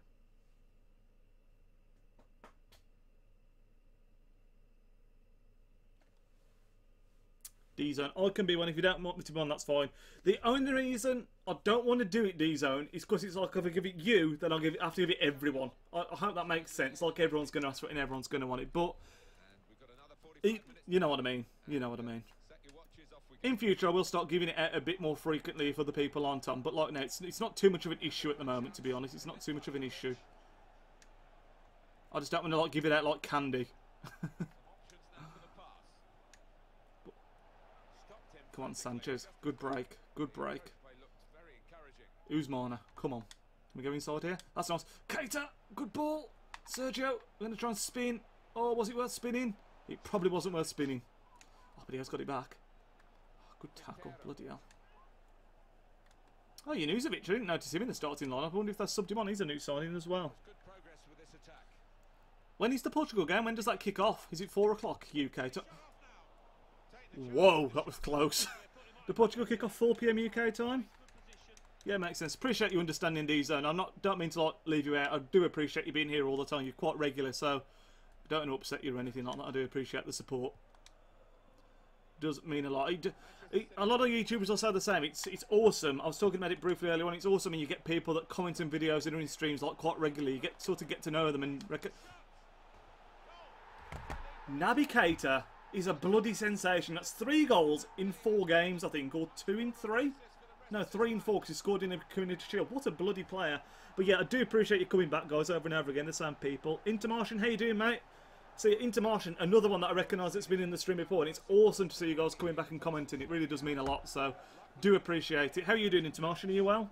A: D-Zone. I can be one. If you don't want me to be on, that's fine. The only reason I don't want to do it, D-Zone, is because it's like if I give it you, then I have to give it everyone. I hope that makes sense. Like everyone's going to ask for it and everyone's going to want it. But you know what I mean. You know what I mean. In future, I will start giving it out a bit more frequently if other people aren't on. But like now, it's not too much of an issue at the moment, to be honest. It's not too much of an issue. I just don't want to like give it out like candy. Come on, Sanchez. Good break. Good break. Usmana. Come on. Can we go inside here? That's nice. Keita. Good ball. Sergio. We're going to try and spin. Oh, was it worth spinning? It probably wasn't worth spinning. Oh, but he has got it back. Oh, Good tackle. Bloody hell. Oh, Januzovic. I didn't notice him in the starting lineup. I wonder if they subbed him on. He's a new signing as well. When is the Portugal game? When does that kick off? Is it 4 o'clock UK time? Whoa, that was close. The Portugal kick off 4 PM UK time? Yeah, makes sense. Appreciate you understanding D-Zone. Don't mean to like leave you out. I do appreciate you being here all the time. You're quite regular, so I don't want to upset you or anything like that. I do appreciate the support. Does mean a lot. A lot of YouTubers will say the same. It's awesome. I was talking about it briefly earlier on. It's awesome, and you get people that comment on videos and are in streams like quite regularly. You get to know them and Naby Keita is a bloody sensation. That's 3 goals in 4 games, I think, or 2 in 3. No, 3 and 4 because he scored in a Community Shield. What a bloody player. But yeah, I do appreciate you coming back, guys, over and over again, the same people. Intermartian, how you doing, mate? See, Intermartian, another one that I recognise that's been in the stream before, and it's awesome to see you guys coming back and commenting. It really does mean a lot, so do appreciate it. How are you doing, Intermartian? Are you well?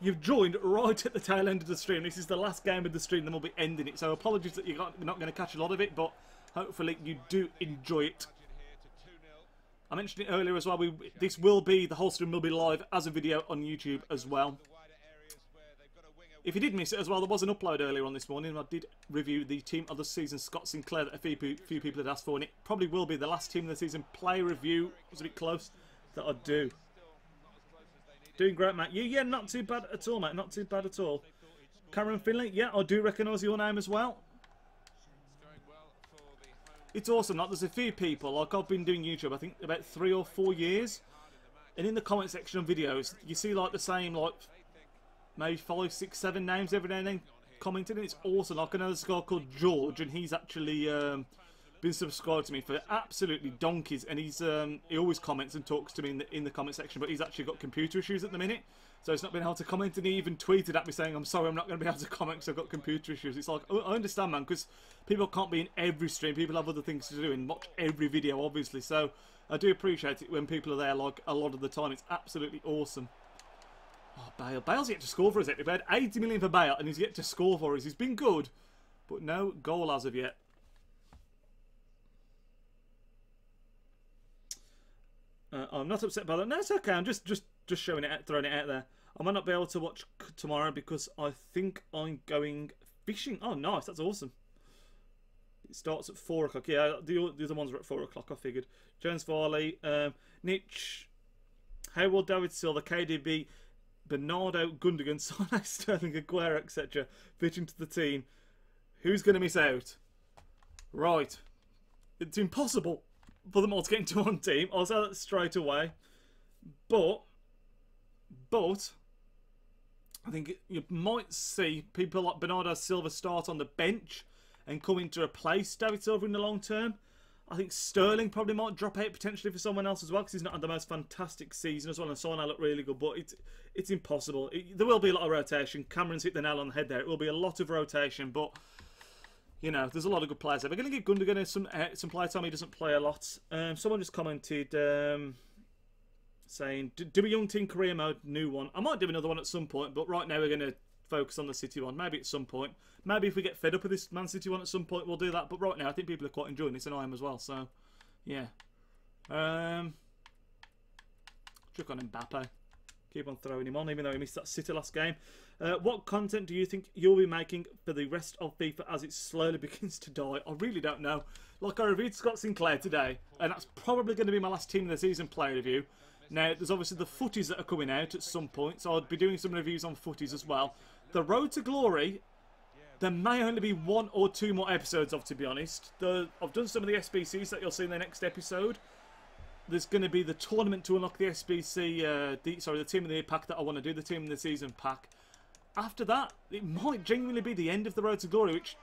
A: You've joined right at the tail end of the stream. This is the last game of the stream, then we'll be ending it. So apologies that you're not going to catch a lot of it, but hopefully you do enjoy it. I mentioned it earlier as well. The whole stream will be live as a video on YouTube as well. If you did miss it as well, there was an upload earlier on this morning. I did review the Team of the Season Scott Sinclair that a few people had asked for, and it probably will be the last Team of the Season play review. It was a bit close that I'd do. Doing great, mate. Yeah, not too bad at all, mate. Not too bad at all. Cameron Finley, yeah, I do recognise your name as well. It's awesome. Like, there's a few people, like I've been doing YouTube, I think about 3 or 4 years, and in the comment section of videos, you see like the same, like maybe 5, 6, 7 names every now and then commenting, and it's awesome. Like, I know this guy called George, and he's actually been subscribed to me for absolutely donkeys, and he's he always comments and talks to me in the comment section, but he's actually got computer issues at the minute, so he's not been able to comment, and he even tweeted at me saying, I'm sorry, I'm not going to be able to comment because I've got computer issues. It's like, I understand, man, because people can't be in every stream, people have other things to do and watch every video, obviously, so I do appreciate it when people are there, like, a lot of the time. It's absolutely awesome. Oh, Bale. Bale's yet to score for us. We've had 80 million for Bale, and he's yet to score for us. He's been good, but no goal as of yet. I'm not upset by that. No, it's okay. I'm just showing it, throwing it out there. I might not be able to watch tomorrow because I think I'm going fishing. Oh, nice. That's awesome. It starts at 4 o'clock. Yeah, the other ones are at 4 o'clock, I figured. Jones Varley, Nitch, Hayward, David Silva, KDB, Bernardo, Gundogan, Sane, Sterling, Aguero, etc. fit into the team. Who's going to miss out? Right. It's impossible for them all to get into one team. I'll say that straight away. But I think you might see people like Bernardo Silva start on the bench and come in to replace David Silva in the long term. I think Sterling probably might drop out potentially for someone else as well, because he's not had the most fantastic season as well, and Sane look really good, but it's impossible. There will be a lot of rotation. Cameron's hit the nail on the head there. It will be a lot of rotation, but you know, there's a lot of good players there. We're going to give Gundogan some play time. He doesn't play a lot. Someone just commented saying, do a young team career mode, new one. I might do another one at some point, but right now we're going to focus on the City one. Maybe at some point. Maybe if we get fed up with this Man City one at some point, we'll do that. But right now, I think people are quite enjoying this, and I am as well. So, yeah. Chuck on Mbappe. Keep on throwing him on, even though he missed that City last game. What content do you think you'll be making for the rest of FIFA as it slowly begins to die? I really don't know. Like, I reviewed Scott Sinclair today, and that's probably going to be my last Team of the Season play review. Now, there's obviously the footies that are coming out at some point, so I'll be doing some reviews on footies as well. The Road to Glory, there may only be 1 or 2 more episodes of, to be honest. I've done some of the SBCs that you'll see in the next episode. There's going to be the tournament to unlock the SBC, the Team of the Year pack that I want to do, the Team of the Season pack. After that, it might genuinely be the end of the Road to Glory, which...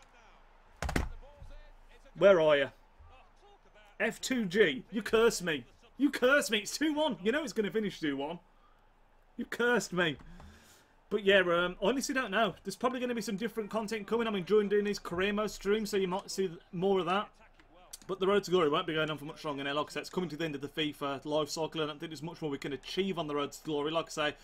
A: Where are you? F2G, you curse me. You cursed me. It's 2-1. You know it's going to finish 2-1. You cursed me. But yeah, I honestly don't know. There's probably going to be some different content coming. I'm enjoying doing these career mode streams, so you might see more of that. But the Road to Glory won't be going on for much longer now. Like I said, it's coming to the end of the FIFA life cycle. I don't think there's much more we can achieve on the Road to Glory. Like I say,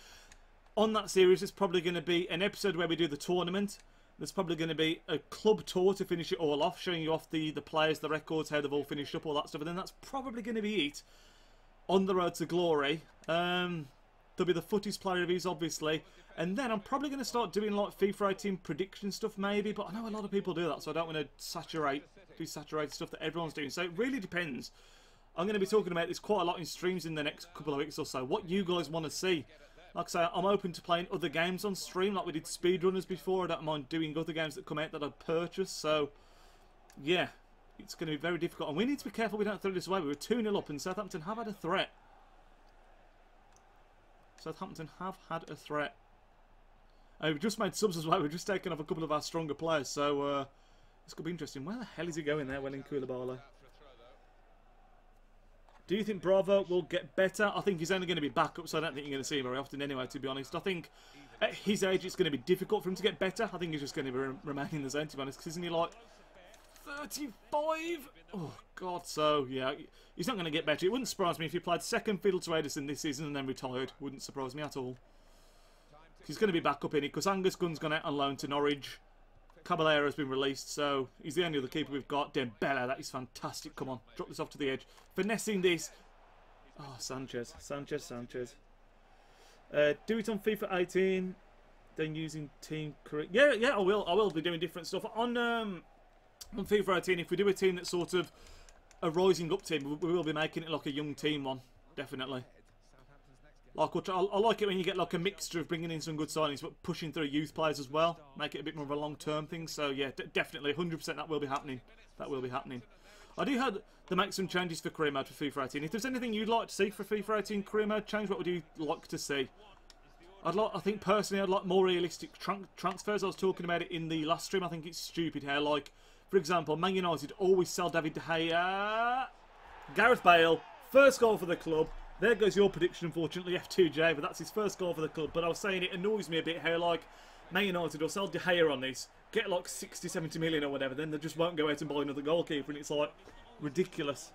A: on that series, there's probably going to be an episode where we do the tournament. There's probably going to be a club tour to finish it all off, showing you off the players, the records, how they've all finished up, all that stuff. And then that's probably going to be it. on the road to glory. There'll be the footies player reviews, obviously. And then I'm probably going to start doing like FIFA 18 prediction stuff maybe. But I know a lot of people do that, so I don't want to do saturated stuff that everyone's doing. So it really depends. I'm going to be talking about this quite a lot in streams in the next couple of weeks or so. What you guys want to see. Like I say, I'm open to playing other games on stream, like we did speedrunners before. I don't mind doing other games that come out that I've purchased. So, yeah, it's going to be very difficult. And we need to be careful we don't throw this away. We were 2-0 up and Southampton have had a threat. Southampton have had a threat. And we've just made subs as well. We've just taken off a couple of our stronger players. So, this could be interesting. Where the hell is he going there, Welling Koulibaly? Do you think Bravo will get better? I think he's only going to be back up, so I don't think you're going to see him very often anyway, to be honest. I think at his age it's going to be difficult for him to get better. I think he's just going to remain in the zone, to be honest, because isn't he like 35? Oh, God. So, yeah, he's not going to get better. It wouldn't surprise me if he played second fiddle to Edison this season and then retired. Wouldn't surprise me at all. He's going to be back up in it, because Angus Gunn's gone out on loan to Norwich. Caballero has been released, so he's the only other keeper we've got. Dembele, that is fantastic. Come on, drop this off to the edge. Finessing this. Oh, Sanchez. Do it on FIFA 18, then using team correct. Yeah, I will be doing different stuff on FIFA 18. If we do a team that's sort of a rising up team, we will be making it like a young team one, definitely. Like, I like it when you get like a mixture of bringing in some good signings, but pushing through youth players as well. Make it a bit more of a long-term thing. So yeah, definitely, 100% that will be happening. That will be happening. I do have to make some changes for career mode for FIFA 18. If there's anything you'd like to see for FIFA 18 career mode change, what would you like to see? I think personally, I'd like more realistic transfers. I was talking about it in the last stream. I think it's stupid how, like, for example, Man United always sell David De Gea. Gareth Bale, first goal for the club. There goes your prediction, unfortunately, F2J, but that's his first goal for the club. But I was saying it annoys me a bit how, like, Man United will sell De Gea on this, get like 60, 70 million or whatever, then they just won't go out and buy another goalkeeper, and it's like ridiculous.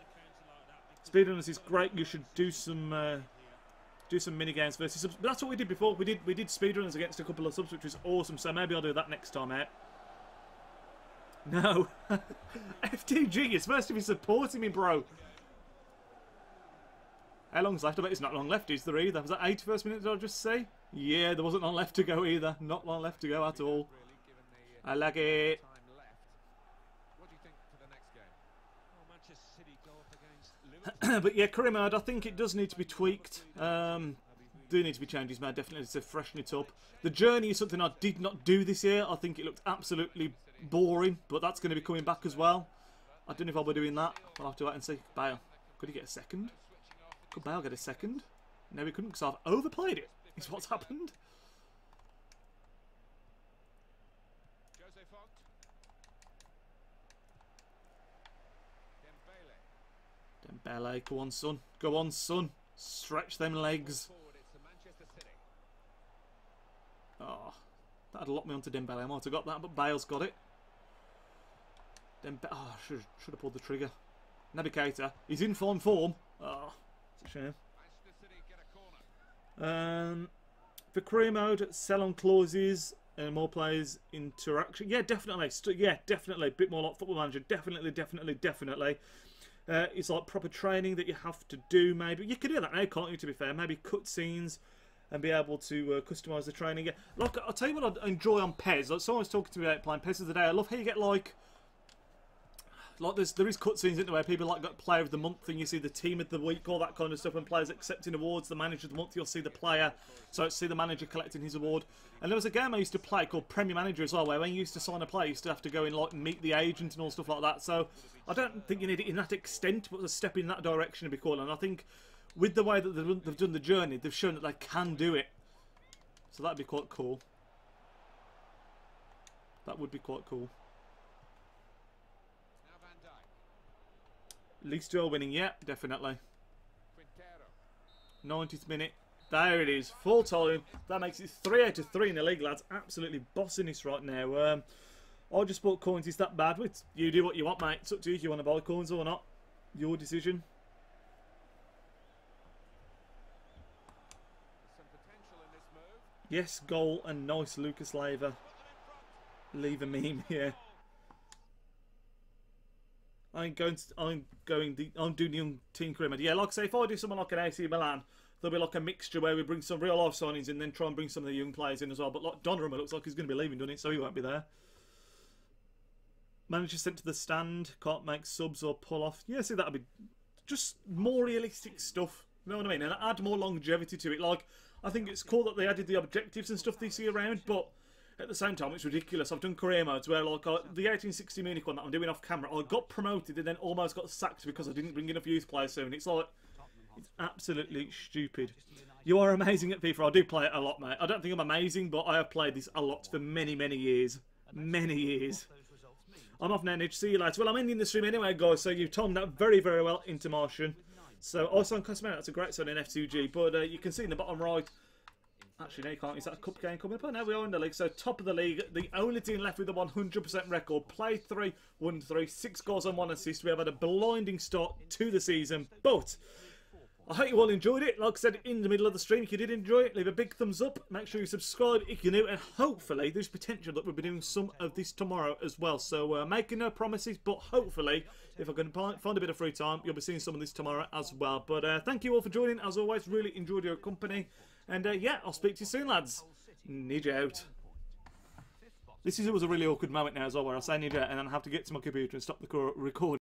A: Speedrunners is great. You should do some mini games versus subs. But that's what we did before. We did speedrunners against a couple of subs, which was awesome. So maybe I'll do that next time out. No, FTG, you're supposed to be supporting me, bro. How long's left? I bet it's not long left, is there either? Was that 81st minute, did I just say? Yeah, there wasn't long left to go either. Not long left to go at all. I like it. But yeah, career mode, I think it does need to be tweaked. Do need to be changes made, definitely to freshen it up. The journey is something I did not do this year. I think it looked absolutely boring, but that's going to be coming back as well. I don't know if I'll be doing that. I'll have to wait and see. Bale, could he get a second? Could Bale get a second? No, he couldn't because I've overplayed it, is what's happened. Dembele, go on, son. Go on, son. Stretch them legs. Oh, that'd lock me onto Dembele. I might have got that, but Bale's got it. Oh, should have pulled the trigger. Naby Keita, he's in fine form. Oh, it's a shame. For career mode, sell on clauses and more players interaction. Yeah, definitely. Yeah, definitely. A bit more like Football Manager. Definitely. It's like proper training that you have to do. Maybe you could do that now, can't you? To be fair, maybe cutscenes and be able to customise the training. Like, I'll tell you what I enjoy on PES. Like, someone was talking to me about playing PES the other day. I love how you get like there is cutscenes into where people like got player of the month and you see the team of the week, all that kind of stuff, and players accepting awards. The manager of the month, you'll see the player, so see the manager collecting his award. And there was a game I used to play called Premier Manager as well, where when you used to sign a player, you used to have to go and like meet the agent and all stuff like that. So I don't think you need it in that extent, but a step in that direction would be cool. And I think with the way that they've done the journey, they've shown that they can do it. So that'd be quite cool. That would be quite cool. Least duel winning, yeah, definitely. 90th minute. There it is, full time. That makes it 3 out of 3 in the league, lads. Absolutely bossing this right now. I just bought coins. Is that bad? You do what you want, mate. It's up to you if you want to buy coins or not. Your decision. Yes, goal and nice Lucas Leiva. Leave a meme here. I'm doing young team career mode. Yeah, like I say, if I do something like an AC Milan, there'll be like a mixture where we bring some real life signings in, then try and bring some of the young players in as well. But like Donnarumma looks like he's going to be leaving, doesn't it? So he won't be there. Manager sent to the stand, can't make subs or pull off. Yeah, see, that'd be just more realistic stuff. You know what I mean? And add more longevity to it. Like, I think it's cool that they added the objectives and stuff this year round, but at the same time, it's ridiculous. I've done career modes where, like, the 1860 Munich one that I'm doing off camera, I got promoted and then almost got sacked because I didn't bring enough youth players soon. It's like, it's absolutely stupid. You are amazing at FIFA. I do play it a lot, mate. I don't think I'm amazing, but I have played this a lot for many, many years. Many years. I'm off now, Nidge. See you later. Well, I'm ending the stream anyway, guys, so you've timed that very, very well into Martian. So, also on Cosmeric, that's a great sign in F2G, but you can see in the bottom right, actually, no, you can't. Is that a cup game coming up? Oh, no, we are in the league. So, top of the league, the only team left with a 100% record. Played 3, won 3, 6 goals and 1 assist. We have had a blinding start to the season, but I hope you all enjoyed it. Like I said, in the middle of the stream, if you did enjoy it, leave a big thumbs up. Make sure you subscribe if you're new, and hopefully there's potential that we'll be doing some of this tomorrow as well. So making no promises, but hopefully, if I can find a bit of free time, you'll be seeing some of this tomorrow as well. But thank you all for joining. As always, really enjoyed your company. And yeah, I'll speak to you soon, lads. Need you out. This was a really awkward moment now as well, where I say need you out, and then I have to get to my computer and stop the recording.